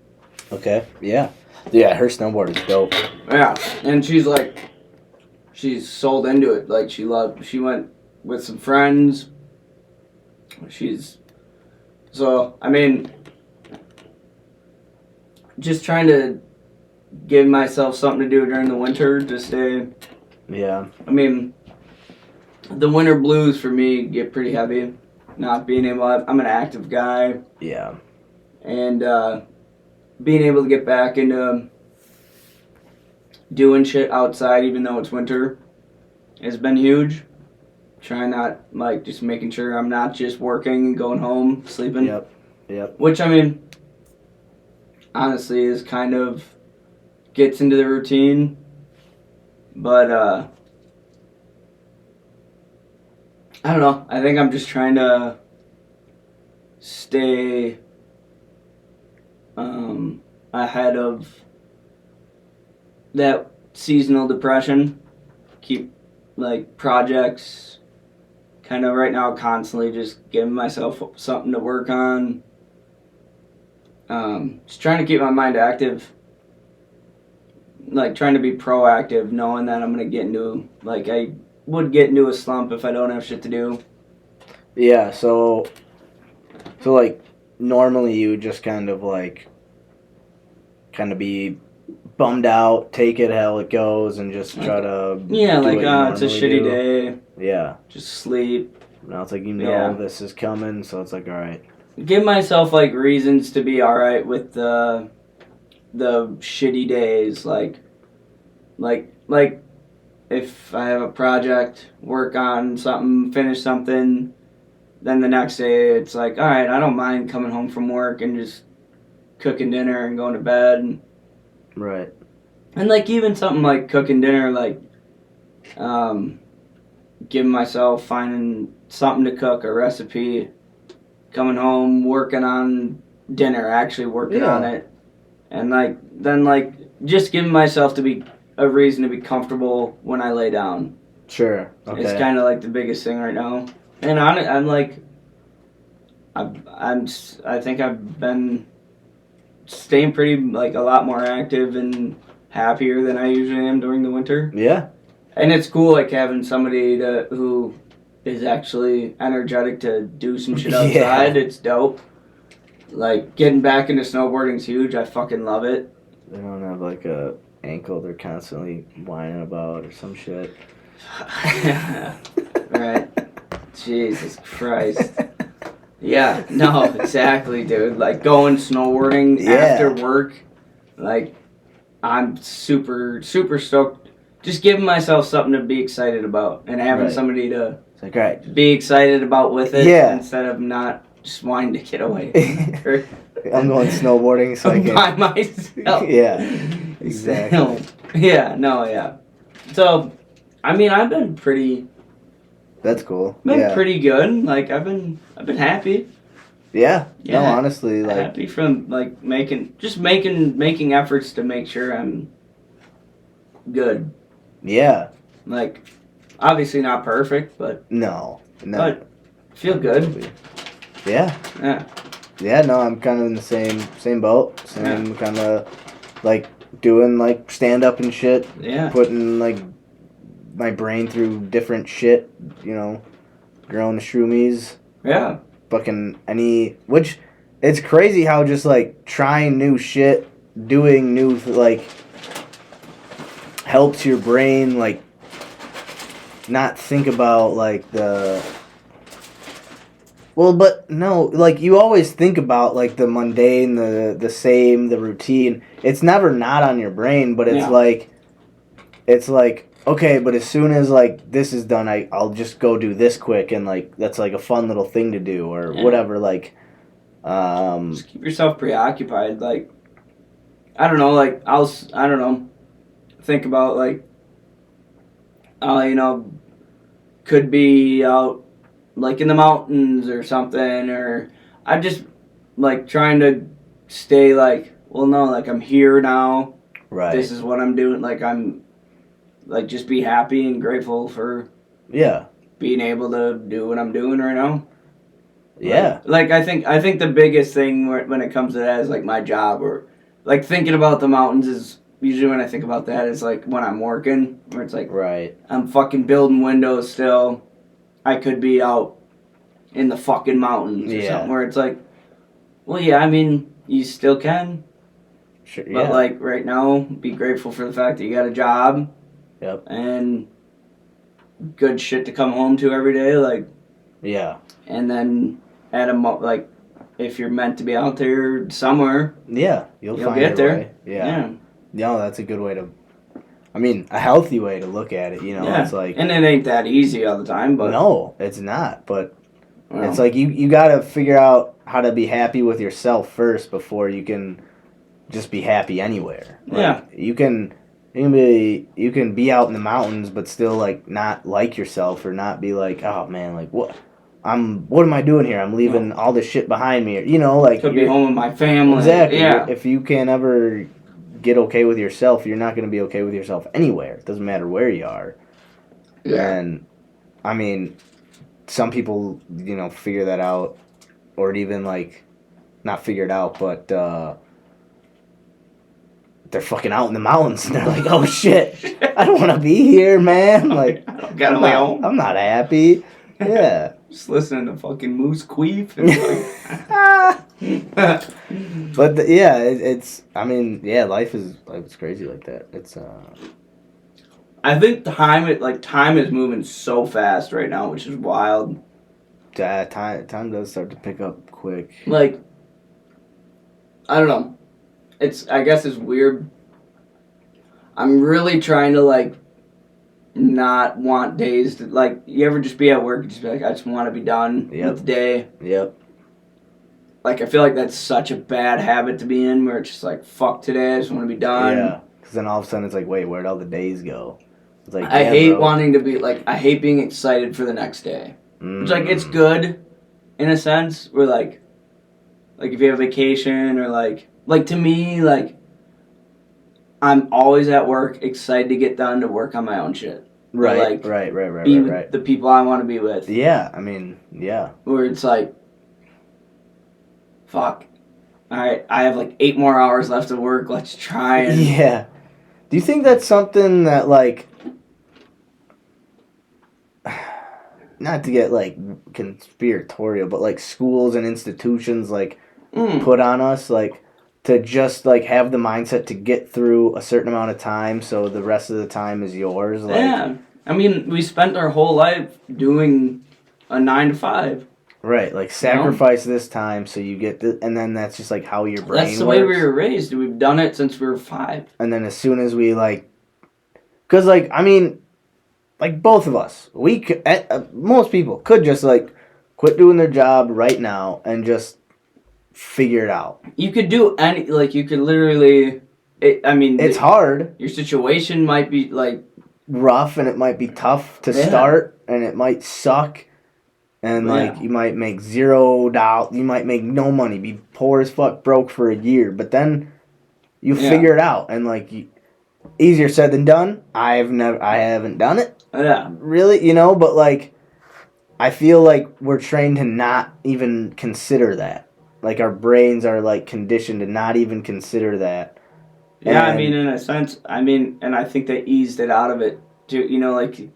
Okay. Yeah. Yeah. Her snowboard is dope. Yeah, and she's sold into it. Like she went with some friends. I mean, just trying to give myself something to do during the winter to stay. Yeah. I mean, the winter blues for me get pretty heavy. Not being able, I'm an active guy. Yeah. And being able to get back into doing shit outside even though it's winter has been huge. Trying not, like, just making sure I'm not just working and going home, sleeping. Yep. Which, I mean, honestly is kind of gets into the routine. But, I don't know. I think I'm just trying to stay ahead of that seasonal depression. Keep, like, projects kind of right now constantly just giving myself something to work on. Just trying to keep my mind active. Like, trying to be proactive, knowing that I'm going to get into, like, I would get into a slump if I don't have shit to do. Yeah, so like, normally you would just kind of be bummed out, take it how it goes, and just try to Yeah, do like, what you it's a normally shitty do. day. Yeah. Just sleep. Now it's like, Yeah. this is coming, so it's like, all right. Give myself, like, reasons to be alright with the shitty days. Like, if I have a project, work on something, finish something, then the next day it's like, alright, I don't mind coming home from work and just cooking dinner and going to bed. Right. And, like, even something like cooking dinner, like, giving myself, finding something to cook, a recipe, coming home, working on dinner, actually working on it. And, like, then, like, just giving myself to be a reason to be comfortable when I lay down. Sure. Okay. It's kind of, like, the biggest thing right now. And I'm like, I think I've been staying pretty, like, a lot more active and happier than I usually am during the winter. Yeah. And it's cool, like, having somebody who is actually energetic to do some shit outside. Yeah. It's dope. Like, getting back into snowboarding's huge. I fucking love it. They don't have, like, a ankle they're constantly whining about or some shit. Right. Jesus Christ. Yeah, no, exactly, dude. Like, going snowboarding after work, like, I'm super, super stoked. Just giving myself something to be excited about and having somebody to It's like, all right. be excited about with it instead of not just wanting to get away. I'm going snowboarding so I can... By myself. Yeah, exactly. So, I mean, I've been pretty... That's cool. pretty good. Like, I've been happy. Yeah. No, honestly, like... Happy from, like, making efforts to make sure I'm good. Yeah. Like, obviously not perfect, but... No. But feel good. Yeah. Yeah. Yeah, no, I'm kind of in the same boat. Same kind of, like, doing, like, stand-up and shit. Yeah. Putting, like, my brain through different shit, you know, growing the shroomies. Yeah. Fucking which, it's crazy how just, like, trying new shit, doing new, like, helps your brain, like, not think about, like, well, but no, like, you always think about, like, the mundane, the same, the routine. It's never not on your brain, but it's like, okay, but as soon as, like, this is done, I'll just go do this quick, and, like, that's, like, a fun little thing to do, or whatever, like, just keep yourself preoccupied, like, I don't know, like, I don't know, think about, like, you know, could be out, like, in the mountains or something, or I'm just, like, trying to stay, like, well, no, like, I'm here now. Right. This is what I'm doing. Like, I'm, like, just be happy and grateful for Yeah. being able to do what I'm doing right now. Yeah. Like I think the biggest thing when it comes to that is like my job, or like thinking about the mountains is usually when I think about that is like when I'm working, where it's like Right. I'm fucking building windows still. I could be out in the fucking mountains or something where it's like, well, yeah, I mean, you still can. Sure, But like right now, be grateful for the fact that you got a job. Yep. And good shit to come home to every day, like. Yeah. And then like, if you're meant to be out there somewhere. Yeah, you'll find get there. Way. Yeah. No, that's a good way to. I mean, a healthy way to look at it. You know, it's like. And it ain't that easy all the time, but. No, it's not. But it's like you got to figure out how to be happy with yourself first before you can just be happy anywhere. Like, you can be out in the mountains but still like not like yourself, or not be like, oh man, like what am I doing here? I'm leaving all this shit behind me. You know, like could be home with my family. Exactly. Yeah. If you can't ever get okay with yourself, you're not going to be okay with yourself anywhere. It doesn't matter where you are. Yeah. And I mean, some people, you know, figure that out, or even like not figure it out, but they're fucking out in the mountains and they're like, oh shit, I don't want to be here, man. Like, I'm not happy. Yeah. Just listening to fucking moose queef. But it's. I mean, yeah, life is crazy like that. It's. I think time is moving so fast right now, which is wild. Time does start to pick up quick. Like, I don't know. I guess it's weird. I'm really trying to like not want days to, like, you ever just be at work and just be like, I just want to be done with the day. Yep. Like, I feel like that's such a bad habit to be in, where it's just like, fuck today, I just want to be done. Yeah, because then all of a sudden it's like, wait, where'd all the days go? It's like, I hate wanting to be, like, I hate being excited for the next day. It's like, it's good, in a sense, where, like if you have vacation, or, like, to me, like, I'm always at work, excited to get done to work on my own shit. Right, or, like, right. Be with the people I want to be with. Yeah, I mean, yeah. Where it's like, fuck. Alright, I have like 8 more hours left of work, let's try and... Yeah. Do you think that's something that, like... Not to get, like, conspiratorial, but, like, schools and institutions, like, put on us, like... To just, like, have the mindset to get through a certain amount of time so the rest of the time is yours. Like, yeah. I mean, we spent our whole life doing a 9 to 5. Right. Like, sacrifice this time so you get the... And then that's just, like, how your brain works. That's the way we were raised. We've done it since we were 5. And then as soon as we, like... Because, like, I mean... Like, both of us. We could... most people could just, like, quit doing their job right now and just... figure it out. You could do any, like, you could literally, it's hard. Your situation might be, like, rough, and it might be tough to start, and it might suck, and, like, you might make $0, you might make no money, be poor as fuck, broke for a year, but then you figure it out, and, like, easier said than done. I haven't done it. Yeah. Really, you know, but, like, I feel like we're trained to not even consider that. Like, our brains are, like, conditioned to not even consider that. Yeah, I mean, in a sense, and I think they eased it out of it, too, you know, like,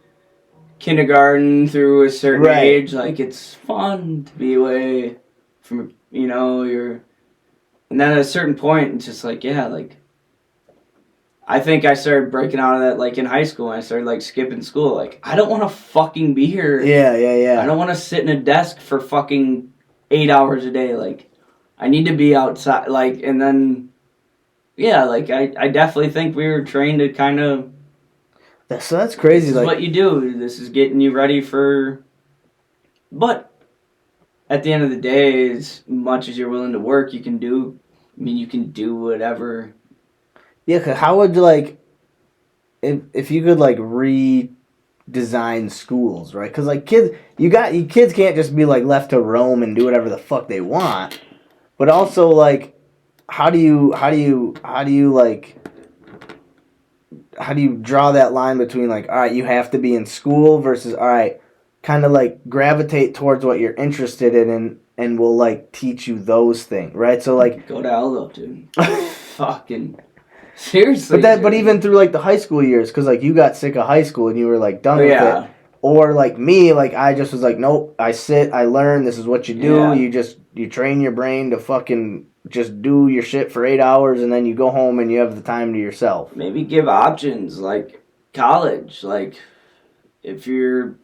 kindergarten through a certain age, like, it's fun to be away from, you know, and then at a certain point, it's just like, yeah, like, I think I started breaking out of that, like, in high school, and I started, like, skipping school, like, I don't want to fucking be here. Yeah. I don't want to sit in a desk for fucking 8 hours a day, like, I need to be outside, like, and then, yeah, like, I definitely think we were trained to kind of... So that's crazy. This is what you do. This is getting you ready for... But, at the end of the day, as much as you're willing to work, you can do... I mean, you can do whatever... Yeah, cause how would you, like... If you could, like, redesign schools, right? Because, like, kids can't just be, like, left to roam and do whatever the fuck they want. But also, like, how do you like, draw that line between like, all right, you have to be in school versus, all right, kind of like gravitate towards what you're interested in and we'll like teach you those things, right? So like go to Aldo, dude. Fucking seriously. But even through like the high school years, because like you got sick of high school and you were like done with it. Or like me, like I just was like, nope, I sit, I learn, this is what you do. Yeah. You train your brain to fucking just do your shit for 8 hours and then you go home and you have the time to yourself. Maybe give options like college. Like if you're,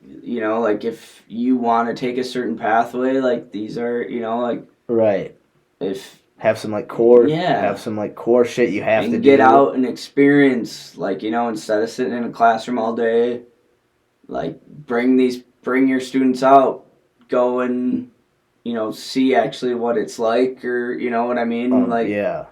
you know, like if you want to take a certain pathway, like these are, you know, like. Right. If. Have some like core, have some like core shit you have to do. Get out and experience, like, you know, instead of sitting in a classroom all day, like bring your students out, go and, you know, see actually what it's like, or you know what I mean, like yeah.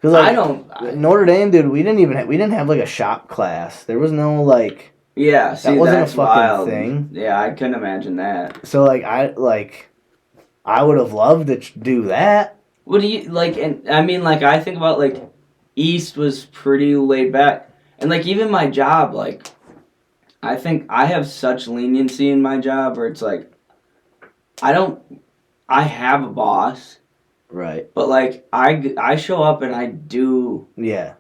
Cause like, Notre Dame, dude, we didn't have like a shop class. There was no like see, that wasn't that's a fucking wild. thing. Yeah, I couldn't imagine that. So like I would have loved to do that. What do you like? And I mean, like I think about like East was pretty laid back, and like even my job, like I think I have such leniency in my job where it's like I have a boss, right? But like I show up and I do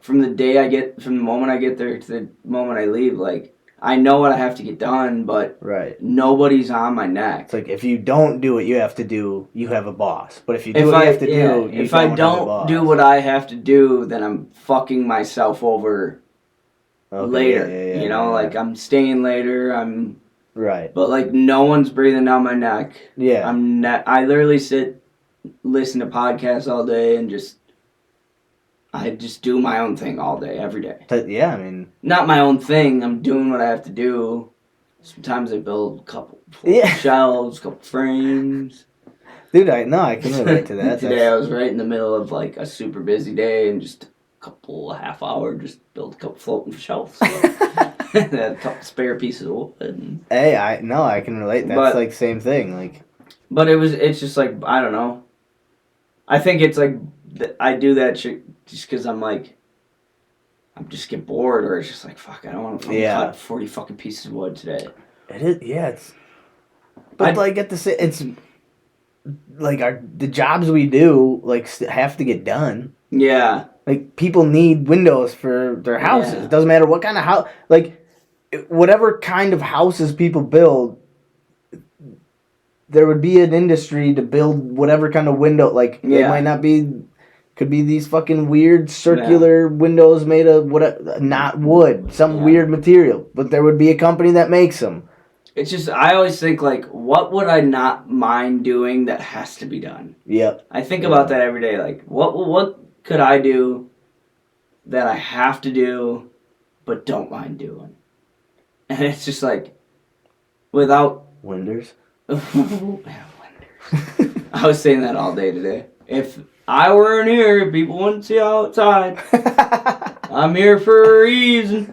from the moment I get there to the moment I leave, like. I know what I have to get done, but nobody's on my neck. It's like if you don't do what you have to do, you have a boss. But if you do what you have to do, if I don't do what I have to do, then I'm fucking myself over later. You know, like I'm staying later. I'm but like no one's breathing down my neck. Yeah, I literally listen to podcasts all day and I just do my own thing all day, every day. Yeah, I mean... Not my own thing. I'm doing what I have to do. Sometimes I build a couple shelves, a couple frames. Dude, I can relate to that. Today I was right in the middle of like a super busy day and just a couple half hour, just build a couple floating shelves. And a couple spare pieces of wood. Hey, I can relate. That's like same thing. Like, but it's just like, I don't know. I think it's like, I do that shit just because I'm just get bored, or it's just like, fuck, I don't want to cut 40 fucking pieces of wood today. It is, it's... But like, it's... Like, the jobs we do, like, have to get done. Yeah. Like, people need windows for their houses. Yeah. It doesn't matter what kind of house... Like, whatever kind of houses people build, there would be an industry to build whatever kind of window. Like, it might not be... Could be these fucking weird circular windows made of not wood, some weird material. But there would be a company that makes them. It's just, I always think, like, what would I not mind doing that has to be done? Yep. I think about that every day. Like, what could I do that I have to do but don't mind doing? And it's just like, without... Winders? Winders. I was saying that all day today. If I weren't here, people wouldn't see outside. I'm here for a reason.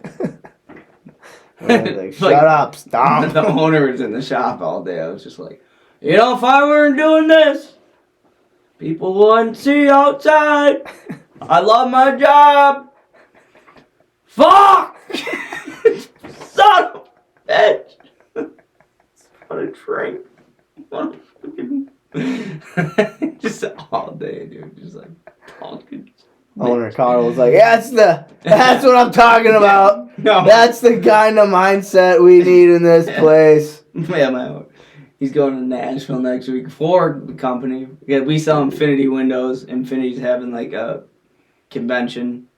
Like, shut up, stop. The owner was in the shop all day. I was just like, you know, if I weren't doing this, people wouldn't see outside. I love my job. Fuck! Son of a bitch. What a train. What a fucking... just all day, dude. Just like talking. Owner Carl was like, that's what I'm talking about. No. That's the kind of mindset we need in this place. Yeah, he's going to Nashville next week for the company. Yeah, we sell Infinity windows. Infinity's having like a convention.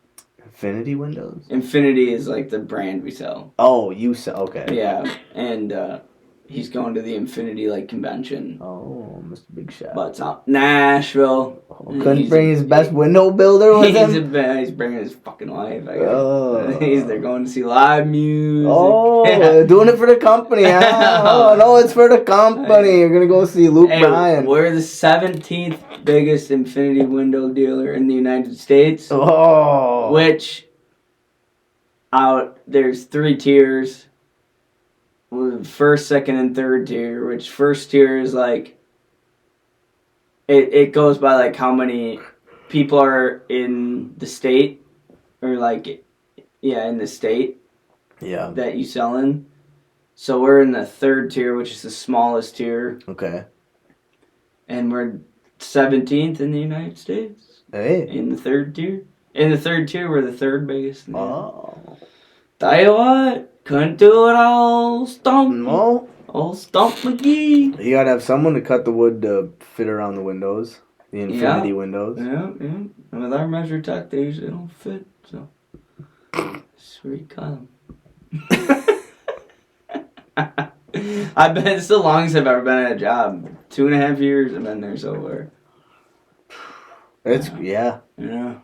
Infinity windows? Infinity is like the brand we sell. Oh, you sell, okay. Yeah, and he's going to the Infinity like convention. Oh, Mr. Big Shot. But it's out Nashville. Oh, couldn't bring his best window builder with him? He's bringing his fucking wife. They're going to see live music. Oh, doing it for the company, huh? Oh, no, it's for the company. You're going to go see Luke Bryan. We're the 17th biggest Infinity window dealer in the United States. Oh. Which, there's 3 tiers. First, second, and third tier, which first tier is like, it goes by like how many people are in the state, or like, yeah, in the state Yeah. that you sell in. So we're in the 3rd tier, which is the smallest tier, Okay. and we're 17th in the United States Hey. in the 3rd tier. In the 3rd tier, we're the 3rd biggest. Oh. Tell you what, couldn't do it all. Stomp. No. Old Stomp McGee. You gotta have someone to cut the wood to fit around the windows, the infinity Yeah. windows. Yeah. And with our measure tech, they usually don't fit. So, sweet cut 'em. I've been, it's the longest I've ever been at a job. 2.5 years I've been there so far. It's yeah. Yeah.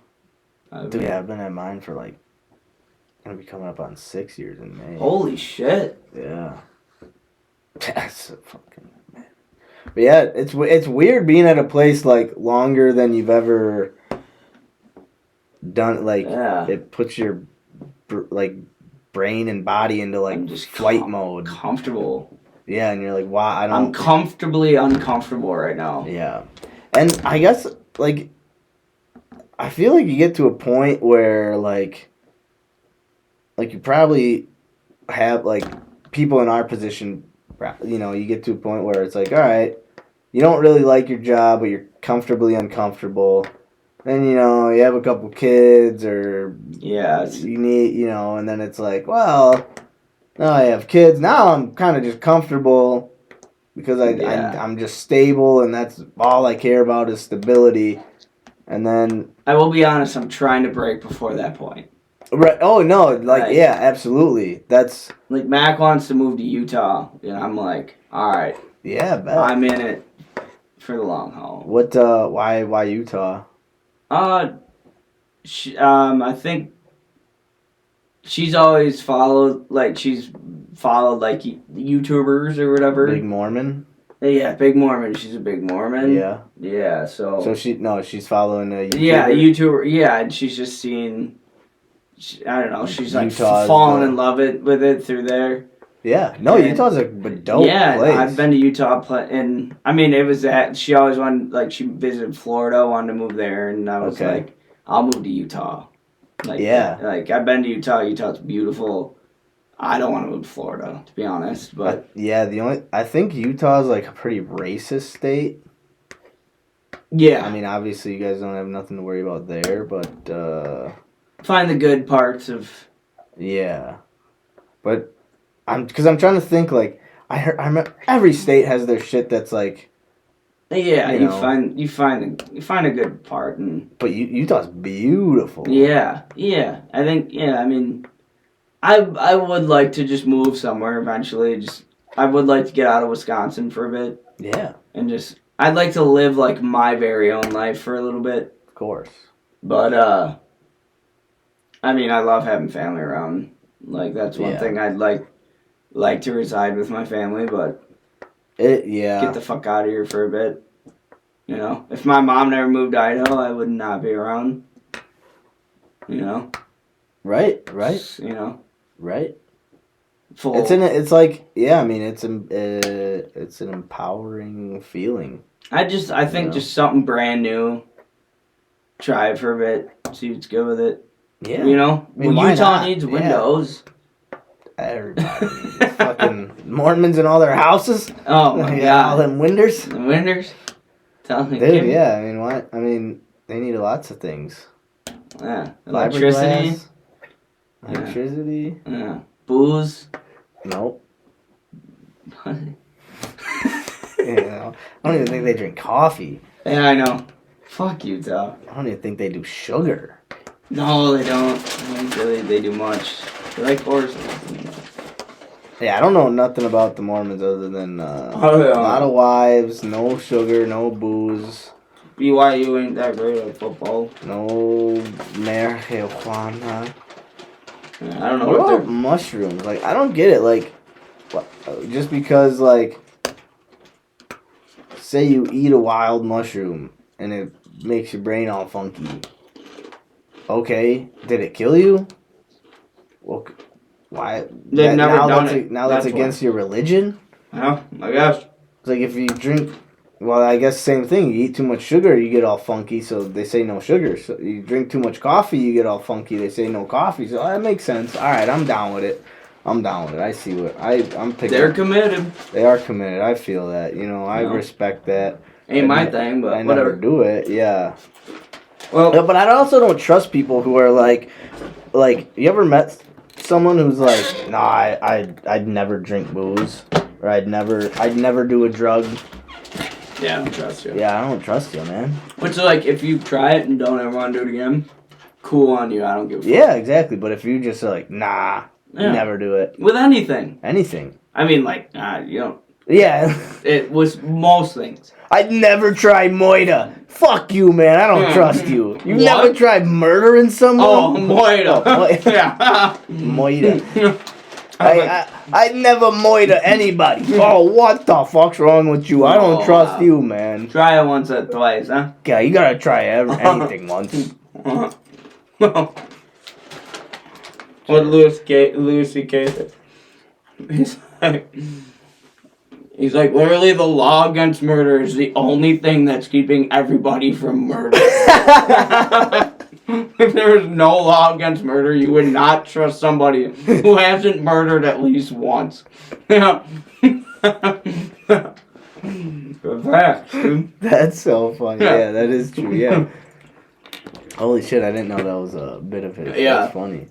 Dude, yeah, I've been at mine for like, gonna be coming up on 6 years in May. Holy shit. Yeah. That's a fucking man. But yeah, it's weird being at a place like longer than you've ever done. Like it puts your like brain and body into like I'm just flight mode. Comfortable. Yeah, and you're like, why? I'm comfortably uncomfortable right now. Yeah, and I guess like I feel like you get to a point where like you probably have like people in our position. You know, you get to a point where it's like, all right, you don't really like your job, but you're comfortably uncomfortable. Then, you know, you have a couple kids or you need, you know, and then it's like, well, now I have kids. Now I'm kind of just comfortable because I'm just stable and that's all I care about is stability. And then I will be honest, I'm trying to break before that point. Right. Oh, no. Like, yeah, absolutely. That's... Like, Mac wants to move to Utah. And I'm like, all right. Yeah, bet. I'm in it for the long haul. What, why Utah? I think she's always followed, like, YouTubers or whatever. Big Mormon? Yeah, big Mormon. She's a big Mormon. Yeah. Yeah, so... So she's following a YouTuber? Yeah, YouTuber. Yeah, and she's just seen... I don't know. She's like Utah's fallen in love with it through there. Yeah. No, and Utah's a dope place. Yeah, I've been to Utah, and I mean, it was that she always wanted, like, she visited Florida, wanted to move there, and I was like, I'll move to Utah. Like, yeah. Like, I've been to Utah. Utah's beautiful. I don't want to move to Florida, to be honest, but... Yeah, I think Utah's, like, a pretty racist state. Yeah. I mean, obviously, you guys don't have nothing to worry about there, but, Find the good parts of... Yeah. But, because I'm trying to think, like, I remember every state has their shit that's, like... Yeah, you find a good part. But Utah's beautiful. Yeah. I think, I mean... I would like to just move somewhere eventually. I would like to get out of Wisconsin for a bit. Yeah. And I'd like to live, like, my very own life for a little bit. Of course. But, I mean, I love having family around. Like, that's one thing I'd like to reside with my family, but... Get the fuck out of here for a bit. You know? If my mom never moved to Idaho, I would not be around. You know? Right. You know? Right. Full. It's like, yeah, I mean, it's an empowering feeling. I think just something brand new. Try it for a bit. See what's good with it. Yeah. You know? I mean, Utah needs windows. Everybody needs fucking Mormons in all their houses. Oh my god. All them windows. The windows. Tell me. Dude, yeah, I mean, what? I mean, they need lots of things. Yeah. Electricity. Electricity. Yeah. Booze. Nope. You know, I don't even think they drink coffee. Yeah, I know. Fuck Utah. I don't even think they do sugar. No, they don't. I don't really they do much. They like horses. Yeah, I don't know nothing about the Mormons other than a lot of wives, no sugar, no booze. BYU ain't that great at football. No marijuana. Yeah, I don't know what about mushrooms? Like, I don't get it. Like, just because, like, say you eat a wild mushroom and it makes your brain all funky. Okay, did it kill you? Well, why? They've never done it. Now that's against your religion? Yeah, I guess. It's like if you drink Well, I guess same thing. You eat too much sugar, you get all funky. So they say no sugar. So you drink too much coffee, you get all funky. They say no coffee. So that makes sense. All right, I'm down with it. I see what I'm picking. They're committed. They are committed. I feel that. I respect that. Ain't my thing, but I whatever. never do it. Yeah. Well, But I also don't trust people who are like, you ever met someone who's like, nah, I'd never drink booze, or I'd never do a drug. yeah, I don't trust you. Yeah, I don't trust you, man. Which is like, if you try it and don't ever want to do it again, cool on you. I don't give a fuck. Yeah, exactly. But if you just like, nah, never do it. With anything. Anything. I mean, like, you don't. Yeah. It was most things. I'd never try moita. Fuck you, man. I don't trust you. You What? never tried murdering someone? Oh, moita. Moita. Yeah. Moita. I never moita anybody. Oh, what the fuck's wrong with you? I don't trust you, man. Try it once or twice, huh? Yeah, you gotta try anything once. What Louis C.K. said. He's like, literally, the law against murder is the only thing that's keeping everybody from murder. If there was no law against murder, you would not trust somebody who hasn't murdered at least once. Yeah. Facts, dude. That's so funny. Yeah. Yeah, that is true. Yeah. Holy shit, I didn't know that was a bit of it. Yeah. That's funny.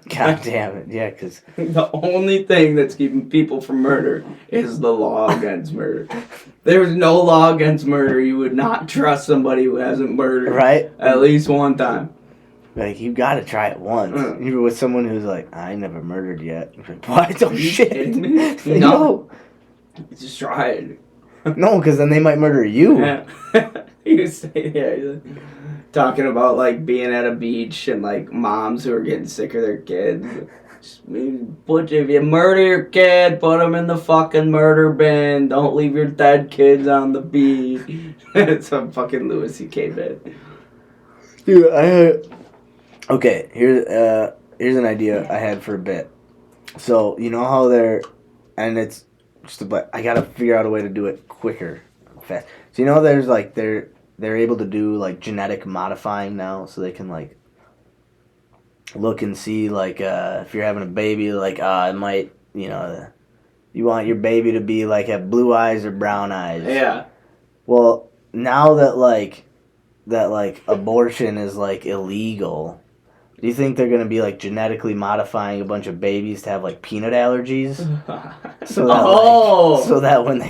God damn it. Yeah, because... The only thing that's keeping people from murder is the law against murder. If there was no law against murder, you would not trust somebody who hasn't murdered Right? at least one time. Like, you gotta try it once. Even with someone who's like, I never murdered yet. You're like, what? Oh, shit. Kidding me? No. Just try it. No, because then they might murder you. Yeah. You say, you're talking about like being at a beach and like moms who are getting sick of their kids. Just, if you murder your kid, put them in the fucking murder bin. Don't leave your dead kids on the beach. It's a fucking Louis C.K. bit. Dude, okay, here's an idea I had for a bit. So, you know how and it's just I gotta figure out a way to do it quicker, fast. So, you know, there's like, they're able to do like genetic modifying now, so they can like look and see like if you're having a baby, like it might, you want your baby to be like have blue eyes or brown eyes. Yeah. Well, now that abortion is like illegal, do you think they're gonna be like genetically modifying a bunch of babies to have like peanut allergies? So that when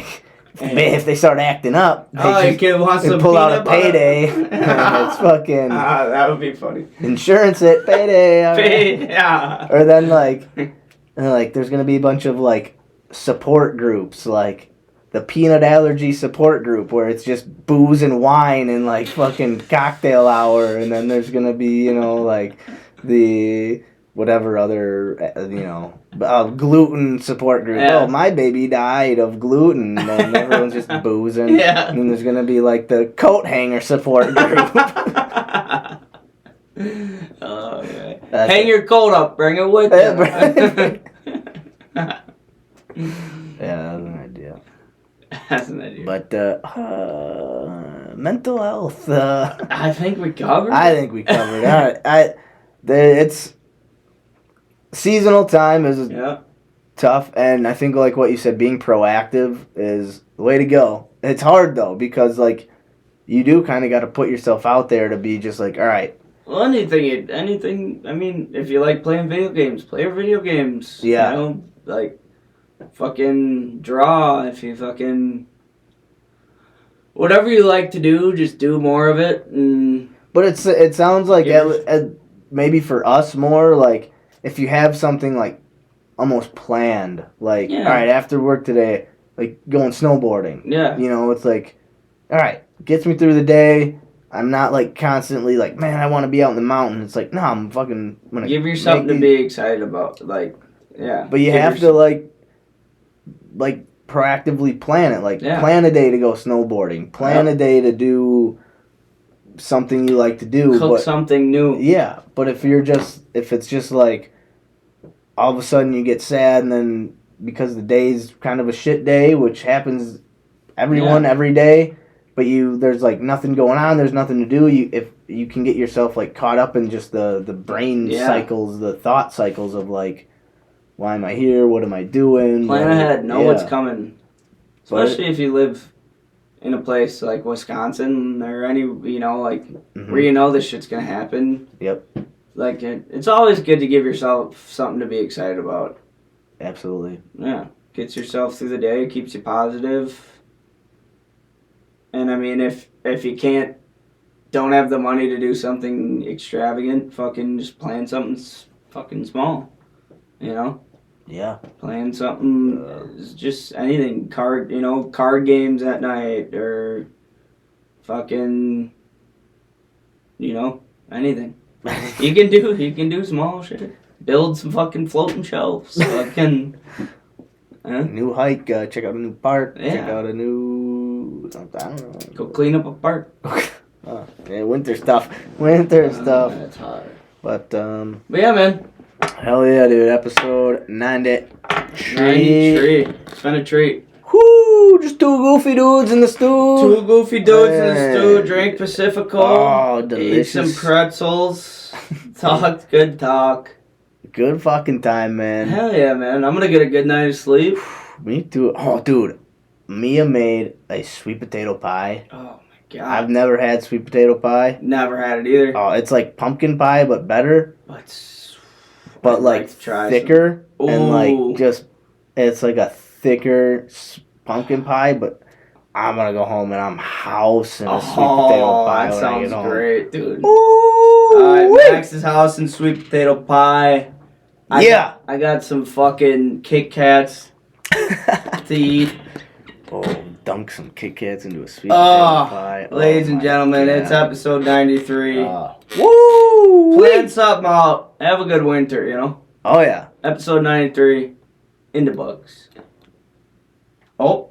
if they start acting up, your kid wants can some pull out a peanut butter. payday. And it's fucking That would be funny. insurance it payday. All right. Yeah. Or then like there's gonna be a bunch of like support groups, like the peanut allergy support group, where it's just booze and wine and like fucking cocktail hour, and then there's gonna be like the whatever other gluten support group. Yeah. Oh, my baby died of gluten, and everyone's just boozing. Yeah. And then there's gonna be like the coat hanger support group. Oh, okay. Hang your coat up, bring it with you. Yeah, that's an idea. That's an idea. But mental health. I think we covered. I think we covered. All right. It's seasonal time is tough, and I think like what you said, being proactive is the way to go. It's hard though, because like you do kind of got to put yourself out there to be just like, all right. Well, anything. I mean, if you like playing video games, play your video games. Yeah. Like fucking draw. If you fucking whatever you like to do, just do more of it. But it sounds like maybe for us more like if you have something like almost planned, like all right, after work today, like going snowboarding. Yeah. It's like, all right, gets me through the day. I'm not like constantly like, man, I want to be out in the mountain. It's like, no, I'm fucking gonna give yourself something to be excited about. Like, yeah. But you have to like proactively plan it. Like plan a day to go snowboarding. Plan a day to do something you like to do. Cook something new. Yeah, but if it's just like all of a sudden you get sad, and then because the day's kind of a shit day, which happens everyone every day, but there's like nothing going on. There's nothing to do. If you can get yourself like caught up in just the brain cycles, the thought cycles of like, why am I here? What am I doing? Plan ahead. Know what's coming. Especially if you live in a place like Wisconsin or any, like where you know this shit's gonna happen. Yep. Like it's always good to give yourself something to be excited about. Absolutely. Yeah. Gets yourself through the day, keeps you positive. And I mean, if you don't have the money to do something extravagant, fucking just plan something fucking small, Yeah. Playing something, just anything, card games at night, or fucking, anything. You can do small shit. Build some fucking floating shelves. Fucking. New hike, check out a new park, Yeah. check out a new something, I don't know. Go clean up a park. Yeah, winter stuff. Stuff. It's hot. But yeah, man. hell yeah, dude. Episode 93. 93. It's been a treat. Whoo! Just two goofy dudes in the stew. Two goofy dudes in the stew. Drank Pacifico. Oh, delicious. Ate some pretzels. Talked good talk. Good fucking time, man. Hell yeah, man. I'm gonna get a good night of sleep. Me too. Oh, dude. Mia made a sweet potato pie. Oh my god. I've never had sweet potato pie. Never had it either. Oh, it's like pumpkin pie, but better. But I'd like to try thicker. some. And Ooh. like it's like a thicker pumpkin pie, but I'm gonna go home and I'm housing a sweet potato pie that when I get sounds home. great, dude. Ooh, Alright, Max's house and sweet potato pie. I got some fucking Kit Kats to eat. Oh, dunk some Kit Kats into a sweet potato pie. Ladies and gentlemen, it's episode 93. Woo! Plan something out. Have a good winter, Oh, yeah. Episode 93 in the books. Oh.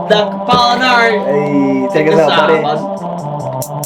The Pollinari. Hey, take us out, buddy.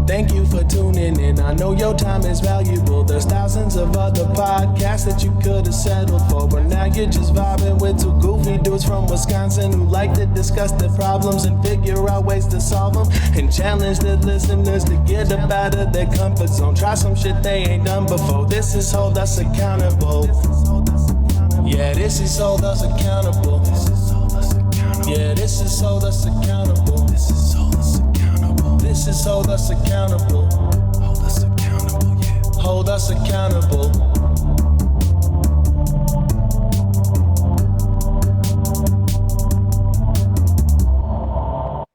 Thank you for tuning in. I know your time is valuable. There's thousands of other podcasts that you could have settled for, but now you're just vibing with two goofy dudes from Wisconsin who like to discuss their problems and figure out ways to solve them, and challenge the listeners to get up out of their comfort zone. Try some shit they ain't done before. This is Hold Us Accountable. Yeah, this is Hold Us Accountable. Yeah, this is Hold Us Accountable. This is Hold Us Accountable. This is Hold Us Accountable. Hold Us Accountable, yeah. Hold Us Accountable.